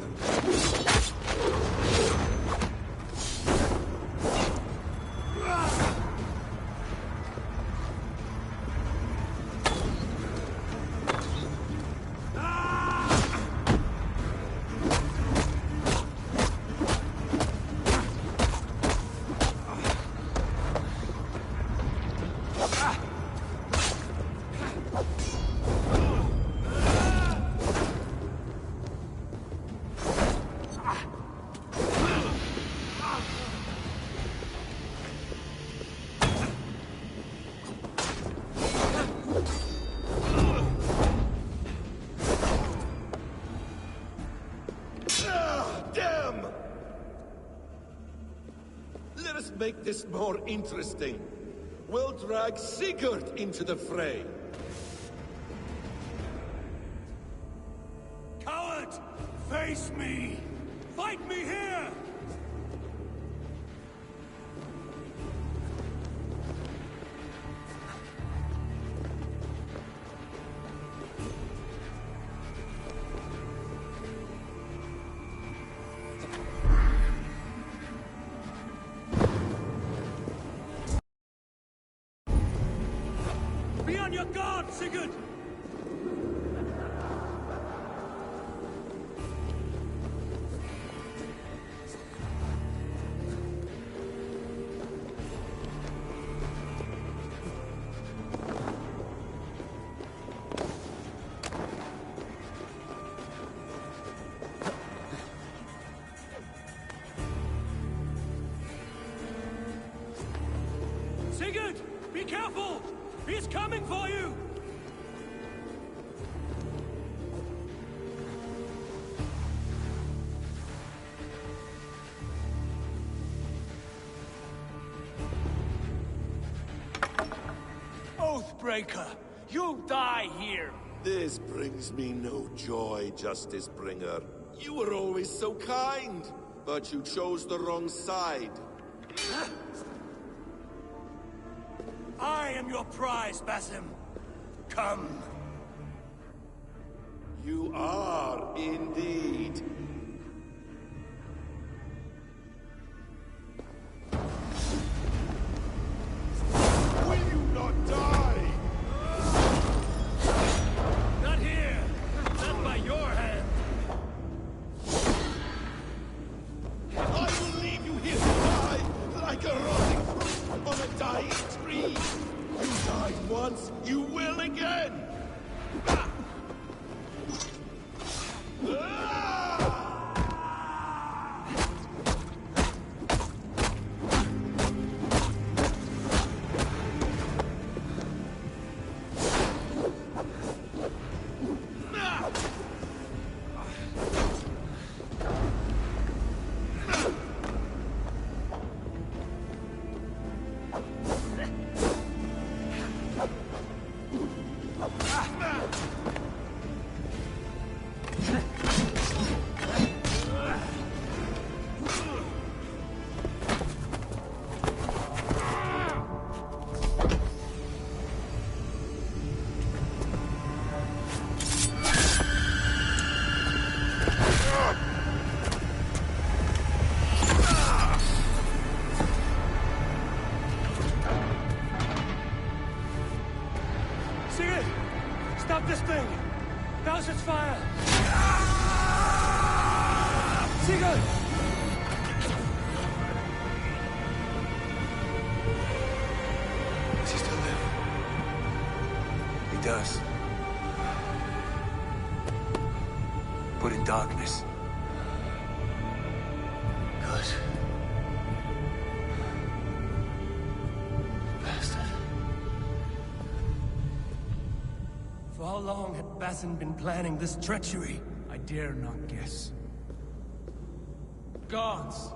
Make this more interesting. We'll drag Sigurd into the fray. Coward! Face me! Fight me here! Be on your guard, Sigurd! Sigurd! Be careful! He's coming for you! Oathbreaker! You die here! This brings me no joy, Justice Bringer. You were always so kind, but you chose the wrong side. I am your prize, Basim. Come. You are indeed. Will you not die? Not here! Not by your hand! I will leave you here to die, like a rotting fruit on a dying tree. You died once, you will again! Sigurd! Stop this thing! Now's its fire! does. But in darkness. Good. Bastard. For how long had Bassin been planning this treachery? I dare not guess. Gods!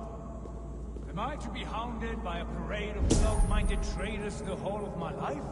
Am I to be hounded by a parade of self-minded traitors the whole of my life?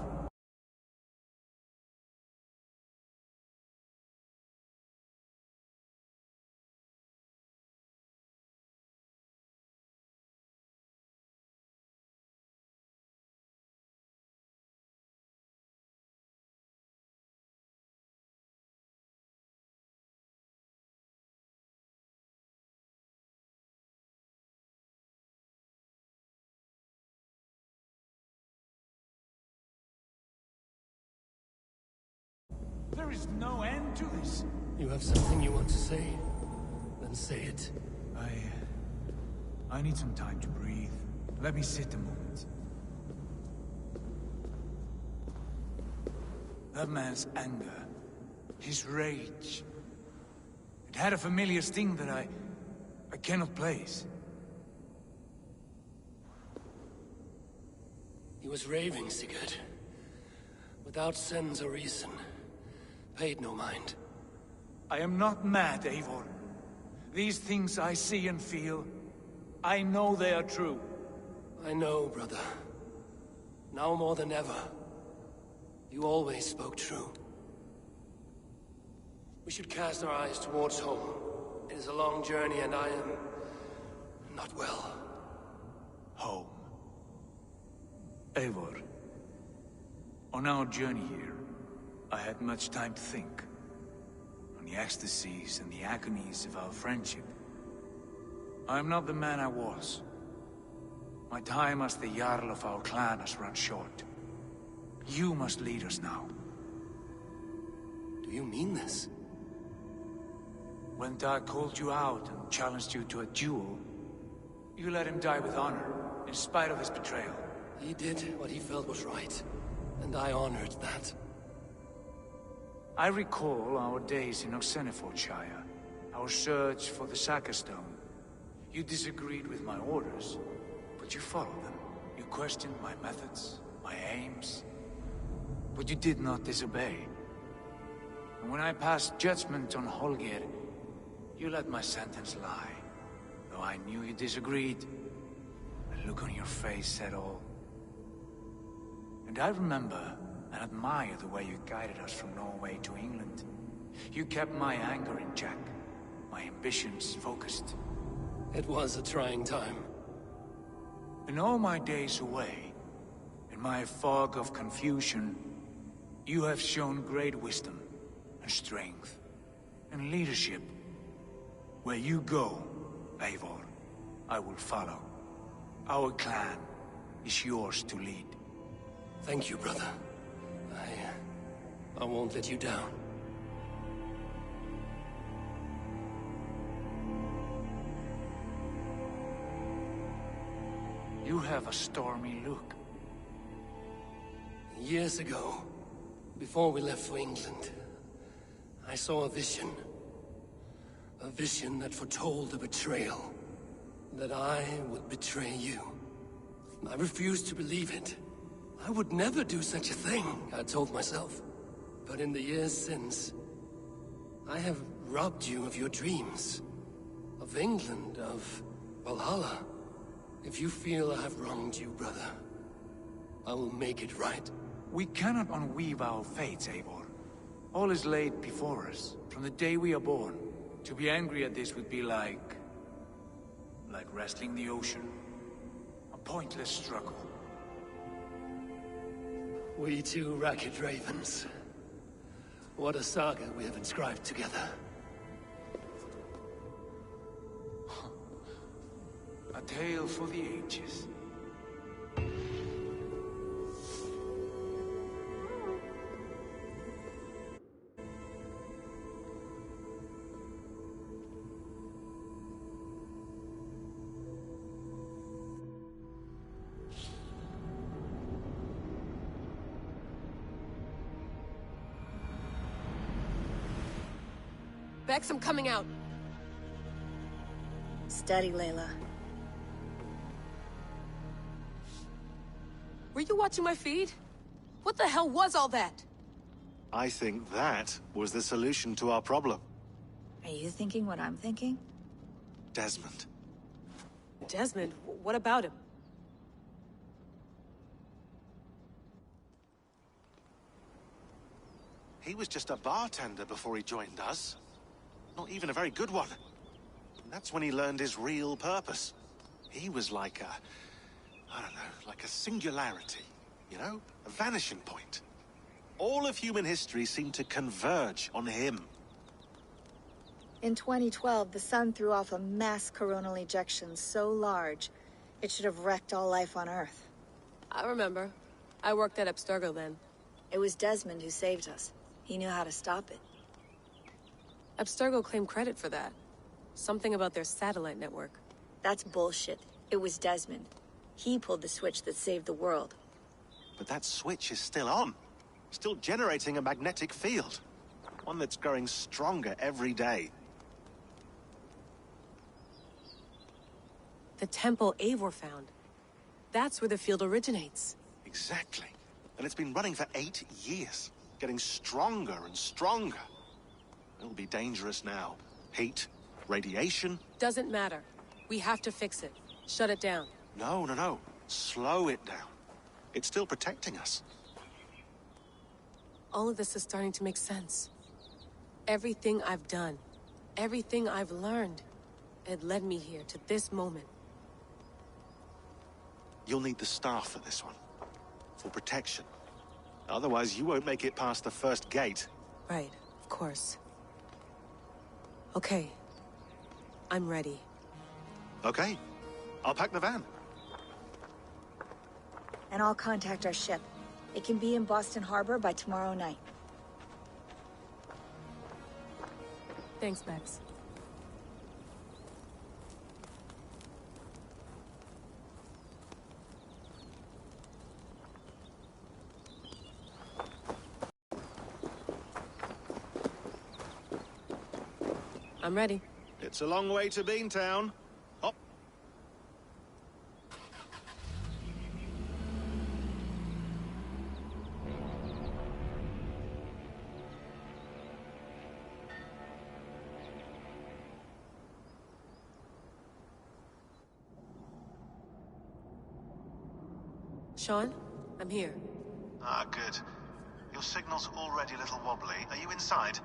There is no end to this. You have something you want to say? Then say it. I need some time to breathe. Let me sit a moment. That man's anger, his rage, it had a familiar sting that I cannot place. He was raving, Sigurd. Without sense or reason. Paid no mind. I am not mad, Eivor. These things I see and feel, I know they are true. I know, brother. Now more than ever. You always spoke true. We should cast our eyes towards home. It is a long journey and I am... not well. Home. Eivor. On our journey here, I had much time to think. On the ecstasies and the agonies of our friendship. I am not the man I was. My time as the Jarl of our clan has run short. You must lead us now. Do you mean this? When Dag called you out and challenged you to a duel, you let him die with honor, in spite of his betrayal. He did what he felt was right, and I honored that. I recall our days in Oxenfordshire, our search for the Saka Stone. You disagreed with my orders, but you followed them. You questioned my methods, my aims, but you did not disobey. And when I passed judgment on Holger, you let my sentence lie. Though I knew you disagreed, the look on your face said all. And I remember and admire the way you guided us from Norway to England. You kept my anger in check, my ambitions focused. It was a trying time. In all my days away, in my fog of confusion, you have shown great wisdom and strength and leadership. Where you go, Eivor, I will follow. Our clan is yours to lead. Thank you, brother. I won't let you down. You have a stormy look. Years ago, before we left for England, I saw a vision. A vision that foretold a betrayal. That I would betray you. I refused to believe it. I would never do such a thing, I told myself. But in the years since, I have robbed you of your dreams. Of England, of Valhalla. If you feel I have wronged you, brother, I will make it right. We cannot unweave our fates, Eivor. All is laid before us, from the day we are born. To be angry at this would be like wrestling the ocean. A pointless struggle. We two ragged ravens. What a saga we have inscribed together. A tale for the ages. Bex, I'm coming out. Steady, Layla. Were you watching my feed? What the hell was all that? I think that was the solution to our problem. Are you thinking what I'm thinking? Desmond. Desmond? What about him? He was just a bartender before he joined us. Not even a very good one. And that's when he learned his real purpose. He was like I don't know, like a singularity, you know? A vanishing point. All of human history seemed to converge on him. In 2012, the sun threw off a mass coronal ejection so large, it should have wrecked all life on Earth. I remember. I worked at Abstergo then. It was Desmond who saved us. He knew how to stop it. Abstergo claimed credit for that. Something about their satellite network. That's bullshit. It was Desmond. He pulled the switch that saved the world. But that switch is still on. Still generating a magnetic field. One that's growing stronger every day. The temple Eivor found. That's where the field originates. Exactly. And it's been running for 8 years. Getting stronger and stronger. It'll be dangerous now. Heat, radiation. Doesn't matter. We have to fix it. Shut it down. No. Slow it down. It's still protecting us. All of this is starting to make sense. Everything I've done, everything I've learned, it led me here to this moment. You'll need the staff for this one. For protection. Otherwise, you won't make it past the first gate. Right, of course. Okay. I'm ready. Okay. I'll pack the van. And I'll contact our ship. It can be in Boston Harbor by tomorrow night. Thanks, Bex. I'm ready. It's a long way to Beantown. Hop. Sean, I'm here. Ah, good. Your signal's already a little wobbly. Are you inside?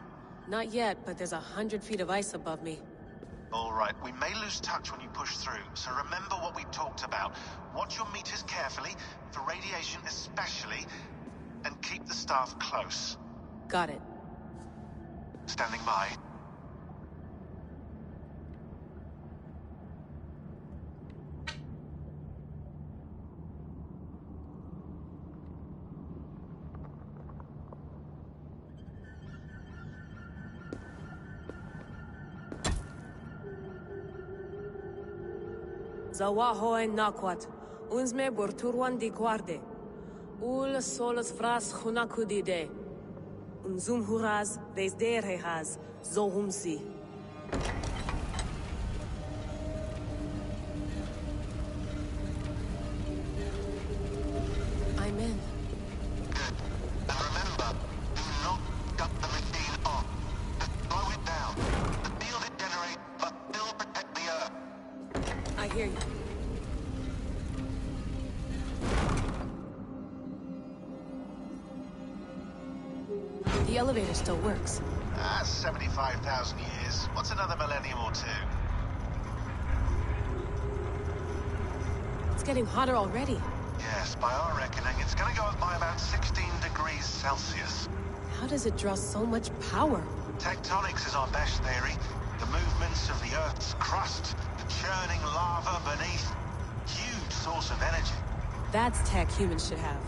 Not yet, but there's 100 feet of ice above me. All right, we may lose touch when you push through, so remember what we talked about. Watch your meters carefully, for radiation especially, and keep the staff close. Got it. Standing by. Zawahoe nakwat, unsme borturwan di guarde. Ul solos vras hunakudide. Unzum huraz, des derehaz, zohumsi. I'm in. Good. And remember, do not cut the machine off. Just slow it down. The field it generates, but still protect the Earth. I hear you. The elevator still works. 75,000 years. What's another millennium or two? It's getting hotter already. Yes, by our reckoning, it's gonna go up by about 16 degrees Celsius. How does it draw so much power? Tectonics is our best theory. The movements of the Earth's crust, the churning lava beneath. Huge source of energy. That's tech humans should have.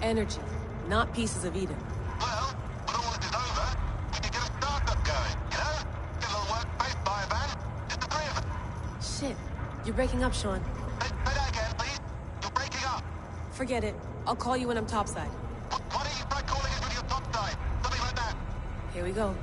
Energy, not pieces of Eden. Well, when all this is over, we can get a startup going, you know? Get a little workspace, buy a van, just the three of us. Shit, you're breaking up, Sean. Say that again, please. You're breaking up. Forget it. I'll call you when I'm topside. Why don't you try calling us when you're topside? Something like that. Here we go.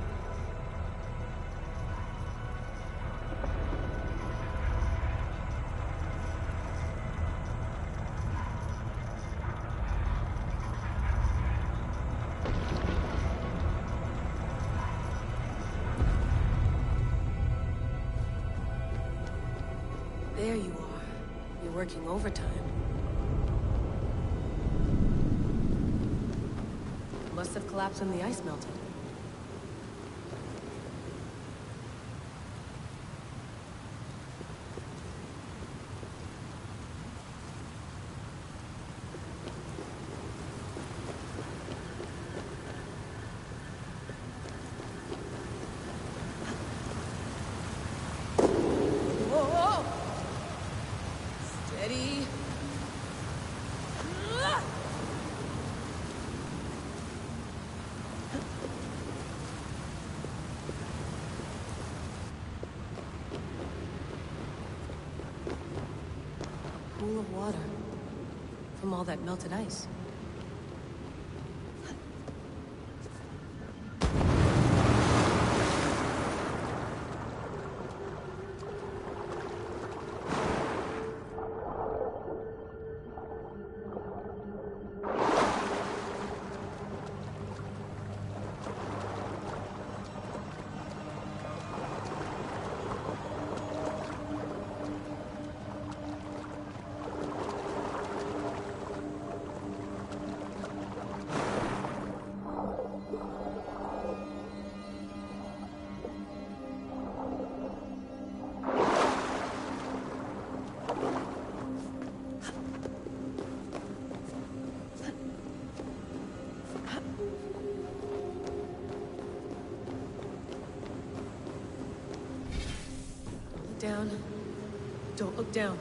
working overtime. Must have collapsed when the ice melted. Whoa! Steady. Pool of water from all that melted ice. Down. Don't look down.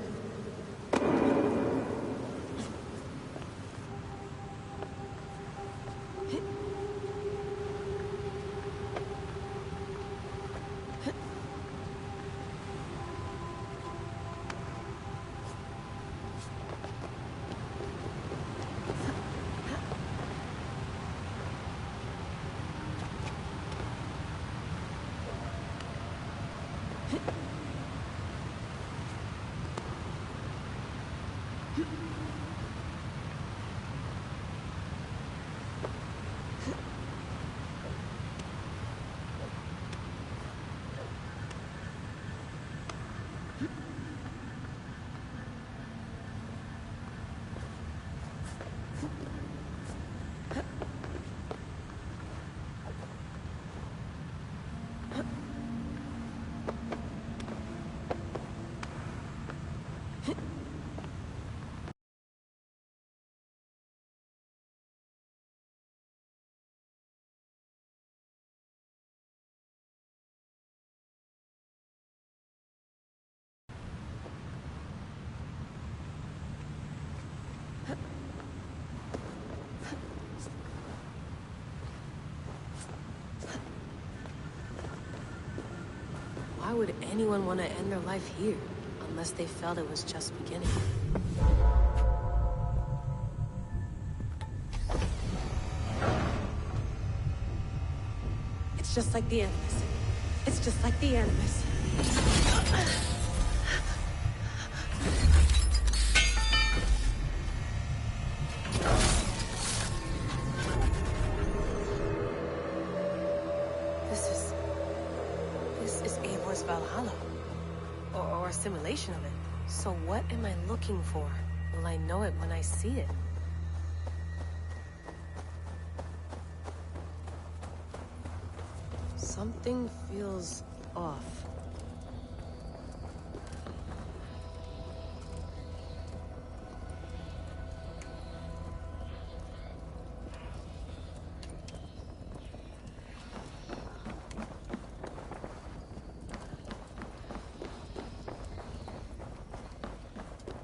Why would anyone want to end their life here? Unless they felt it was just beginning. It's just like the Animus. It's just like the Animus. This is Eivor's Valhalla. Or a simulation of it. So what am I looking for? Will I know it when I see it? Something feels off.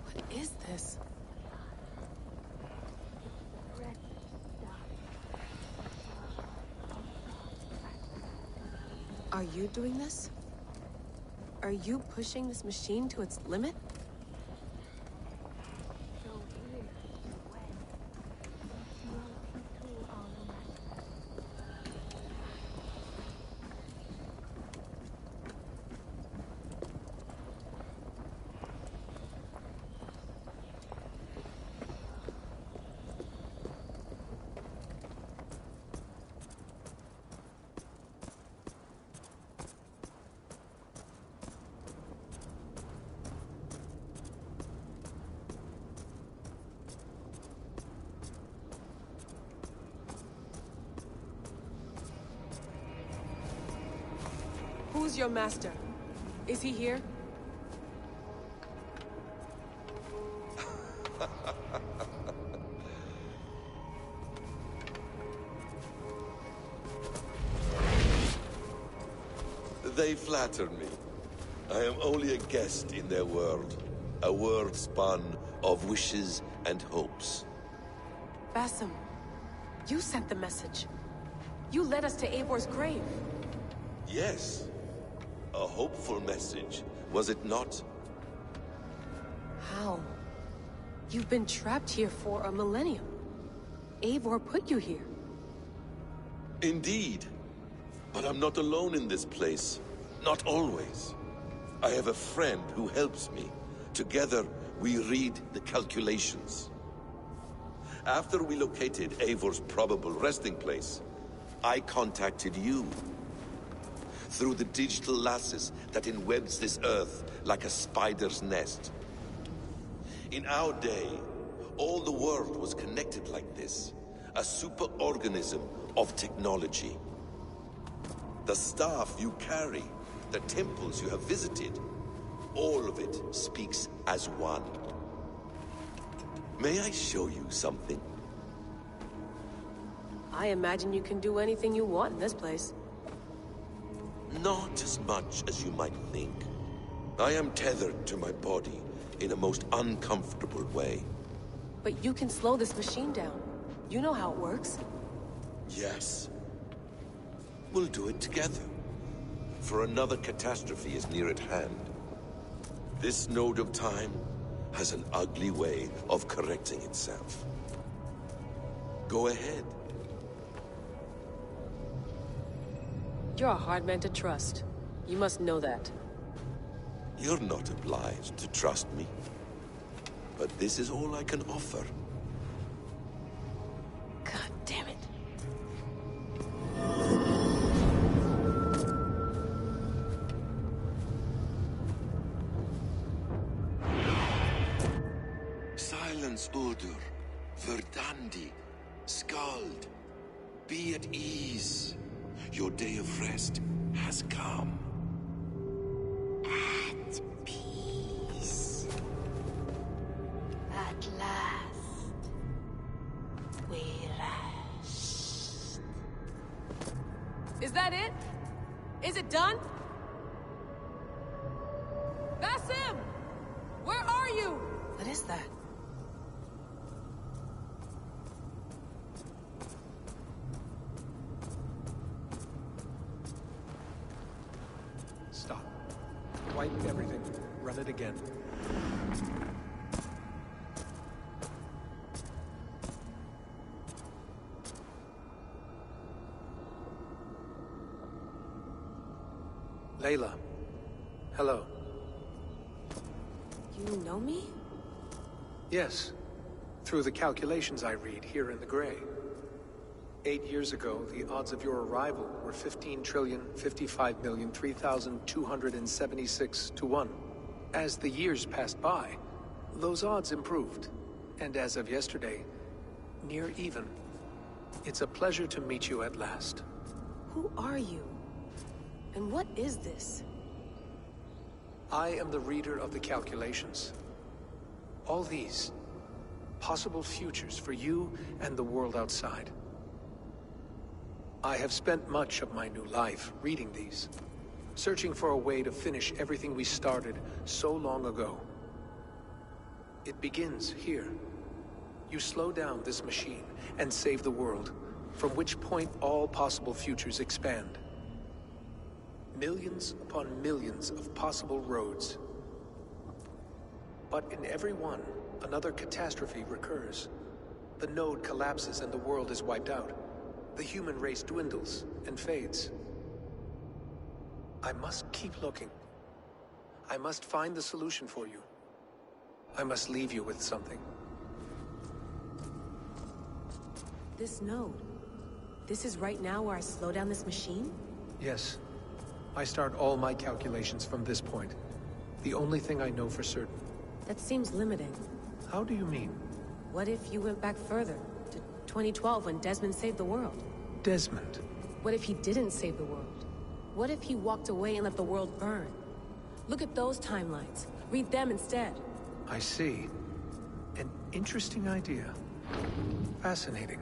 What is this? Are you doing this? Are you pushing this machine to its limit? Who's your master? Is he here? They flatter me. I am only a guest in their world. A world spun of wishes and hopes. Basim, you sent the message. You led us to Eivor's grave. Yes. A hopeful message, was it not? How? You've been trapped here for a millennium. Eivor put you here. Indeed. But I'm not alone in this place. Not always. I have a friend who helps me. Together, we read the calculations. After we located Eivor's probable resting place, I contacted you. Through the digital lasses that enwebs this earth like a spider's nest. In our day, all the world was connected like this. A superorganism of technology. The staff you carry, the temples you have visited, all of it speaks as one. May I show you something? I imagine you can do anything you want in this place. Not as much as you might think. I am tethered to my body in a most uncomfortable way. But you can slow this machine down. You know how it works. Yes. We'll do it together. For another catastrophe is near at hand. This node of time has an ugly way of correcting itself. Go ahead. You're a hard man to trust. You must know that. You're not obliged to trust me. But this is all I can offer. God damn it. Silence, Udur. Verdandi. Skald. Be at ease. Your day of rest has come. At peace. At last. We rest. Is that it? Is it done? Basim! Where are you? What is that? Stop. Wipe everything. Run it again. Layla. Hello. You know me? Yes. Through the calculations I read here in the gray. 8 years ago, the odds of your arrival were 15,055,003,276 to 1. As the years passed by, those odds improved. And as of yesterday, near even. It's a pleasure to meet you at last. Who are you? And what is this? I am the reader of the calculations. All these, possible futures for you and the world outside. I have spent much of my new life reading these, searching for a way to finish everything we started so long ago. It begins here. You slow down this machine and save the world, from which point all possible futures expand. Millions upon millions of possible roads. But in every one, another catastrophe recurs. The node collapses and the world is wiped out. The human race dwindles and fades. I must keep looking. I must find the solution for you. I must leave you with something. This node. This is right now where I slow down this machine? Yes. I start all my calculations from this point. The only thing I know for certain. That seems limiting. How do you mean? What if you went back further, to 2012 when Desmond saved the world? Desmond? What if he didn't save the world? What if he walked away and let the world burn? Look at those timelines. Read them instead. I see. An interesting idea. Fascinating.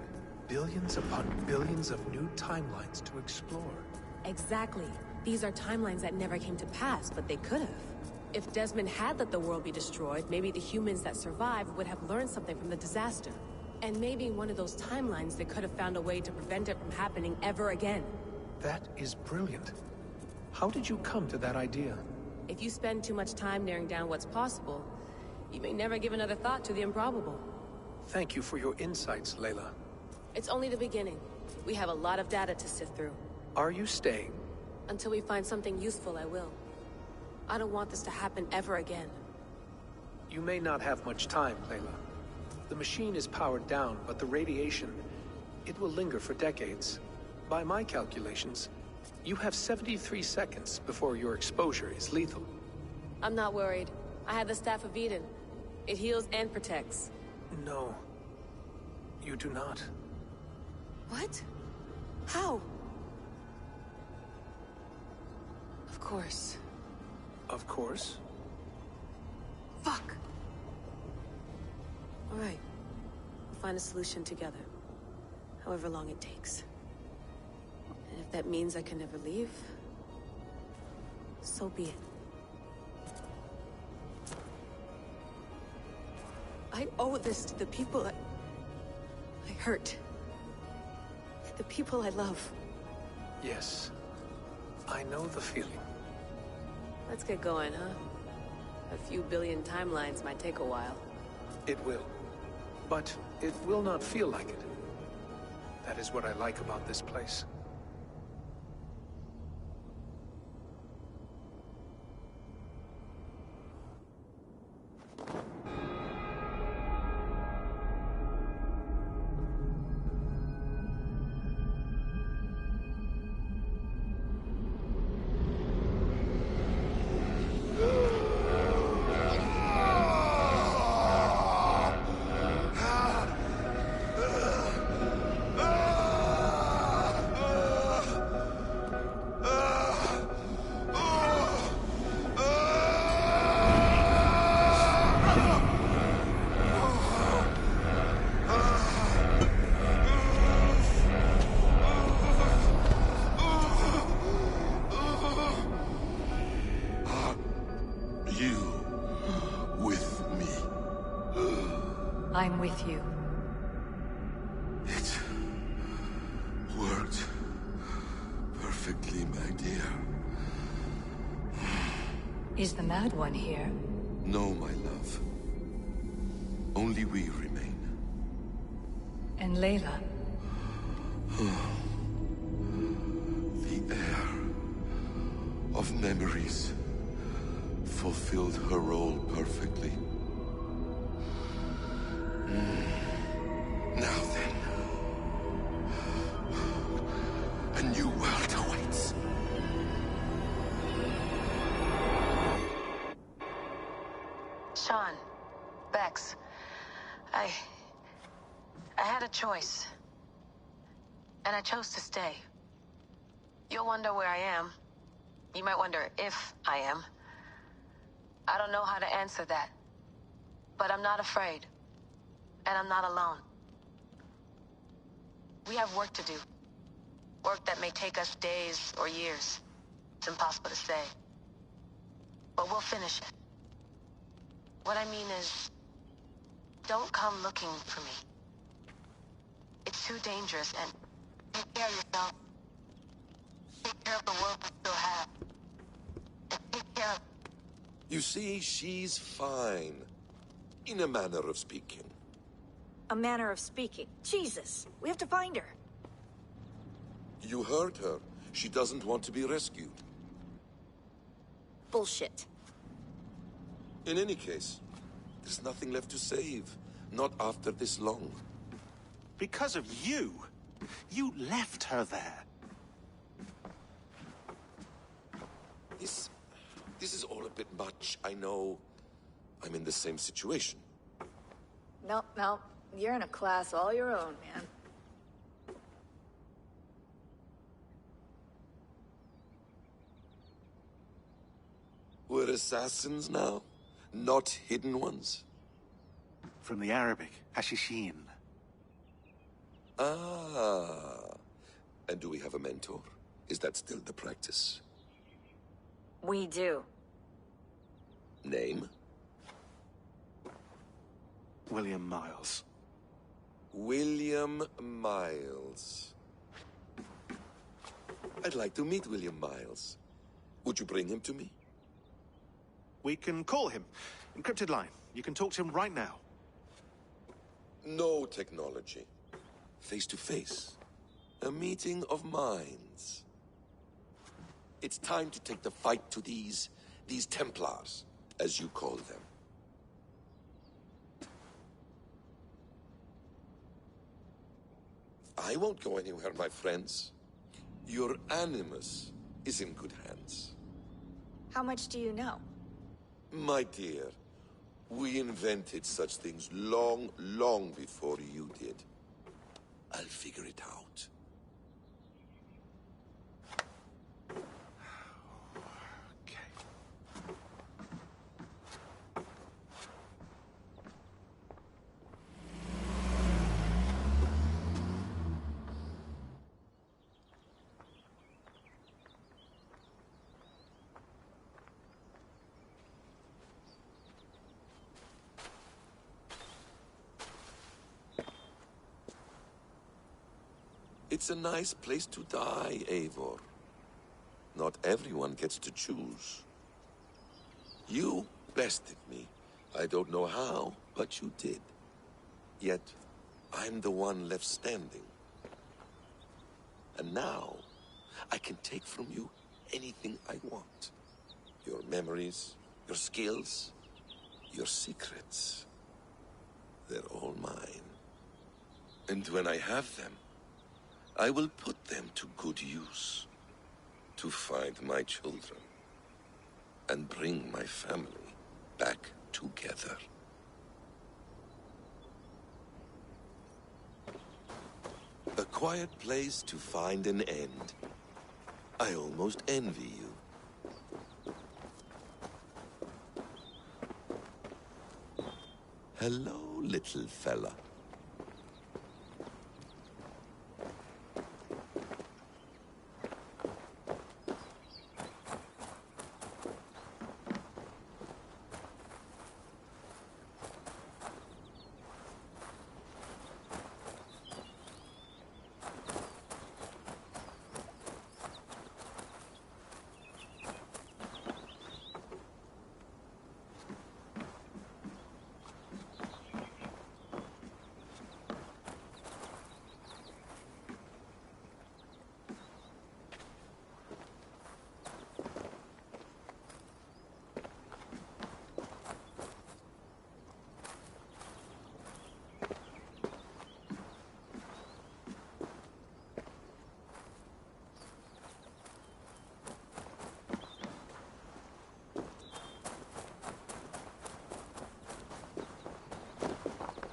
Billions upon billions of new timelines to explore. Exactly. These are timelines that never came to pass, but they could have. If Desmond had let the world be destroyed, maybe the humans that survived would have learned something from the disaster. And maybe in one of those timelines they could have found a way to prevent it from happening ever again. That is brilliant. How did you come to that idea? If you spend too much time narrowing down what's possible, you may never give another thought to the improbable. Thank you for your insights, Layla. It's only the beginning. We have a lot of data to sift through. Are you staying? Until we find something useful, I will. I don't want this to happen ever again. You may not have much time, Layla. The machine is powered down, but the radiation, it will linger for decades. By my calculations, you have 73 seconds before your exposure is lethal. I'm not worried. I have the Staff of Eden. It heals and protects. No. You do not. What? How? Of course. Of course. Fuck! Alright. We'll find a solution together. However long it takes. And if that means I can never leave, so be it. I owe this to the people I hurt. The people I love. Yes. I know the feeling. Let's get going, huh? A few billion timelines might take a while. It will. But it will not feel like it. That is what I like about this place. I'm with you. It worked perfectly, my dear. Is the Mad One here? No, my love. Only we remain. And Layla? The air of memories fulfilled her role perfectly. Now then, a new world awaits. Sean, Bex, I had a choice. And I chose to stay. You'll wonder where I am. You might wonder if I am. I don't know how to answer that. But I'm not afraid. And I'm not alone. We have work to do. Work that may take us days or years. It's impossible to say. But we'll finish it. What I mean is, don't come looking for me. It's too dangerous, and take care of yourself. Take care of the world we still have. And take care of... You see, she's fine. In a manner of speaking. A manner of speaking. Jesus, we have to find her. You heard her. She doesn't want to be rescued. Bullshit. In any case, there's nothing left to save. Not after this long. Because of you. You left her there. This is all a bit much. I know. I'm in the same situation. No. You're in a class all your own, man. assassins now? Not hidden ones? From the Arabic, Hashishin. Ah. And do we have a mentor? Is that still the practice? We do. Name? William Miles. William Miles. I'd like to meet William Miles. Would you bring him to me? We can call him. Encrypted line. You can talk to him right now. No technology. Face to face. A meeting of minds. It's time to take the fight to these Templars, as you call them. I won't go anywhere, my friends. Your animus is in good hands. How much do you know? My dear, we invented such things long, long before you did. I'll figure it out. It's a nice place to die, Eivor. Not everyone gets to choose. You bested me. I don't know how, but you did. Yet, I'm the one left standing. And now, I can take from you anything I want. Your memories, your skills, your secrets. They're all mine. And when I have them, I will put them to good use. To find my children. And bring my family back together. A quiet place to find an end. I almost envy you. Hello, little fella.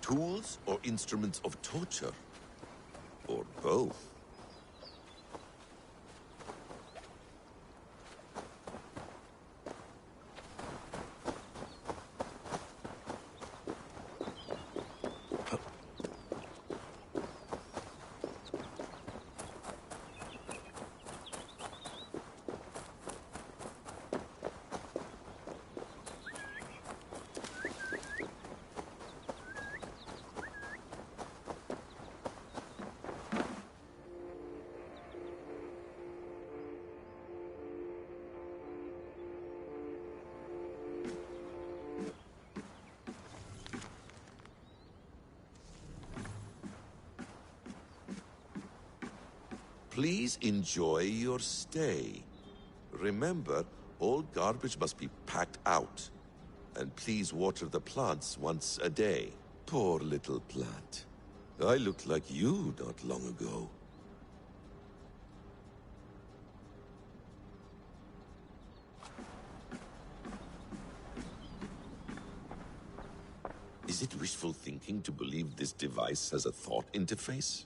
Tools or instruments of torture? Or both? Please enjoy your stay. Remember, all garbage must be packed out. And please water the plants once a day. Poor little plant. I looked like you not long ago. Is it wishful thinking to believe this device has a thought interface?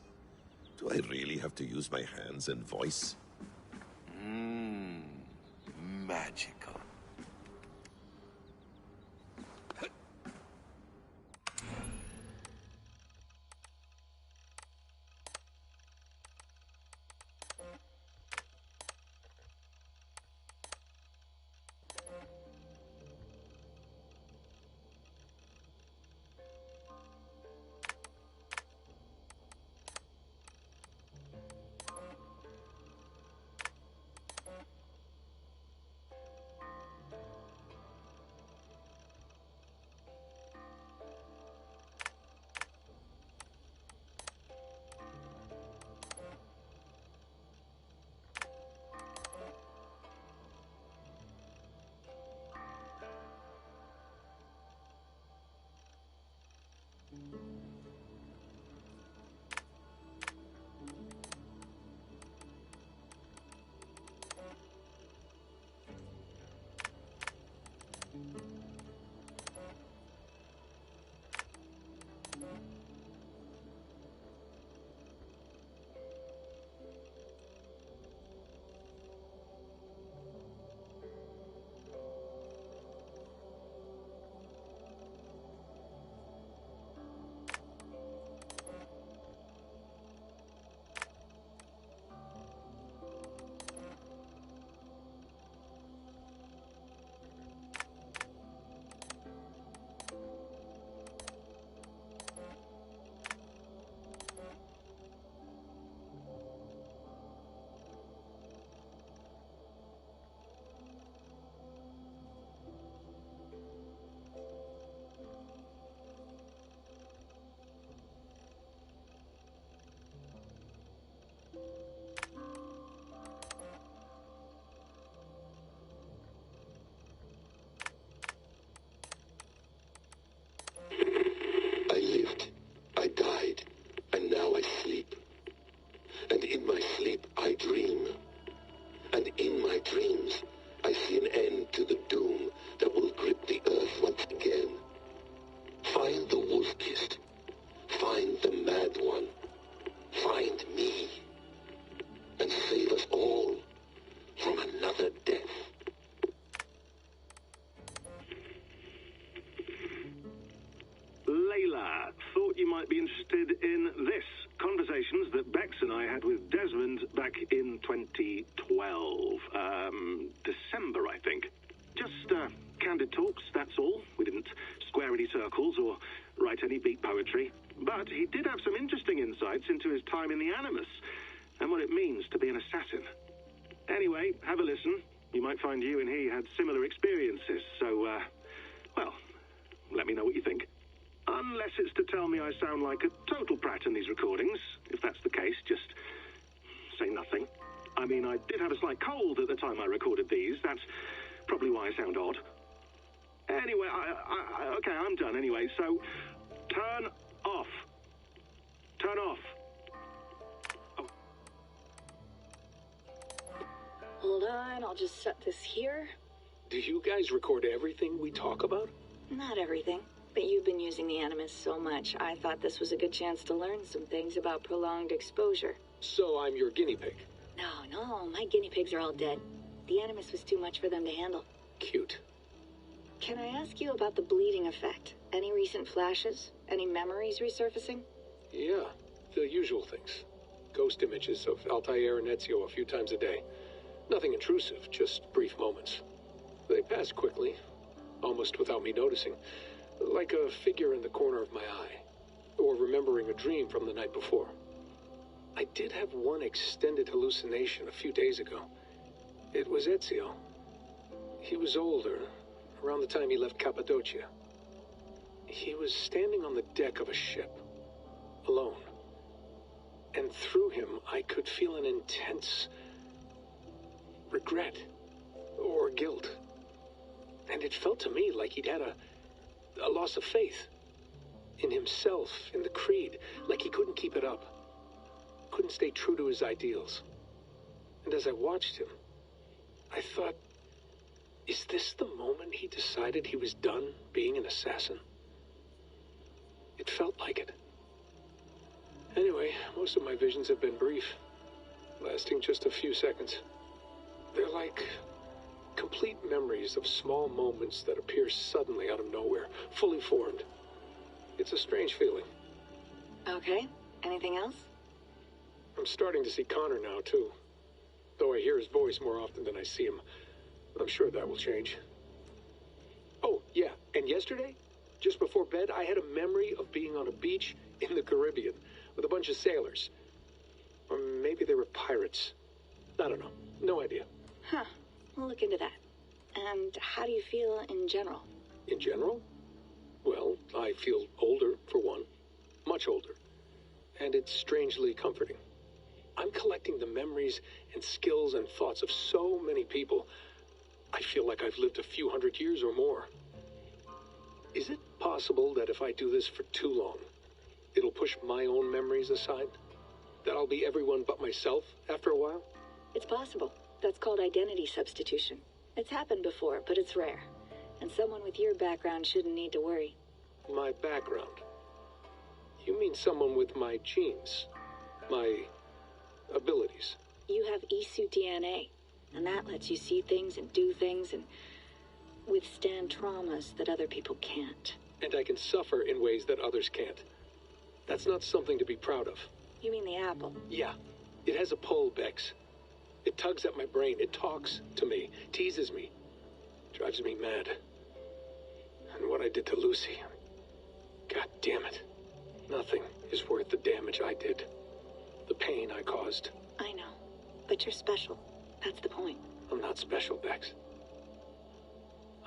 Do I really have to use my hands and voice? Magical. back in 2012. December, I think. Just candid talks, that's all. We didn't square any circles or write any beat poetry. But he did have some interesting insights into his time in the Animus and what it means to be an assassin. Anyway, have a listen. You might find you and he had similar experiences, so, well, let me know what you think. Unless it's to tell me I sound like a total prat in these recordings. If that's the case, just say nothing. I mean, I did have a slight cold at the time I recorded these. That's probably why I sound odd. Anyway, okay, I'm done anyway, so turn off. Turn off. Hold on, I'll just set this here. Do you guys record everything we talk about? Not everything, but you've been using the Animus so much, I thought this was a good chance to learn some things about prolonged exposure. So I'm your guinea pig. No, my guinea pigs are all dead. The Animus was too much for them to handle. Cute. Can I ask you about the bleeding effect? Any recent flashes? Any memories resurfacing? Yeah, the usual things. Ghost images of Altair and Ezio a few times a day. Nothing intrusive, just brief moments. They pass quickly, almost without me noticing. Like a figure in the corner of my eye. Or remembering a dream from the night before. I did have one extended hallucination a few days ago. It was Ezio. He was older, around the time he left Cappadocia. He was standing on the deck of a ship, alone. And through him, I could feel an intense regret or guilt. And it felt to me like he'd had a loss of faith in himself, in the creed, like he couldn't keep it up, couldn't stay true to his ideals. And as I watched him, I thought, is this the moment he decided he was done being an assassin? It felt like it. Anyway, most of my visions have been brief, lasting just a few seconds. They're like complete memories of small moments that appear suddenly out of nowhere, fully formed. It's a strange feeling. Okay, anything else? I'm starting to see Connor now, too. Though I hear his voice more often than I see him. I'm sure that will change. Oh, yeah, and yesterday, just before bed, I had a memory of being on a beach in the Caribbean with a bunch of sailors. Or maybe they were pirates. I don't know. No idea. Huh. We'll look into that. And how do you feel in general? In general? Well, I feel older, for one. Much older. And it's strangely comforting. I'm collecting the memories and skills and thoughts of so many people. I feel like I've lived a few hundred years or more. Is it possible that if I do this for too long, it'll push my own memories aside? That I'll be everyone but myself after a while? It's possible. That's called identity substitution. It's happened before, but it's rare. And someone with your background shouldn't need to worry. My background? You mean someone with my genes? My abilities? You have Isu DNA, and that lets you see things and do things and withstand traumas that other people can't. And I can suffer in ways that others can't. That's not something to be proud of. You mean the apple? Yeah. It has a pull, Bex. It tugs at my brain. It talks to me, teases me, drives me mad. And what I did to Lucy, God damn it. Nothing is worth the damage I did. The pain I caused. I know, but you're special. That's the point. I'm not special, Bex.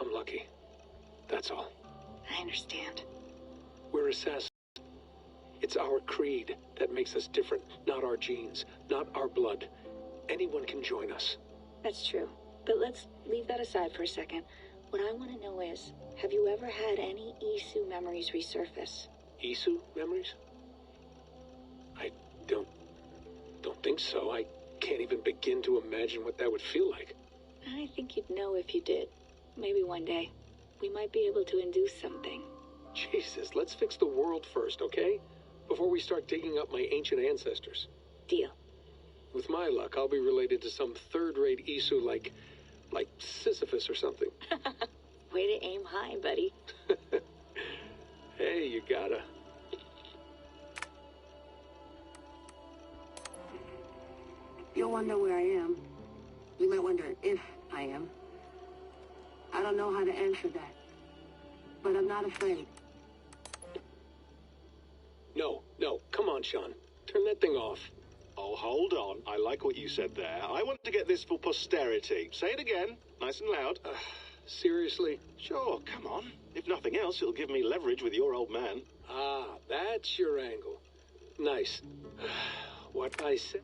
I'm lucky. That's all. I understand. We're assassins. It's our creed that makes us different, not our genes, not our blood. Anyone can join us. That's true. But let's leave that aside for a second. What I want to know is, have you ever had any Isu memories resurface? Isu memories? I don't think so. I can't even begin to imagine what that would feel like. I think you'd know if you did. Maybe one day. We might be able to induce something. Jesus, let's fix the world first, okay? Before we start digging up my ancient ancestors. Deal. With my luck, I'll be related to some third-rate Isu like Sisyphus or something. Way to aim high, buddy. Hey, you gotta. Your wonder where I am. You might wonder if I am. I don't know how to answer that. But I'm not afraid. No, come on, Sean. Turn that thing off. Oh, hold on. I like what you said there. I want to get this for posterity. Say it again, nice and loud. Seriously? Sure, come on. If nothing else, it'll give me leverage with your old man. Ah, that's your angle. Nice. What I said...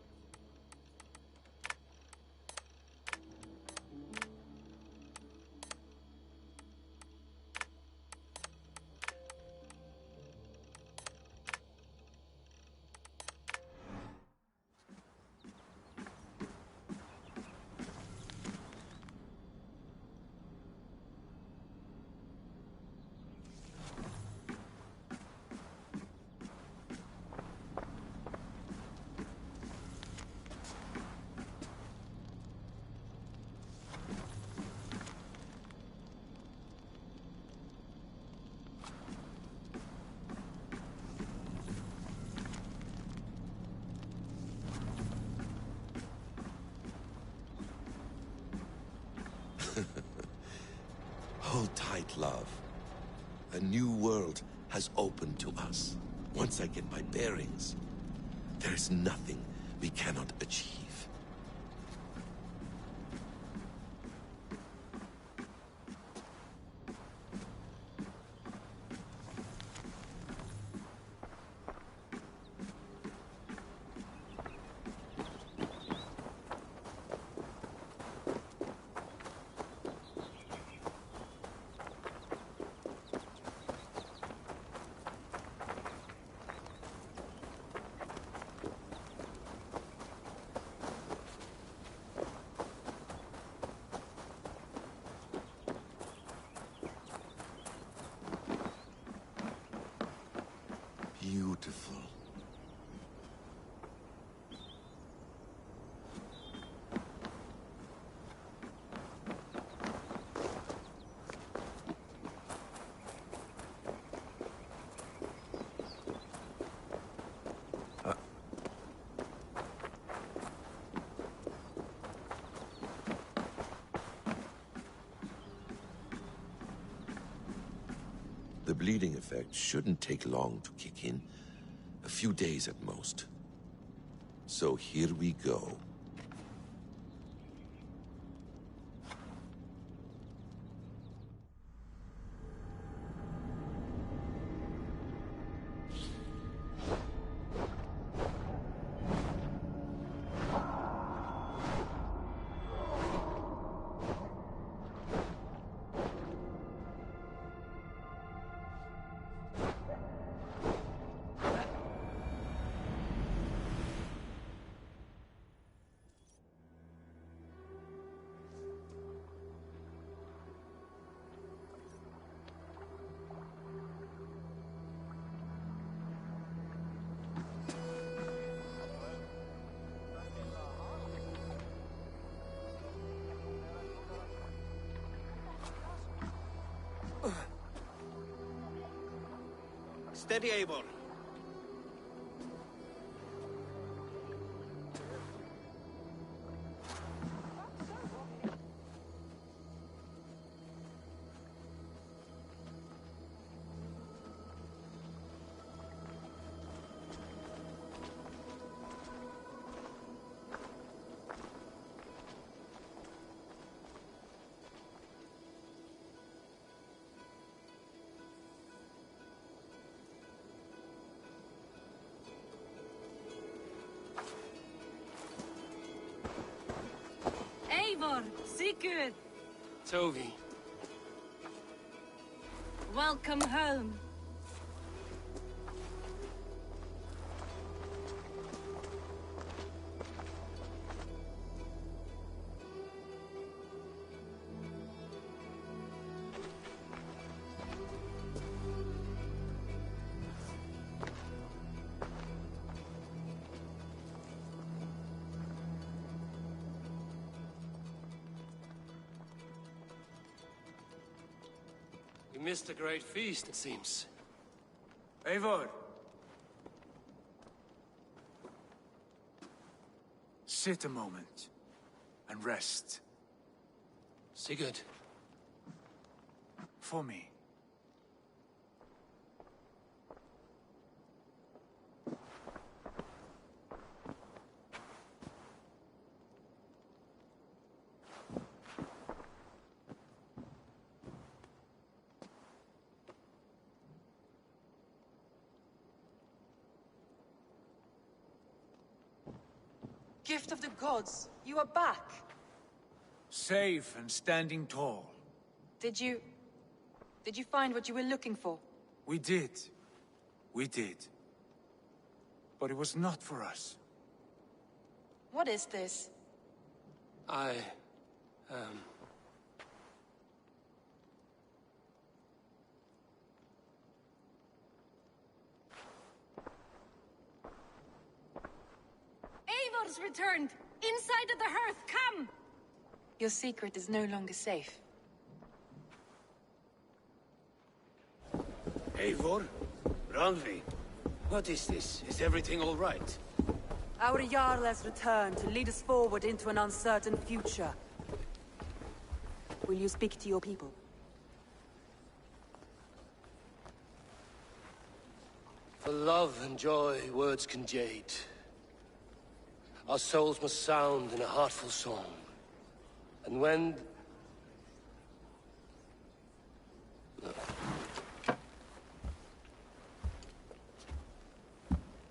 Hold tight, love. A new world has opened to us. Once I get my bearings, there is nothing we cannot achieve. Beautiful. The bleeding effect shouldn't take long to kick in. A few days at most. So here we go. Steady, Eivor. Eivor, Sigurd, Tovi. welcome home. We missed a great feast, it seems. Eivor! Sit a moment and rest. Sigurd. For me. Gift of the gods, you are back. Safe and standing tall. Did you find what you were looking for? We did. We did. But it was not for us. What is this? Eivor's returned! Inside of the hearth, come! Your secret is no longer safe. Eivor? Randvi? What is this? Is everything all right? Our Jarl has returned to lead us forward into an uncertain future. Will you speak to your people? For love and joy, words can jade. Our souls must sound in a heartful song. And when...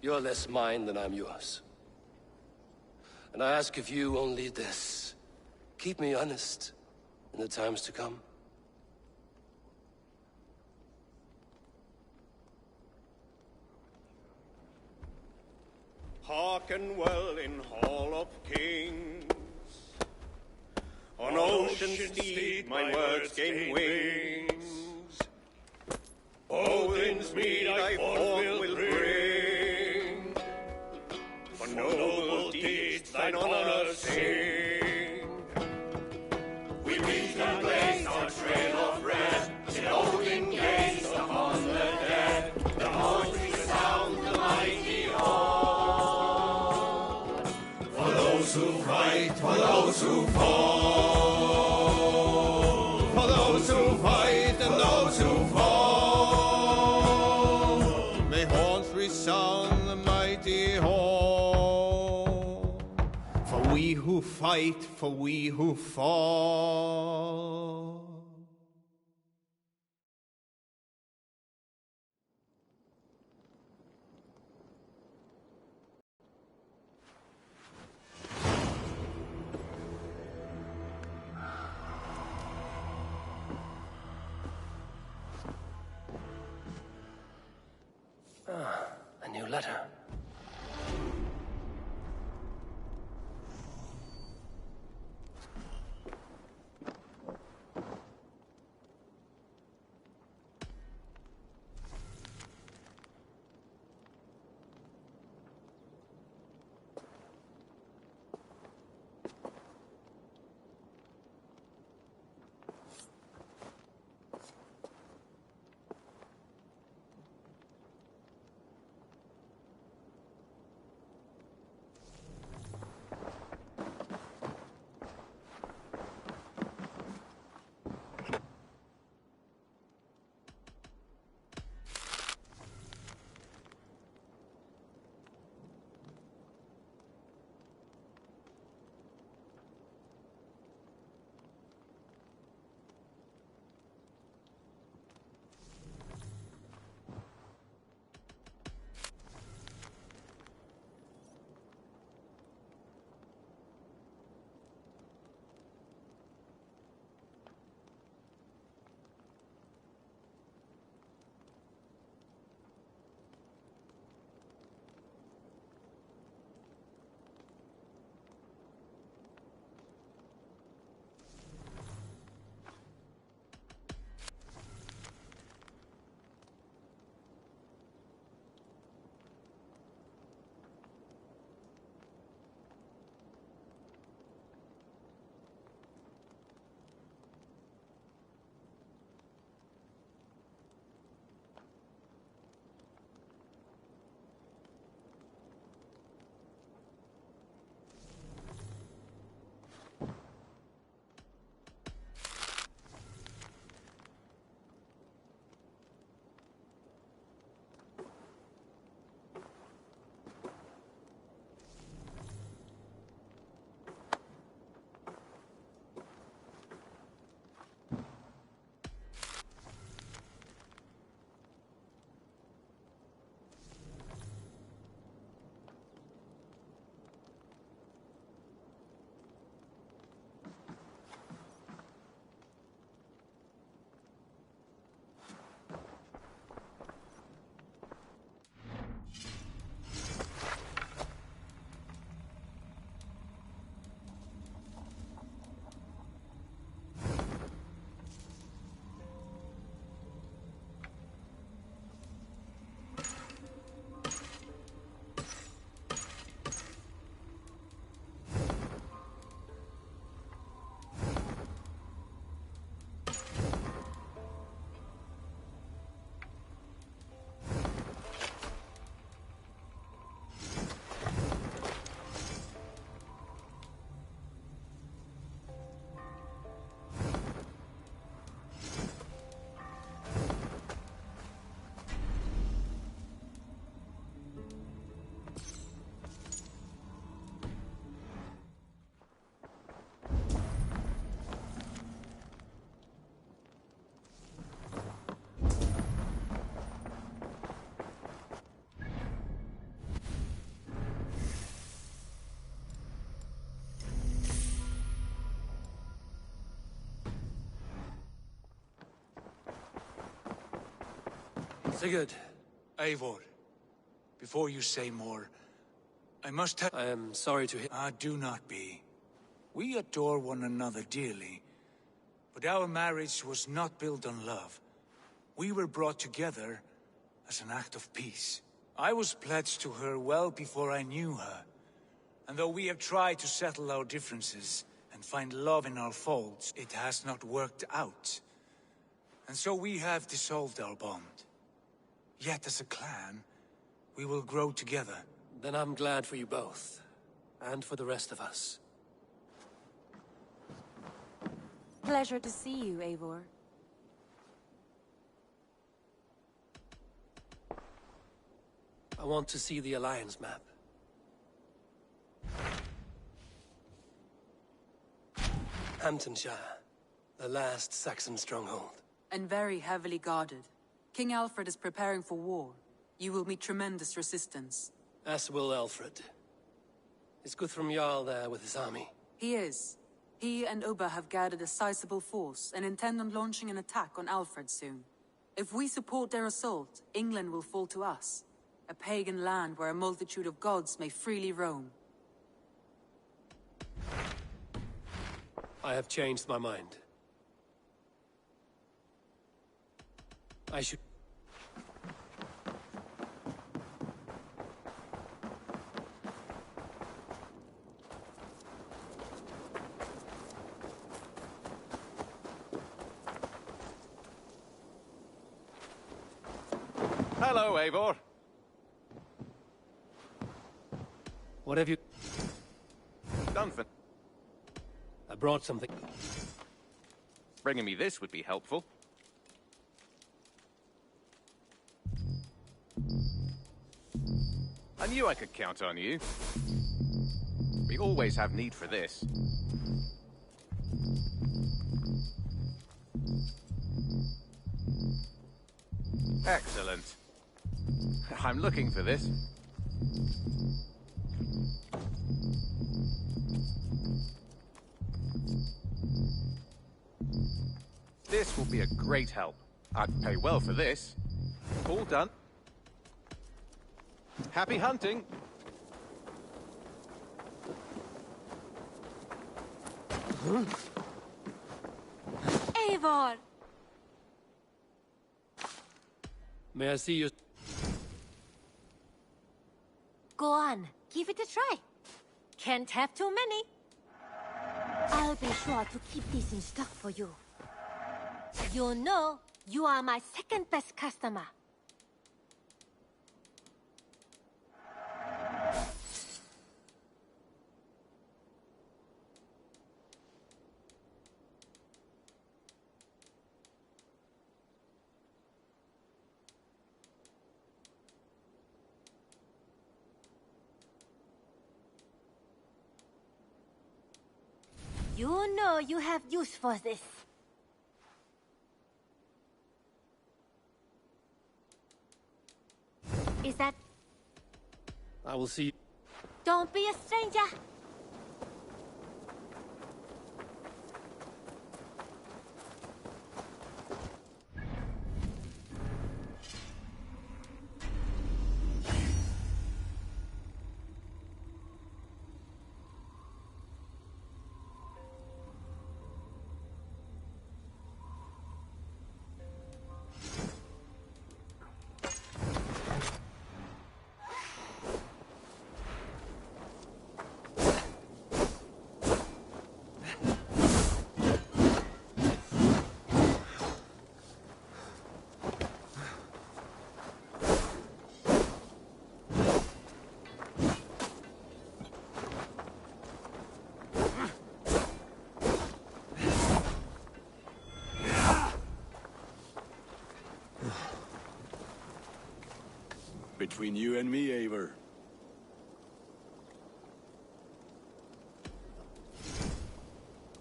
You're less mine than I'm yours. And I ask of you only this. Keep me honest in the times to come. Hearken well in Hall of Kings. On ocean steed my words gain wings. Odin's mead I forth will bring. For noble deeds thine honor sing. We reach the place our trail of red. Till Odin gazed upon the dead. The voice resound the mighty hall. For those who fight, for those who fall. For those who fight and those who fall. May horns resound the mighty hall. For we who fight, for we who fall. A new letter. Sigurd. Eivor, before you say more, I must tell— I am sorry to hear— do not be. We adore one another dearly, but our marriage was not built on love. We were brought together as an act of peace. I was pledged to her well before I knew her, and though we have tried to settle our differences and find love in our faults, it has not worked out. And so we have dissolved our bond. Yet as a clan, we will grow together. Then I'm glad for you both, and for the rest of us. Pleasure to see you, Eivor. I want to see the Alliance map. Hamptonshire, the last Saxon stronghold. And very heavily guarded. King Alfred is preparing for war. You will meet tremendous resistance. As will Alfred. Is Guthrum Jarl there with his army? He is. He and Ubba have gathered a sizable force and intend on launching an attack on Alfred soon. If we support their assault, England will fall to us. A pagan land where a multitude of gods may freely roam. I have changed my mind. I should... Hello, Eivor. What have you... done for... I brought something. Bringing me this would be helpful. I knew I could count on you. We always have need for this. Excellent. I'm looking for this. This will be a great help. I'd pay well for this. All done. Happy hunting! Eivor! May I see you? Go on, give it a try. Can't have too many. I'll be sure to keep this in stock for you. You know, you are my second best customer. You know you have use for this. Is that... I will see you. Don't be a stranger. Between you and me, Eivor.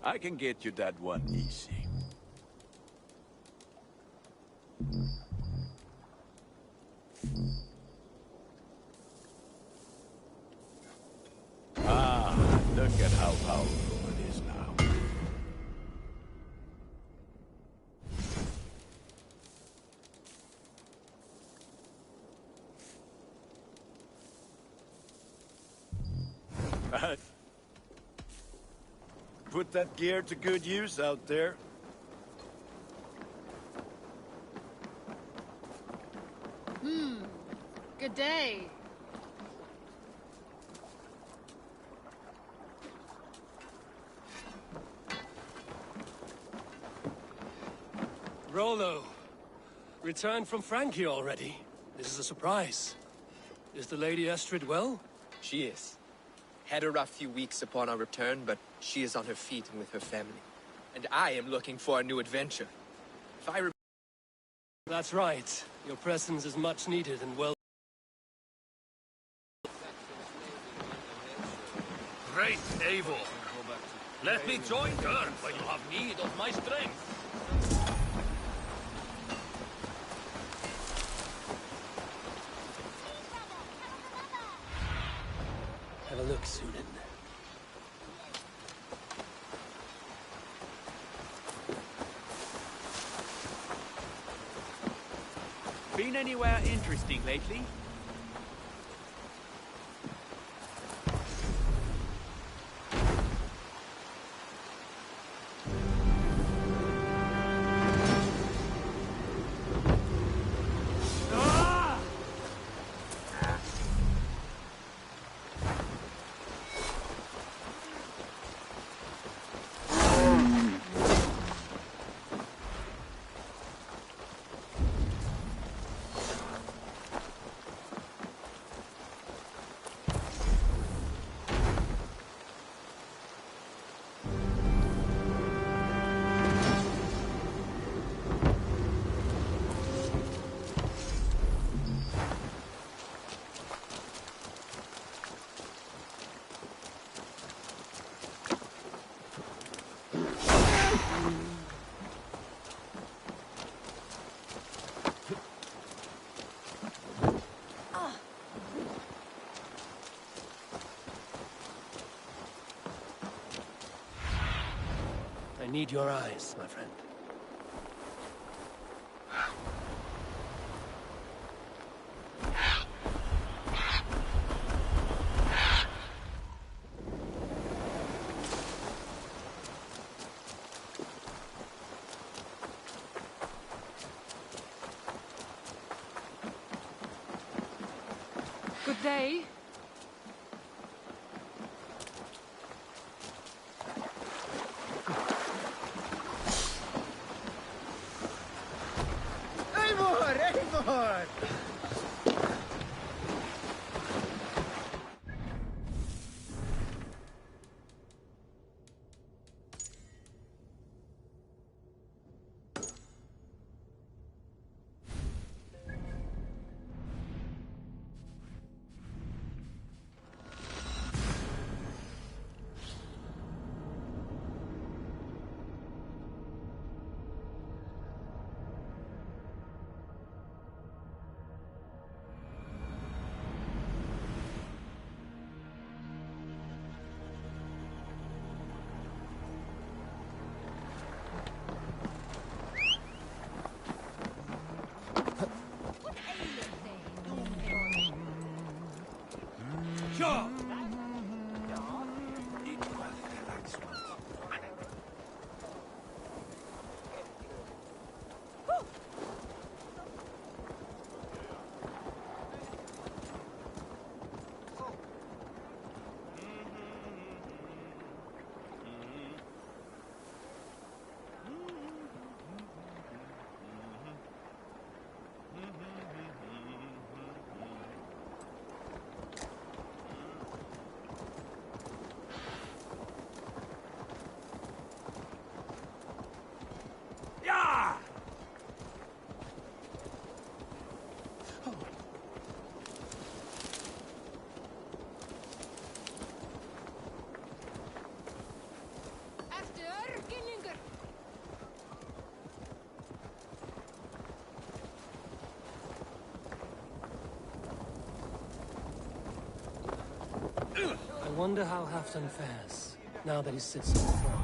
I can get you that one easy. Ah, look at how powerful it is now. right. Put that gear to good use out there. Good day. Rollo, returned from Frankie already. This is a surprise. Is the Lady Estrid well? She is. Had a rough few weeks upon our return, but she is on her feet and with her family. And I am looking for a new adventure. If I That's right. Your presence is much needed and well... Great Eivor. Let me join her when you have need of my strength. Have a look, Sunan. Been anywhere interesting lately? I need your eyes, my friend. Good day. Eivor! Sure. I wonder how Halfdan fares, now that he sits on the throne.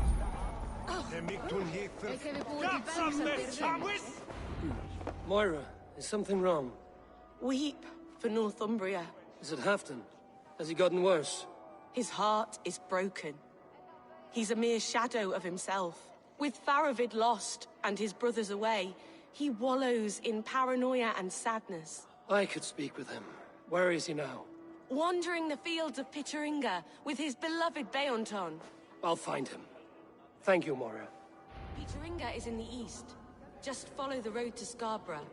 Moira, is something wrong? Weep for Northumbria. Is it Halfdan? Has he gotten worse? His heart is broken. He's a mere shadow of himself. With Faravid lost and his brothers away, he wallows in paranoia and sadness. I could speak with him. Where is he now? Wandering the fields of Pitteringa with his beloved Beonton. I'll find him. Thank you, Moira. Pitteringa is in the east. Just follow the road to Scarborough.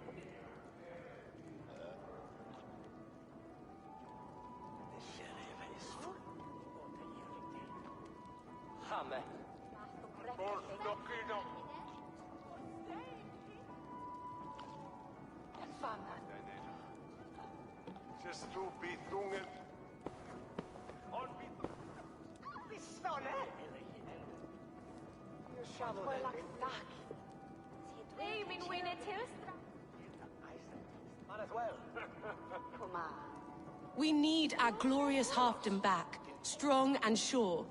We need our glorious halfdom back, strong and sure.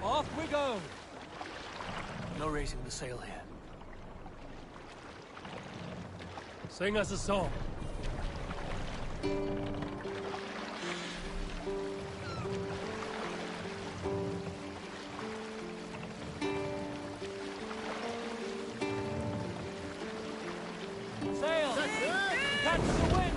Off we go! No raising the sail here. Sing us a song. Sail! Catch the wind!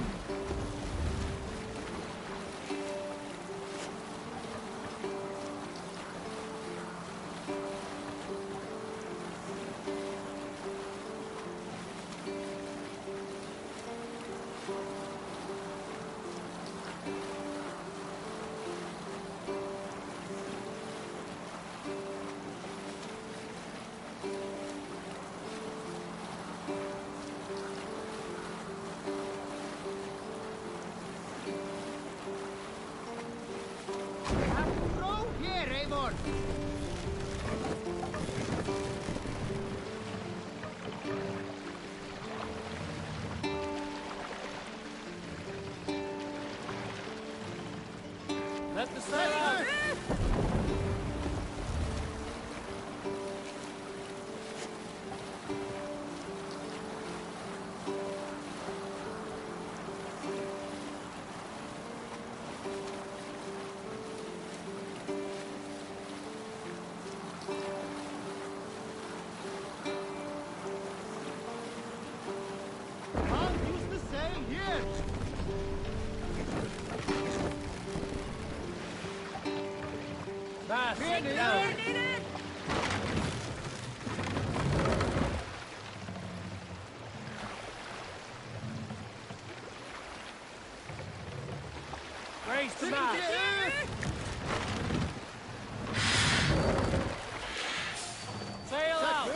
Let the sail out! Raise the mast! Sail out!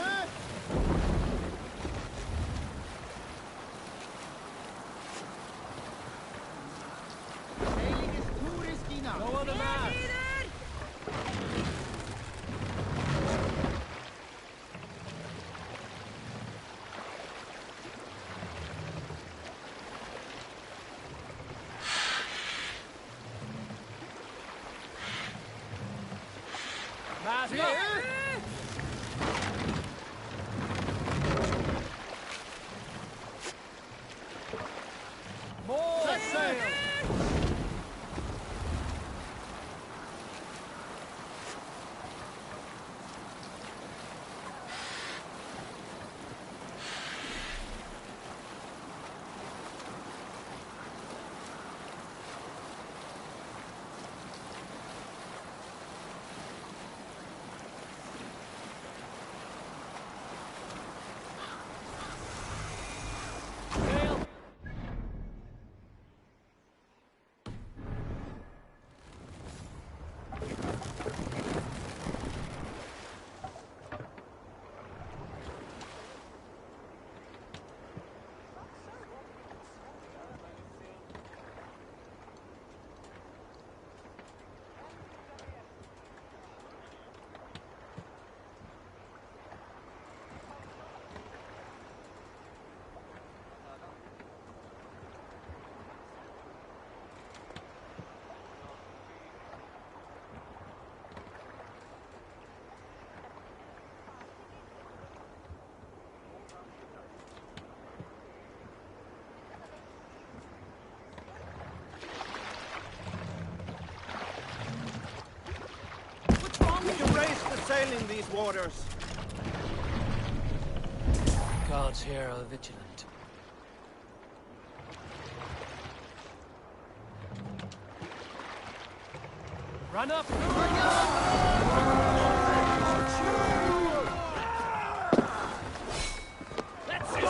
these waters. Guards here are vigilant. Run up! Let's go!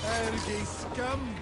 Ergi scum!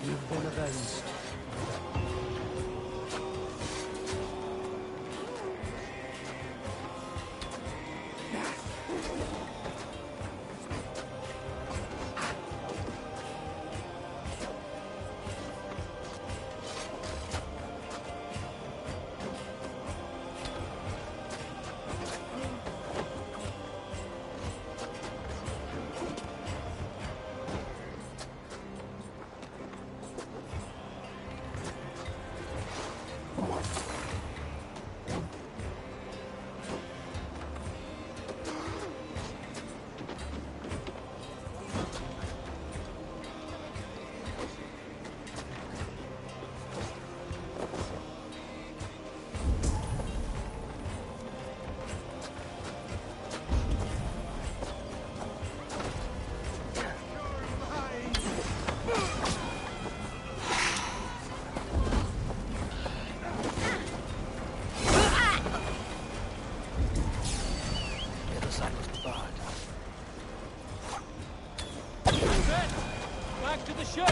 You've been avenged. Back to the ship!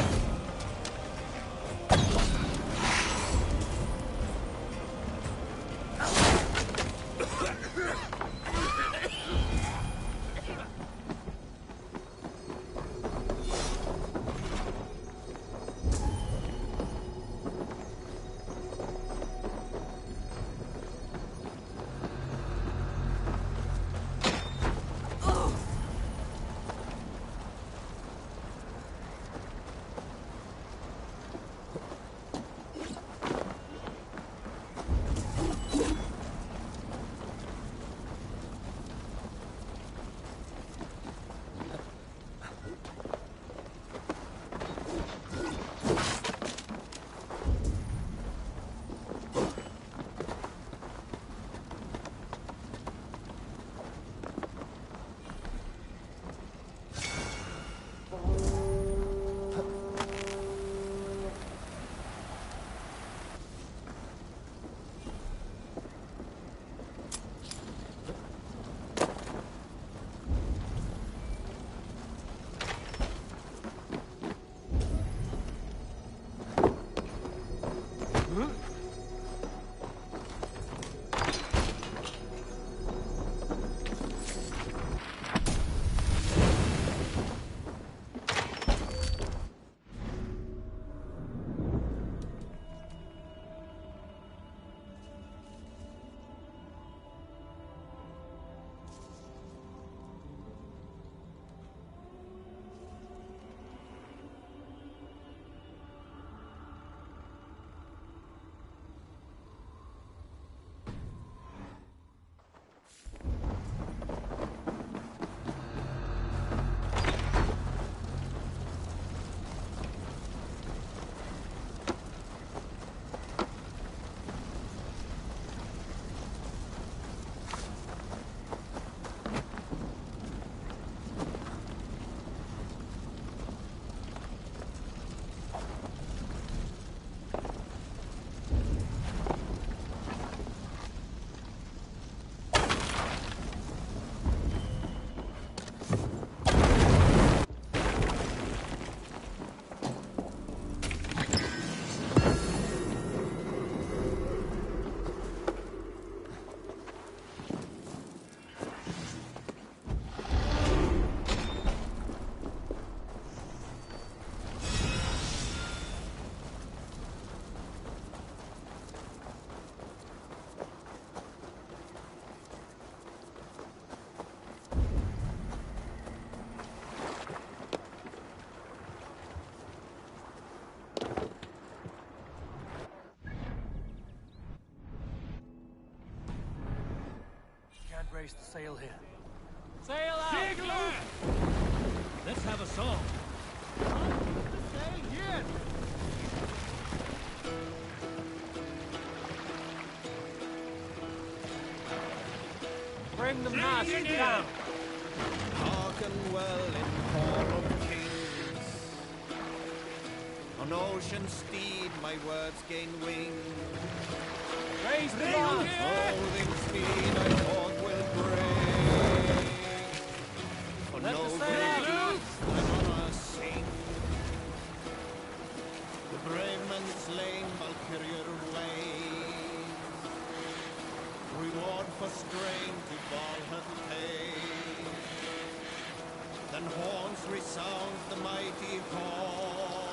hoist the sail here. Sail out! Let's have a song. Sail here! Bring the mast down. Hearken well in hall of kings. On ocean steed my words gain wing. Raise the mast. Holding speed I thought will bring. For Let no the sail great loose. deeds thine honor sing. The brave men slain Valkyrier ways. Reward for strain to Valhalla pay. Then horns resound the mighty horn.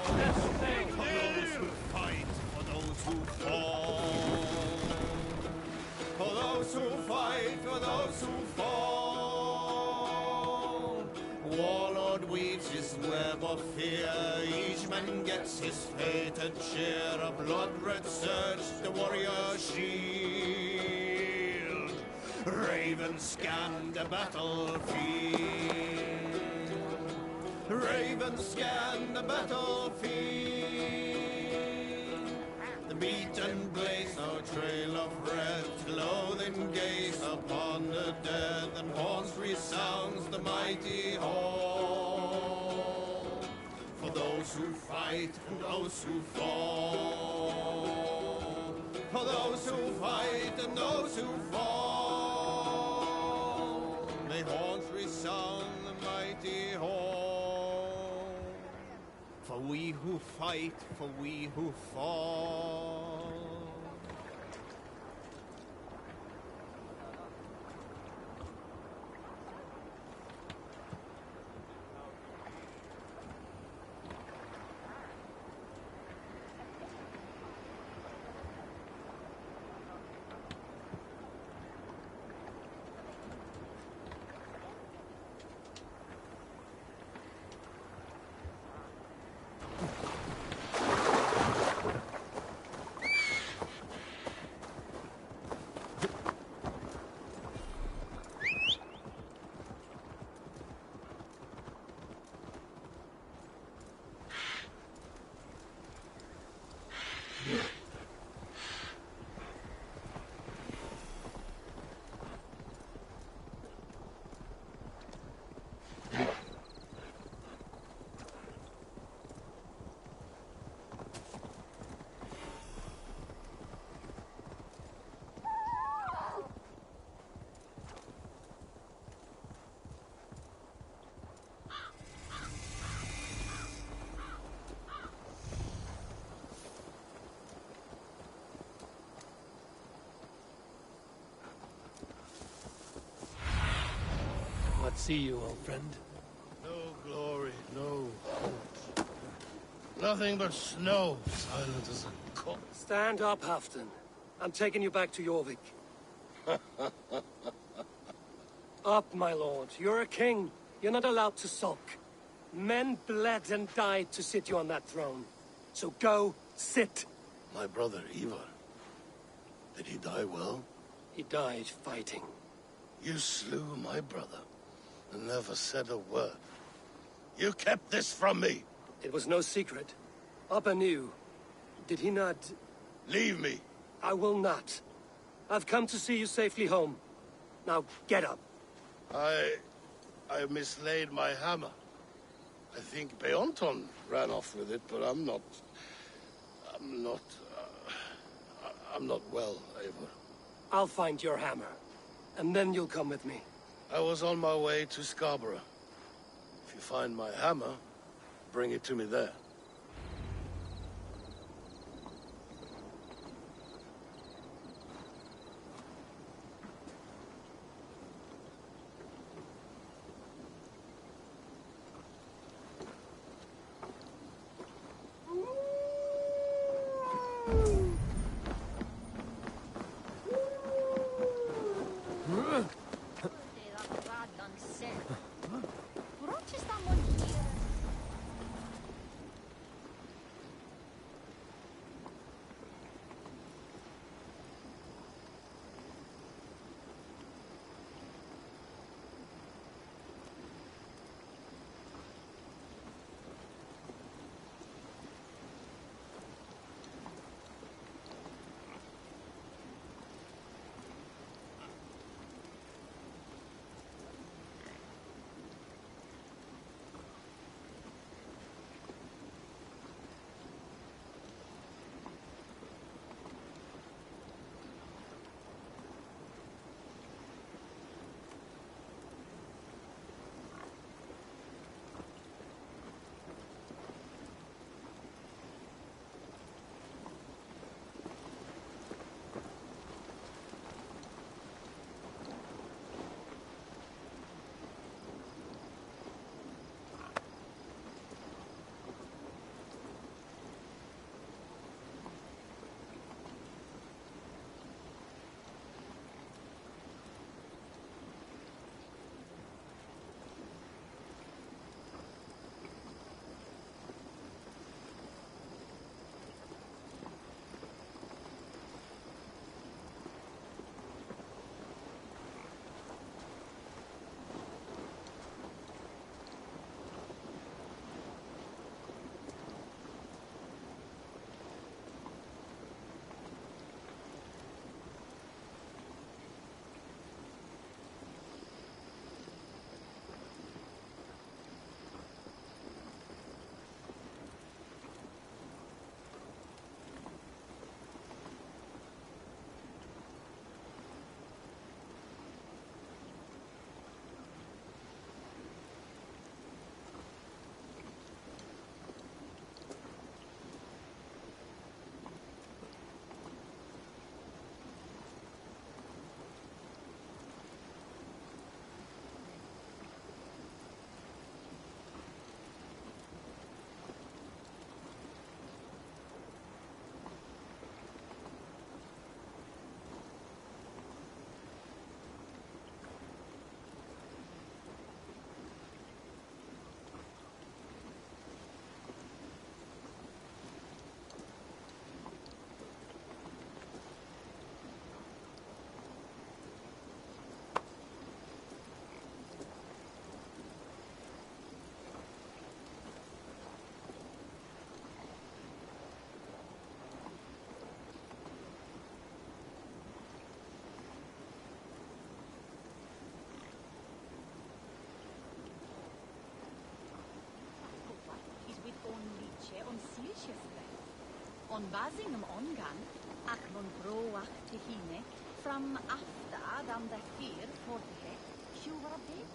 For those who fight, for those who fall. For those who fight, for those who fall. Warlord weaves his web of fear. Each man gets his fated share. A blood-red surge, the warrior shield. Ravens scan the battlefield. Ravens scan the battlefield. The beaten blaze no trail of red. Loathing gaze upon the dead. And horns resounds the mighty horn. For those who fight and those who fall. For those who fight and those who fall. May horns resound the mighty horn. For we who fight, for we who fall. What see you, old friend? No glory, no hope. Nothing but snow, silent as a corpse. Stand up, Halfton. I'm taking you back to Jorvik. Up, my lord. You're a king. You're not allowed to sulk. Men bled and died to sit you on that throne. So go, sit. My brother, Ivar. Did he die well? He died fighting. You slew my brother and never said a word. You kept this from me. It was no secret. Abba knew. Did he not... Leave me. I will not. I've come to see you safely home. Now, get up. I mislaid my hammer. I think Beonton ran off with it, but I'm not well, Eivor. I'll find your hammer, and then you'll come with me. I was on my way to Scarborough. If you find my hammer, bring it to me there. On Basingum ongan, ac mon broach tihine, from after dan the here for the heck, sure a bit.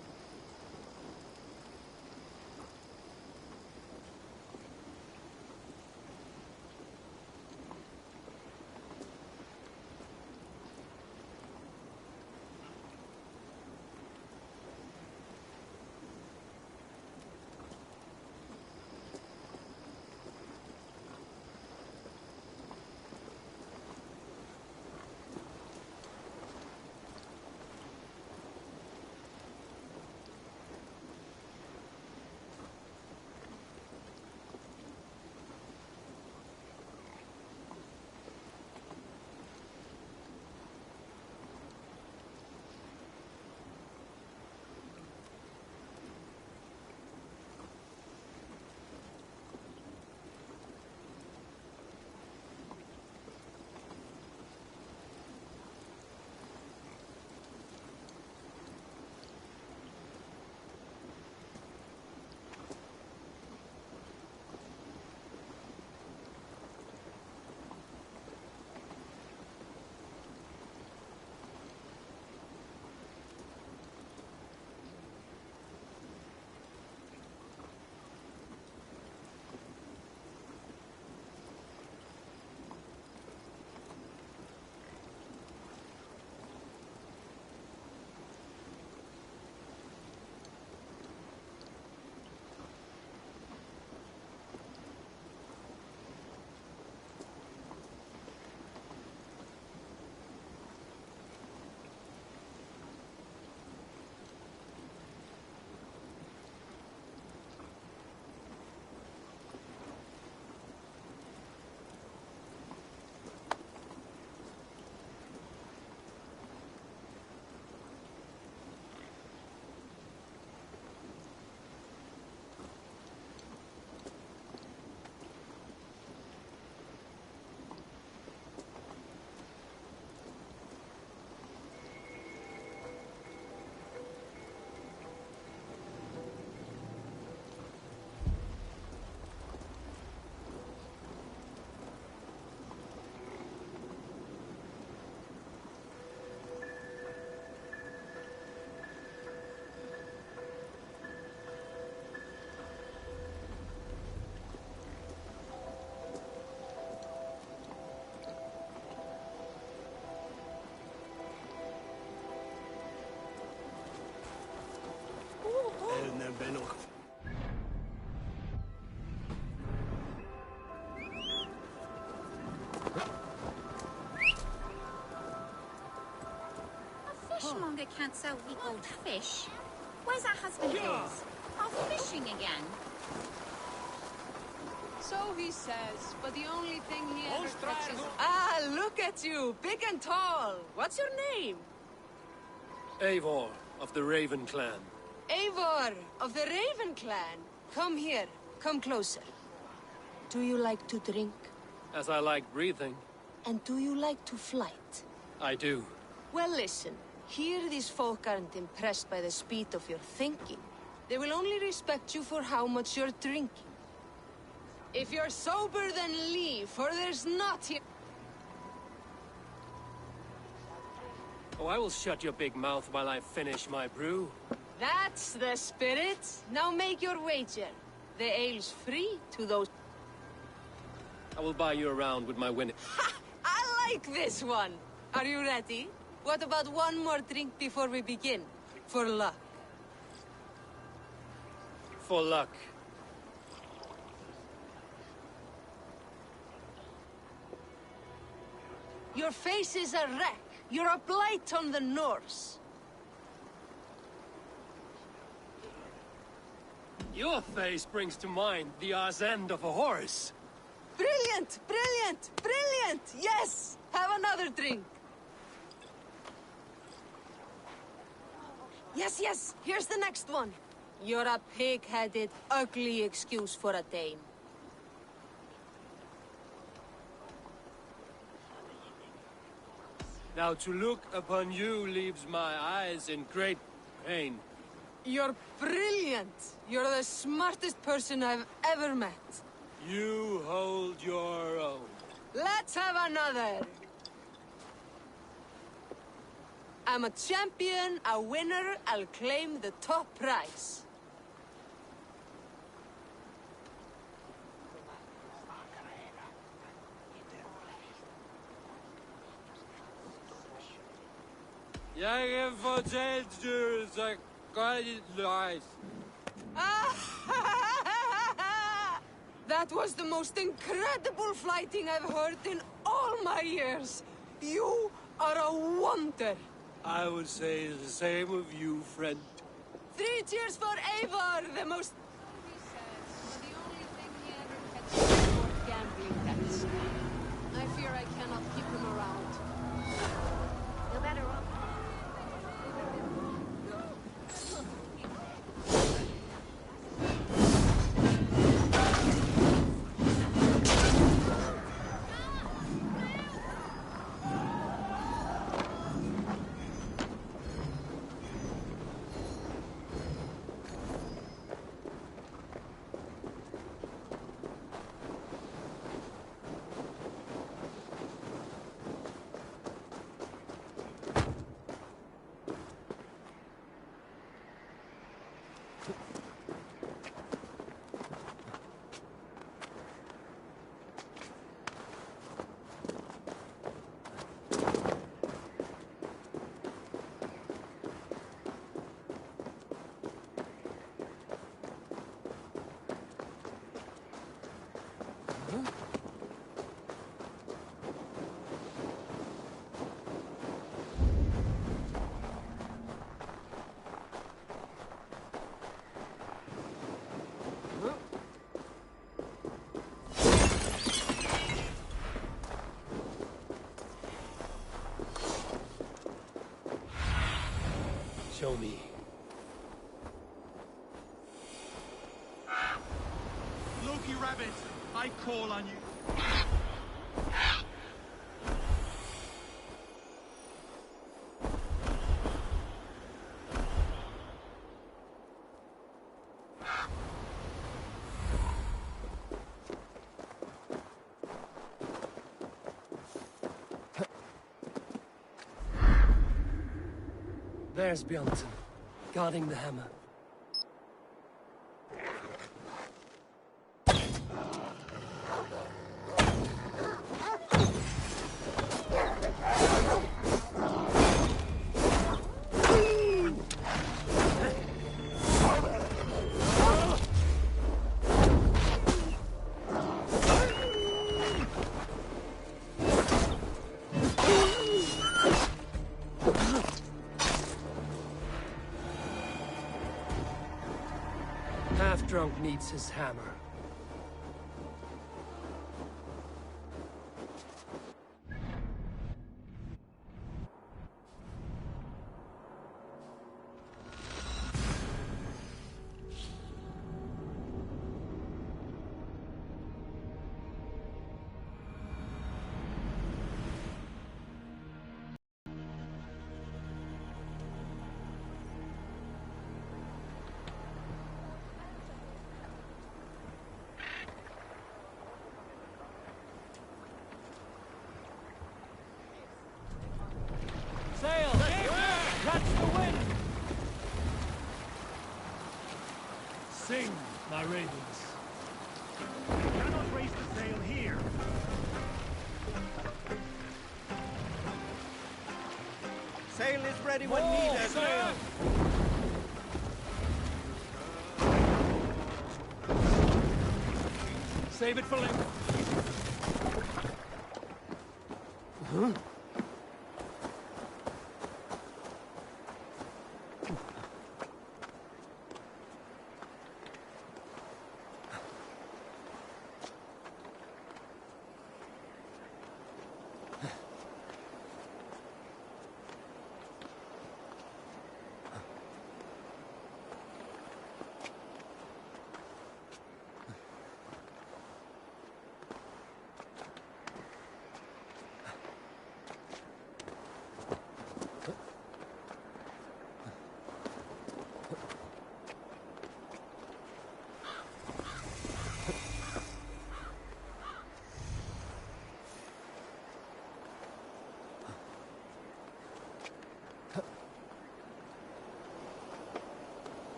Fishmonger can't sell weak old fish. Where's our husband is? Off fishing again. So he says, but the only thing he ever catches... Ah, look at you, big and tall. What's your name? Eivor, of the Raven clan. Eivor, of the Raven clan. Come here, come closer. Do you like to drink? As I like breathing. And do you like to flight? I do. Well, listen. Here these folk aren't impressed by the speed of your thinking. They will only respect you for how much you're drinking. If you're sober, then leave, for there's not here... Oh, I will shut your big mouth while I finish my brew. That's the spirit. Now make your wager. The ale's free to those... I will buy you around with my winning. Ha! I like this one! Are you ready? What about one more drink before we begin? For luck. For luck. Your face is a wreck. You're a blight on the Norse. Your face brings to mind the arse end of a horse. Brilliant! Brilliant! Brilliant! Yes! Have another drink. Yes, yes! Here's the next one. You're a pig-headed, ugly excuse for a Dane. Now to look upon you leaves my eyes in great pain. You're brilliant! You're the smartest person I've ever met. You hold your own. Let's have another. I'm a champion, a winner, I'll claim the top prize. Jag fortalt du så godt løs. That was the most incredible fighting I've heard in all my years. You are a wonder. I would say the same of you, friend. 3 cheers for Eivor, the most... Gambling debts. I fear I cannot keep him around. You're better off. Show me. Loki Rabbit, I call on you. There's Bjornson, guarding the hammer. Half-drunk needs his hammer. Sail! Catch the wind! Sing, my ravens. You cannot raise the sail here. Sail is ready when needed. Sail! Save it for later. Huh?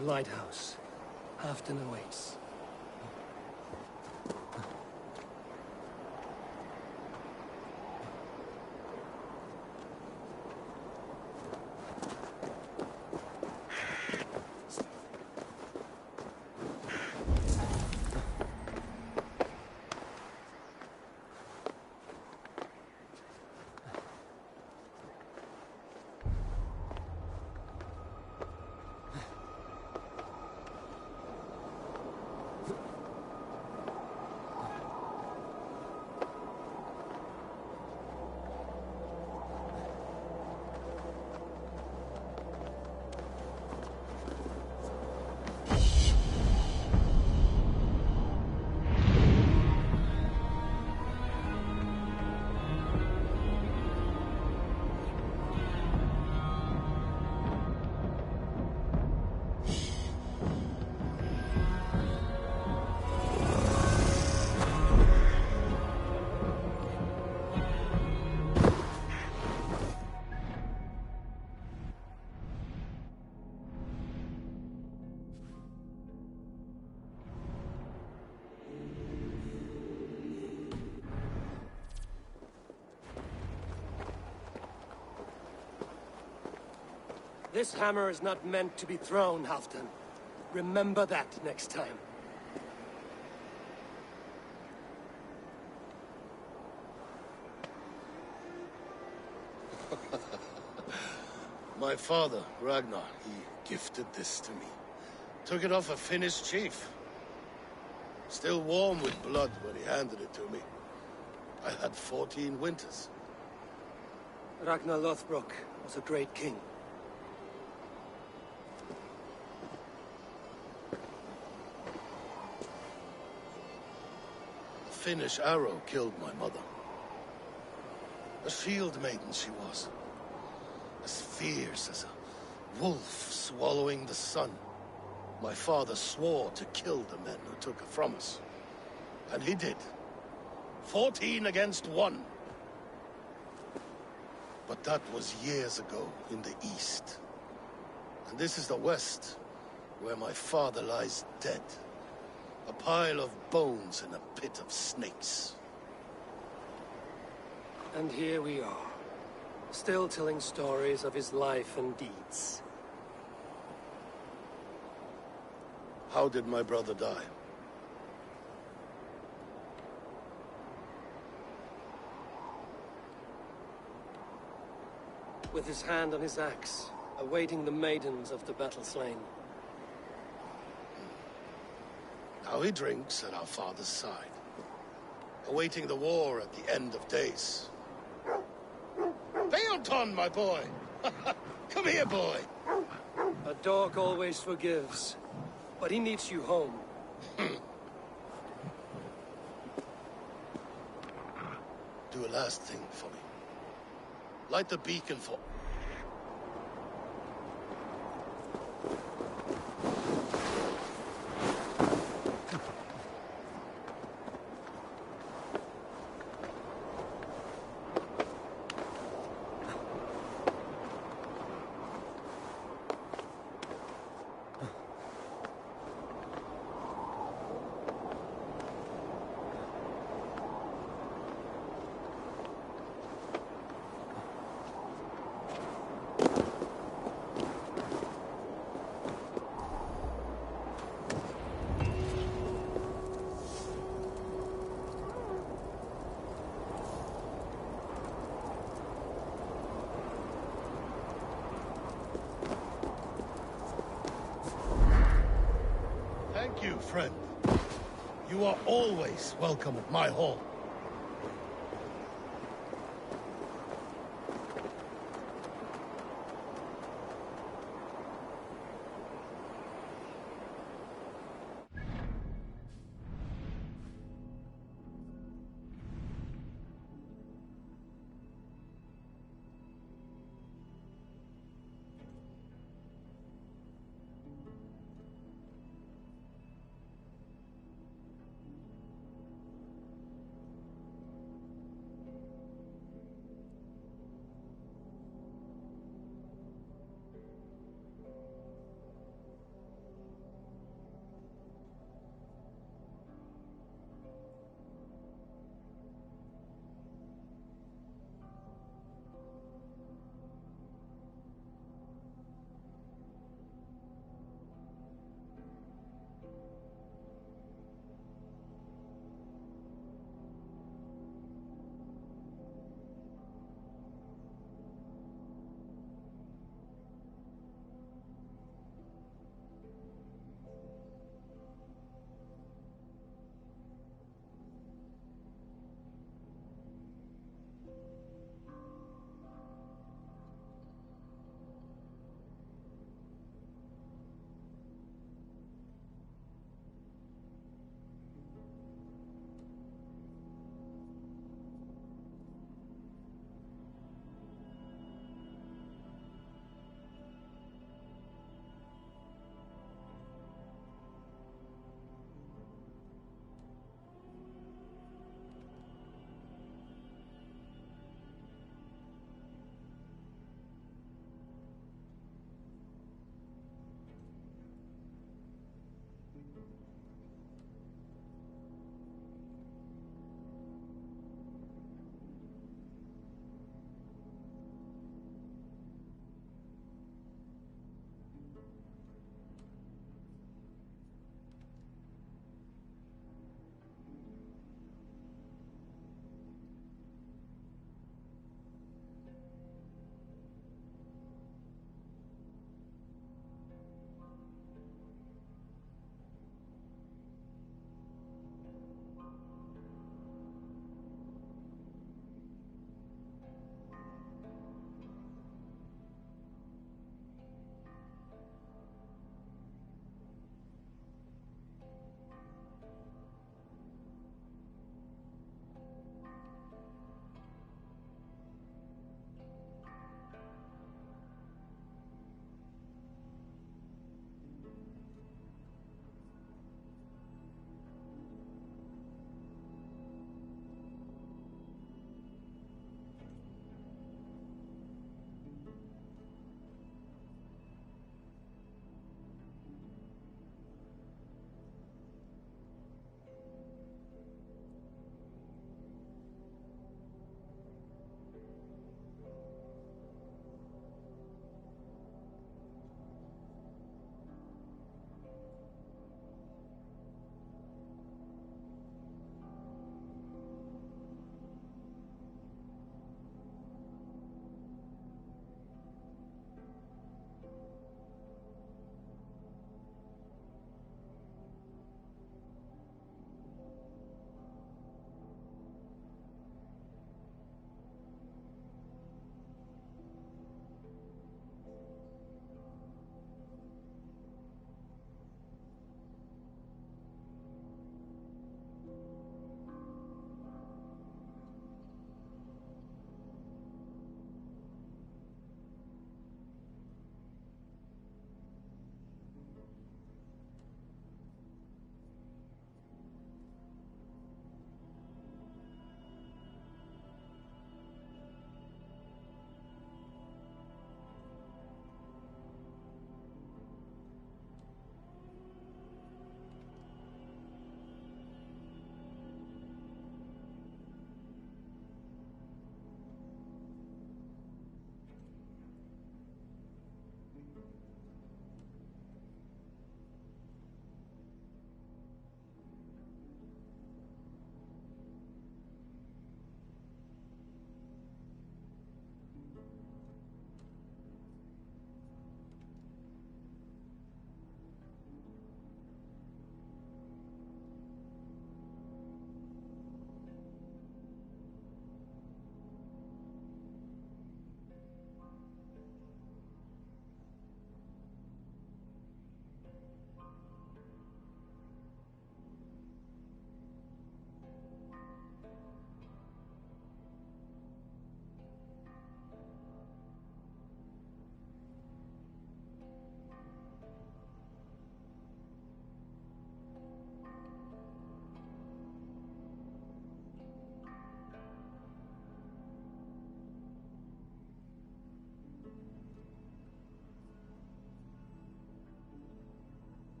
the lighthouse. Halfton awaits. This hammer is not meant to be thrown, Halfton. Remember that next time. My father, Ragnar, he gifted this to me. Took it off a Finnish chief. Still warm with blood when he handed it to me. I had 14 winters. Ragnar Lothbrok was a great king. A Finnish arrow killed my mother. A shield maiden she was. As fierce as a wolf swallowing the sun. My father swore to kill the men who took her from us. And he did. 14 against 1. But that was years ago in the east. And this is the west, where my father lies dead. A pile of bones in a pit of snakes. And here we are, still telling stories of his life and deeds. How did my brother die? With his hand on his axe, awaiting the maidens of the battle slain. Now he drinks at our father's side, awaiting the war at the end of days. Beoton, my boy! Come here, boy! A dog always forgives, but he needs you home. Do a last thing for me. Light the beacon for... Thank you, friend. You are always welcome at my hall.